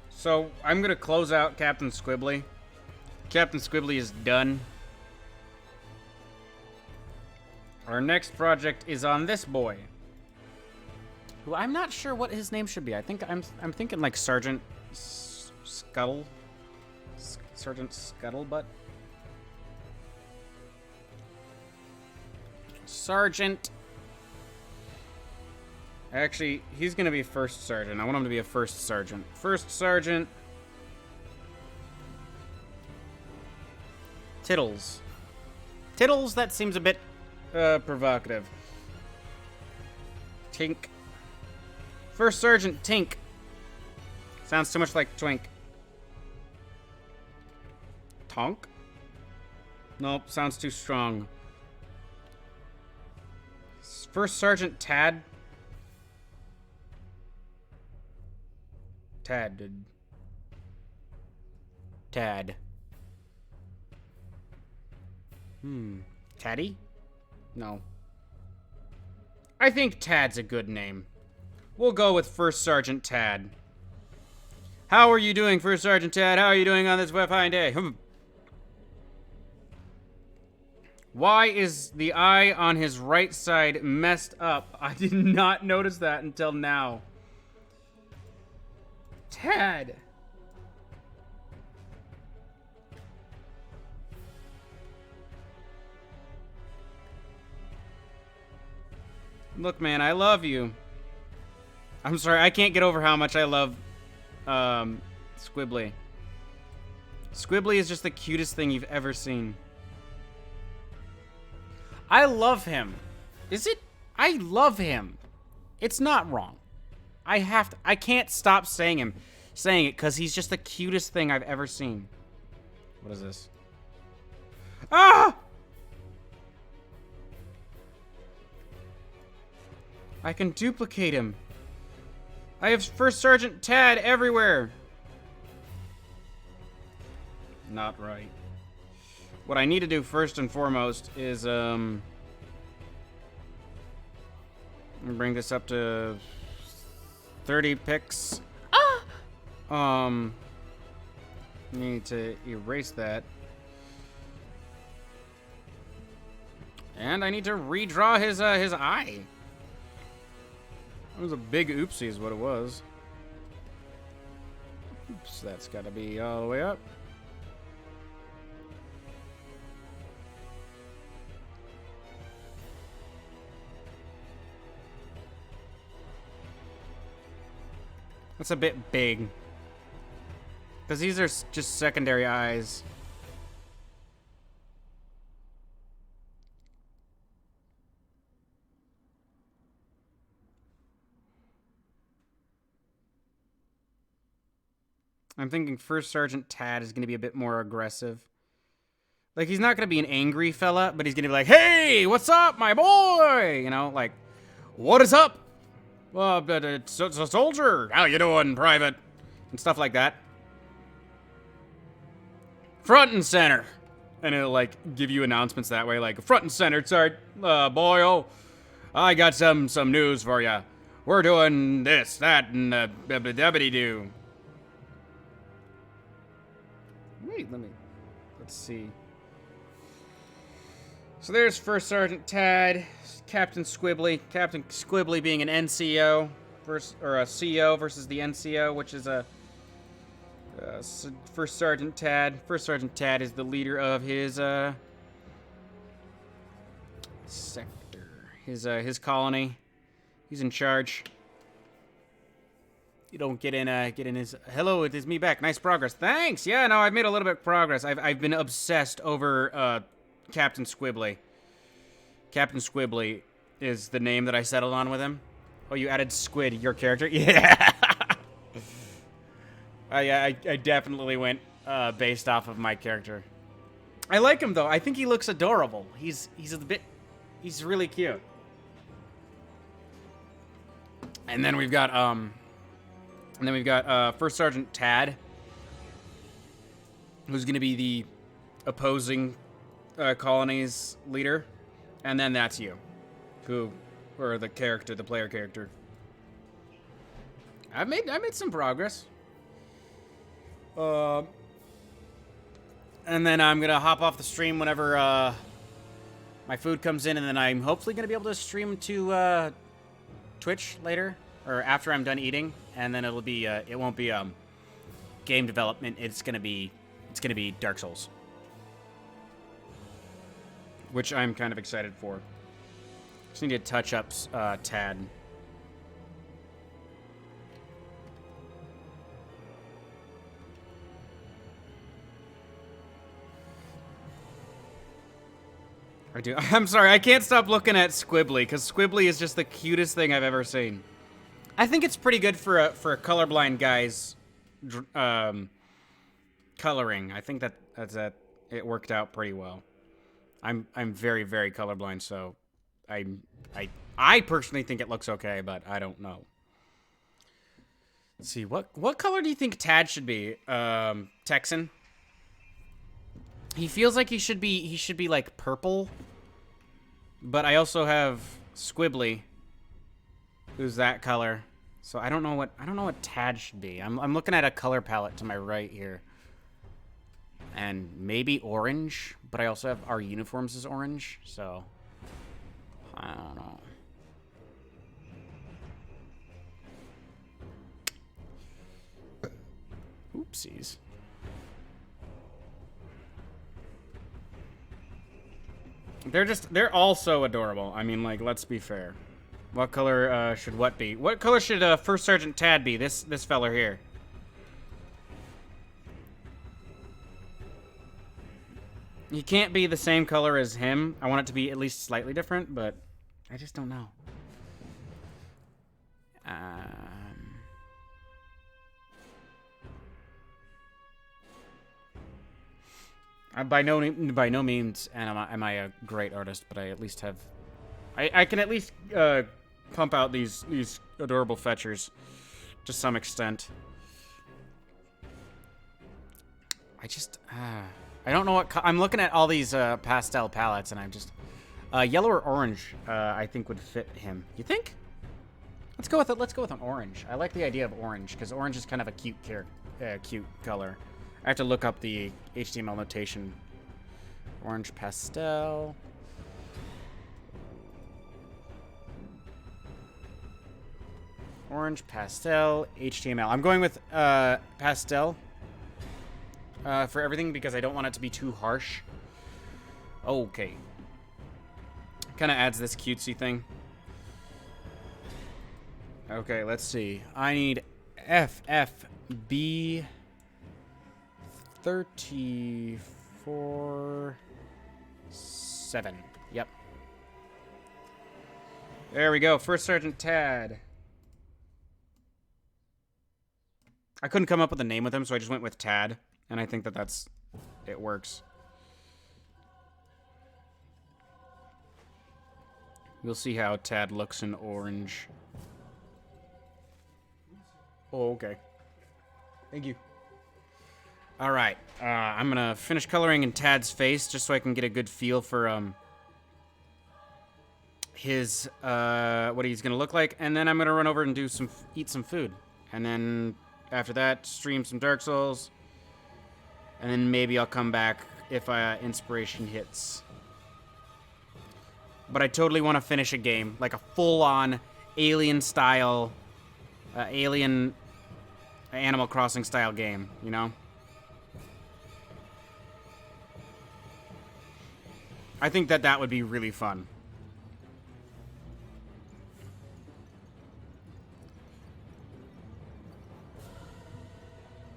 So I'm gonna close out Captain Squibbly. Captain Squibbly is done. Our next project is on this boy, who I'm not sure what his name should be. I think I'm thinking like Sergeant Sergeant Scuttlebutt. Sergeant. Actually, he's gonna be first sergeant. I want him to be a first sergeant. First sergeant. Tittles. Tittles, that seems a bit provocative. Tink. First sergeant Tink. Sounds too much like Twink. Tonk? Nope, sounds too strong. First sergeant Tad. Tad. Taddy? No. I think Tad's a good name. We'll go with First Sergeant Tad. How are you doing, First Sergeant Tad? How are you doing on this fine day? Why is the eye on his right side messed up? I did not notice that until now. Tad. Look, man, I love you. I'm sorry, I can't get over how much I love Squibbly. Squibbly is just the cutest thing you've ever seen. I love him. Is it? I love him. It's not wrong. I can't stop saying it because he's just the cutest thing I've ever seen. What is this? Ah! I can duplicate him. I have First Sergeant Tad everywhere. Not right. What I need to do first and foremost is, bring this up to 30 picks. Need to erase that. And I need to redraw his eye. It was a big oopsie is what it was. Oops, that's gotta be all the way up. That's a bit big. Because these are just secondary eyes. I'm thinking First Sergeant Tad is going to be a bit more aggressive. Like, he's not going to be an angry fella, but he's going to be like, hey, what's up, my boy? You know, like, what is up? Well, it's a soldier. How you doing, private? And stuff like that. Front and center. And it'll, like, give you announcements that way, like, front and center, sorry, boy, oh, I got some news for ya. We're doing this, that, and deputy-do. Wait, let's see. So there's First Sergeant Tad, Captain Squibbly. Captain Squibbly being an NCO, or a CO versus the NCO, which is a First Sergeant Tad. First Sergeant Tad is the leader of his sector, his colony. He's in charge. You don't get in his... Hello, it is me back. Nice progress. Thanks! Yeah, no, I've made a little bit of progress. I've been obsessed over, Captain Squibbly. Captain Squibbly is the name that I settled on with him. Oh, you added Squid, your character? Yeah! I definitely went, based off of my character. I like him, though. I think he looks adorable. He's really cute. And then we've got, First Sergeant Tad, who's going to be the opposing colony's leader, and then that's you, or the player character. I've made some progress. And then I'm gonna hop off the stream whenever my food comes in, and then I'm hopefully gonna be able to stream to Twitch later, or after I'm done eating. And then it'll be, it won't be, game development, it's gonna be Dark Souls, which I'm kind of excited for. Just need to touch up Tad. I do. I'm sorry, I can't stop looking at Squibbly, because Squibbly is just the cutest thing I've ever seen. I think it's pretty good for a colorblind guy's coloring. I think that it worked out pretty well. I'm very, very colorblind, so I personally think it looks okay, but I don't know. Let's see, what color do you think Tad should be? Texan? He feels like he should be like purple. But I also have Squibbly, who's that color. So I don't know what Tad should be. I'm looking at a color palette to my right here. And maybe orange, but I also have our uniforms as orange, so I don't know. Oopsies. They're all so adorable. I mean, like, let's be fair. What color should what be? What color should First Sergeant Tad be? This fella here. He can't be the same color as him. I want it to be at least slightly different, but I just don't know. By no means am I a great artist, but I at least have... I can at least pump out these adorable fetchers to some extent. I don't know what... I'm looking at all these pastel palettes, and I'm just... yellow or orange, I think would fit him. You think? Let's go with it. Let's go with an orange. I like the idea of orange, because orange is kind of a cute color. I have to look up the HTML notation. Orange pastel. Orange pastel HTML. I'm going with pastel for everything because I don't want it to be too harsh. Okay. Kind of adds this cutesy thing. Okay, let's see. I need FFB 34-7. Yep. There we go. First Sergeant Tad. I couldn't come up with a name with him, so I just went with Tad. And I think it works. We'll see how Tad looks in orange. Oh, okay. Thank you. All right, I'm gonna finish coloring in Tad's face just so I can get a good feel for his what he's gonna look like, and then I'm gonna run over and eat some food, and then after that stream some Dark Souls, and then maybe I'll come back if inspiration hits. But I totally want to finish a game, like a full-on Alien style, Alien Animal Crossing style game, you know? I think that would be really fun.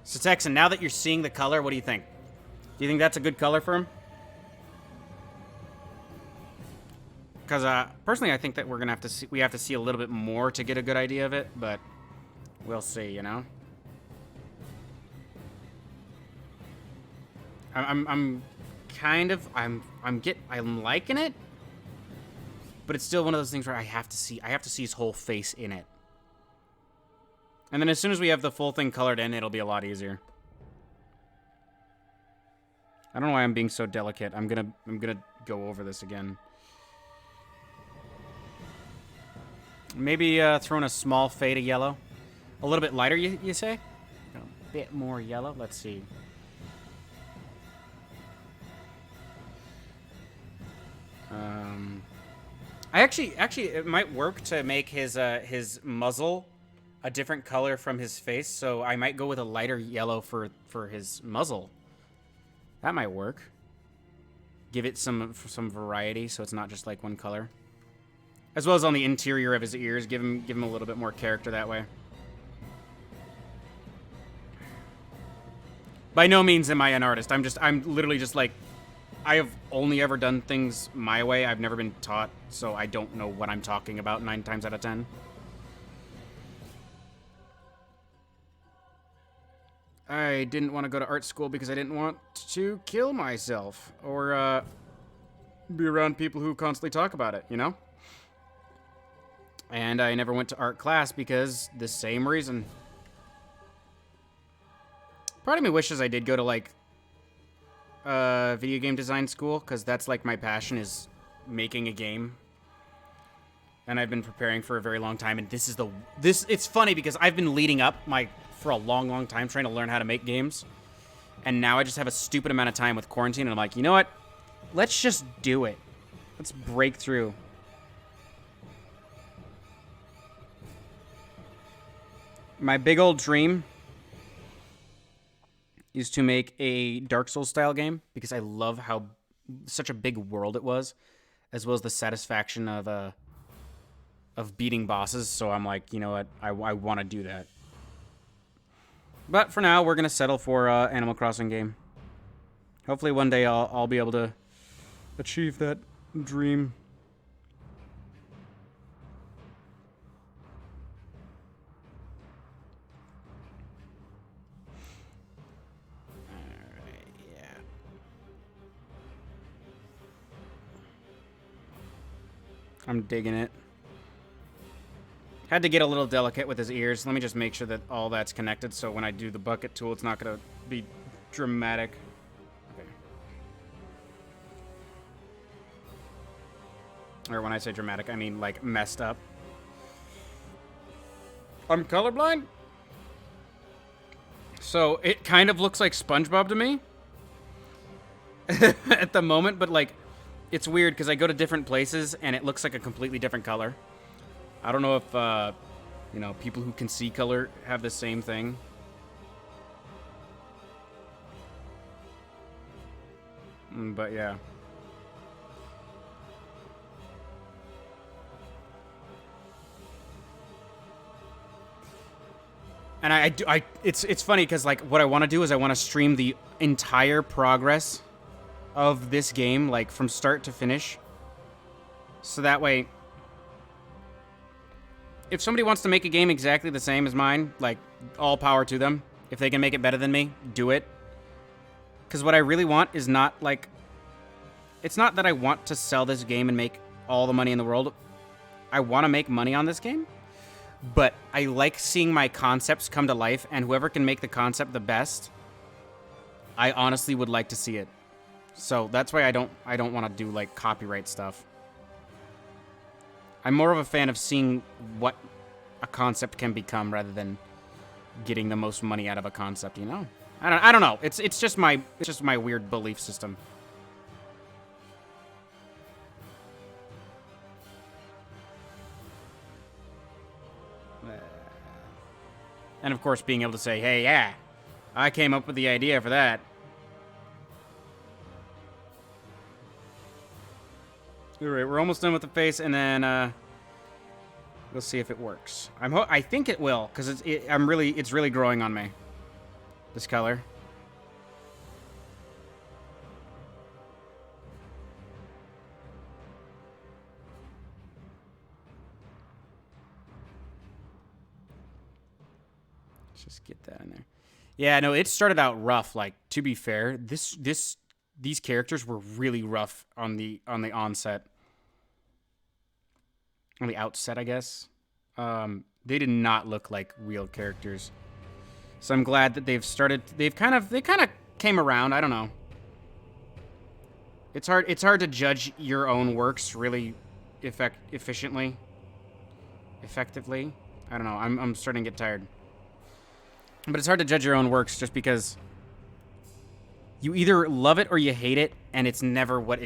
So Texan, now that you're seeing the color, what do you think? Do you think that's a good color for him? Because personally, I think that we have to see a little bit more to get a good idea of it, but we'll see, you know. I'm liking it, but it's still one of those things where I have to see his whole face in it. And then as soon as we have the full thing colored in, it'll be a lot easier. I don't know why I'm being so delicate. I'm gonna go over this again. Maybe throw in a small fade of yellow. A little bit lighter, you say? A bit more yellow. Let's see. Actually, it might work to make his muzzle a different color from his face, so I might go with a lighter yellow for his muzzle. That might work. Give it some variety, so it's not just like one color. As well as on the interior of his ears, give him a little bit more character that way. By no means am I an artist. I'm literally just like, I have only ever done things my way. I've never been taught, so I don't know what I'm talking about 9 times out of 10. I didn't want to go to art school because I didn't want to kill myself or be around people who constantly talk about it, you know? And I never went to art class because the same reason. Part of me wishes I did go to, like, video game design school, because that's, like, my passion is making a game. And I've been preparing for a very long time, and it's funny because I've been leading up for a long time trying to learn how to make games. And now I just have a stupid amount of time with quarantine, and I'm like, you know what? Let's just do it. Let's break through. My big old dream is to make a Dark Souls style game because I love how such a big world it was, as well as the satisfaction of beating bosses. So I'm like, you know what? I want to do that. But for now, we're gonna settle for Animal Crossing game. Hopefully one day I'll be able to achieve that dream. I'm digging it. Had to get a little delicate with his ears. Let me just make sure that all that's connected so when I do the bucket tool, it's not going to be dramatic. Okay. Or when I say dramatic, I mean like messed up. I'm colorblind? So it kind of looks like SpongeBob to me at the moment, but like it's weird because I go to different places and it looks like a completely different color. I don't know if, you know, people who can see color have the same thing. But yeah. And it's funny because like what I want to do is I want to stream the entire progress of this game, like from start to finish. So that way, if somebody wants to make a game exactly the same as mine, like, all power to them. If they can make it better than me, do it. Because what I really want is not, like... It's not that I want to sell this game and make all the money in the world. I want to make money on this game. But I like seeing my concepts come to life, and whoever can make the concept the best, I honestly would like to see it. So that's why I don't want to do, like, copyright stuff. I'm more of a fan of seeing what a concept can become rather than getting the most money out of a concept, you know? I don't know. It's just my weird belief system. And of course being able to say, "Hey, yeah, I came up with the idea for that." Alright, we're almost done with the face, and then, we'll see if it works. I think it will, because it's really growing on me. This color. Let's just get that in there. Yeah, no, it started out rough. Like, to be fair, these characters were really rough on the onset. On the outset, I guess. They did not look like real characters. So I'm glad that they kind of came around. I don't know. It's hard to judge your own works really effectively. I don't know. I'm starting to get tired. But it's hard to judge your own works just because you either love it or you hate it, and it's never what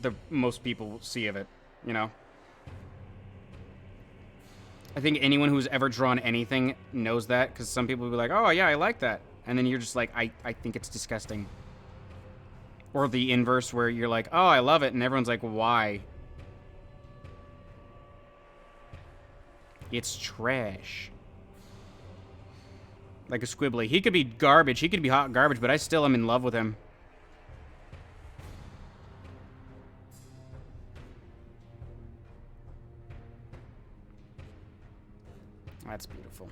the most people see of it, you know? I think anyone who's ever drawn anything knows that, because some people will be like, oh, yeah, I like that. And then you're just like, I think it's disgusting. Or the inverse, where you're like, oh, I love it, and everyone's like, why? It's trash. Like a Squibbly. He could be garbage. He could be hot garbage, but I still am in love with him. That's beautiful.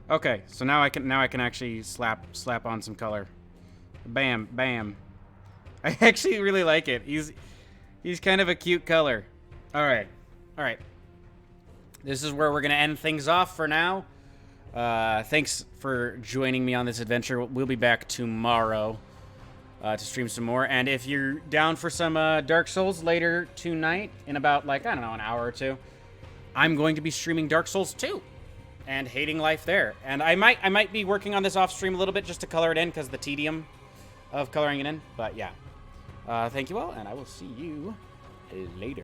Okay, so now I can actually slap on some color. Bam, bam. I actually really like it. He's kind of a cute color. All right. This is where we're gonna end things off for now. Thanks for joining me on this adventure. We'll be back tomorrow to stream some more. And if you're down for some Dark Souls later tonight, in about, like, I don't know, an hour or two, I'm going to be streaming Dark Souls 2 and hating life there. And I might be working on this off stream a little bit just to color it in, because the tedium of coloring it in. But yeah, thank you all, and I will see you later.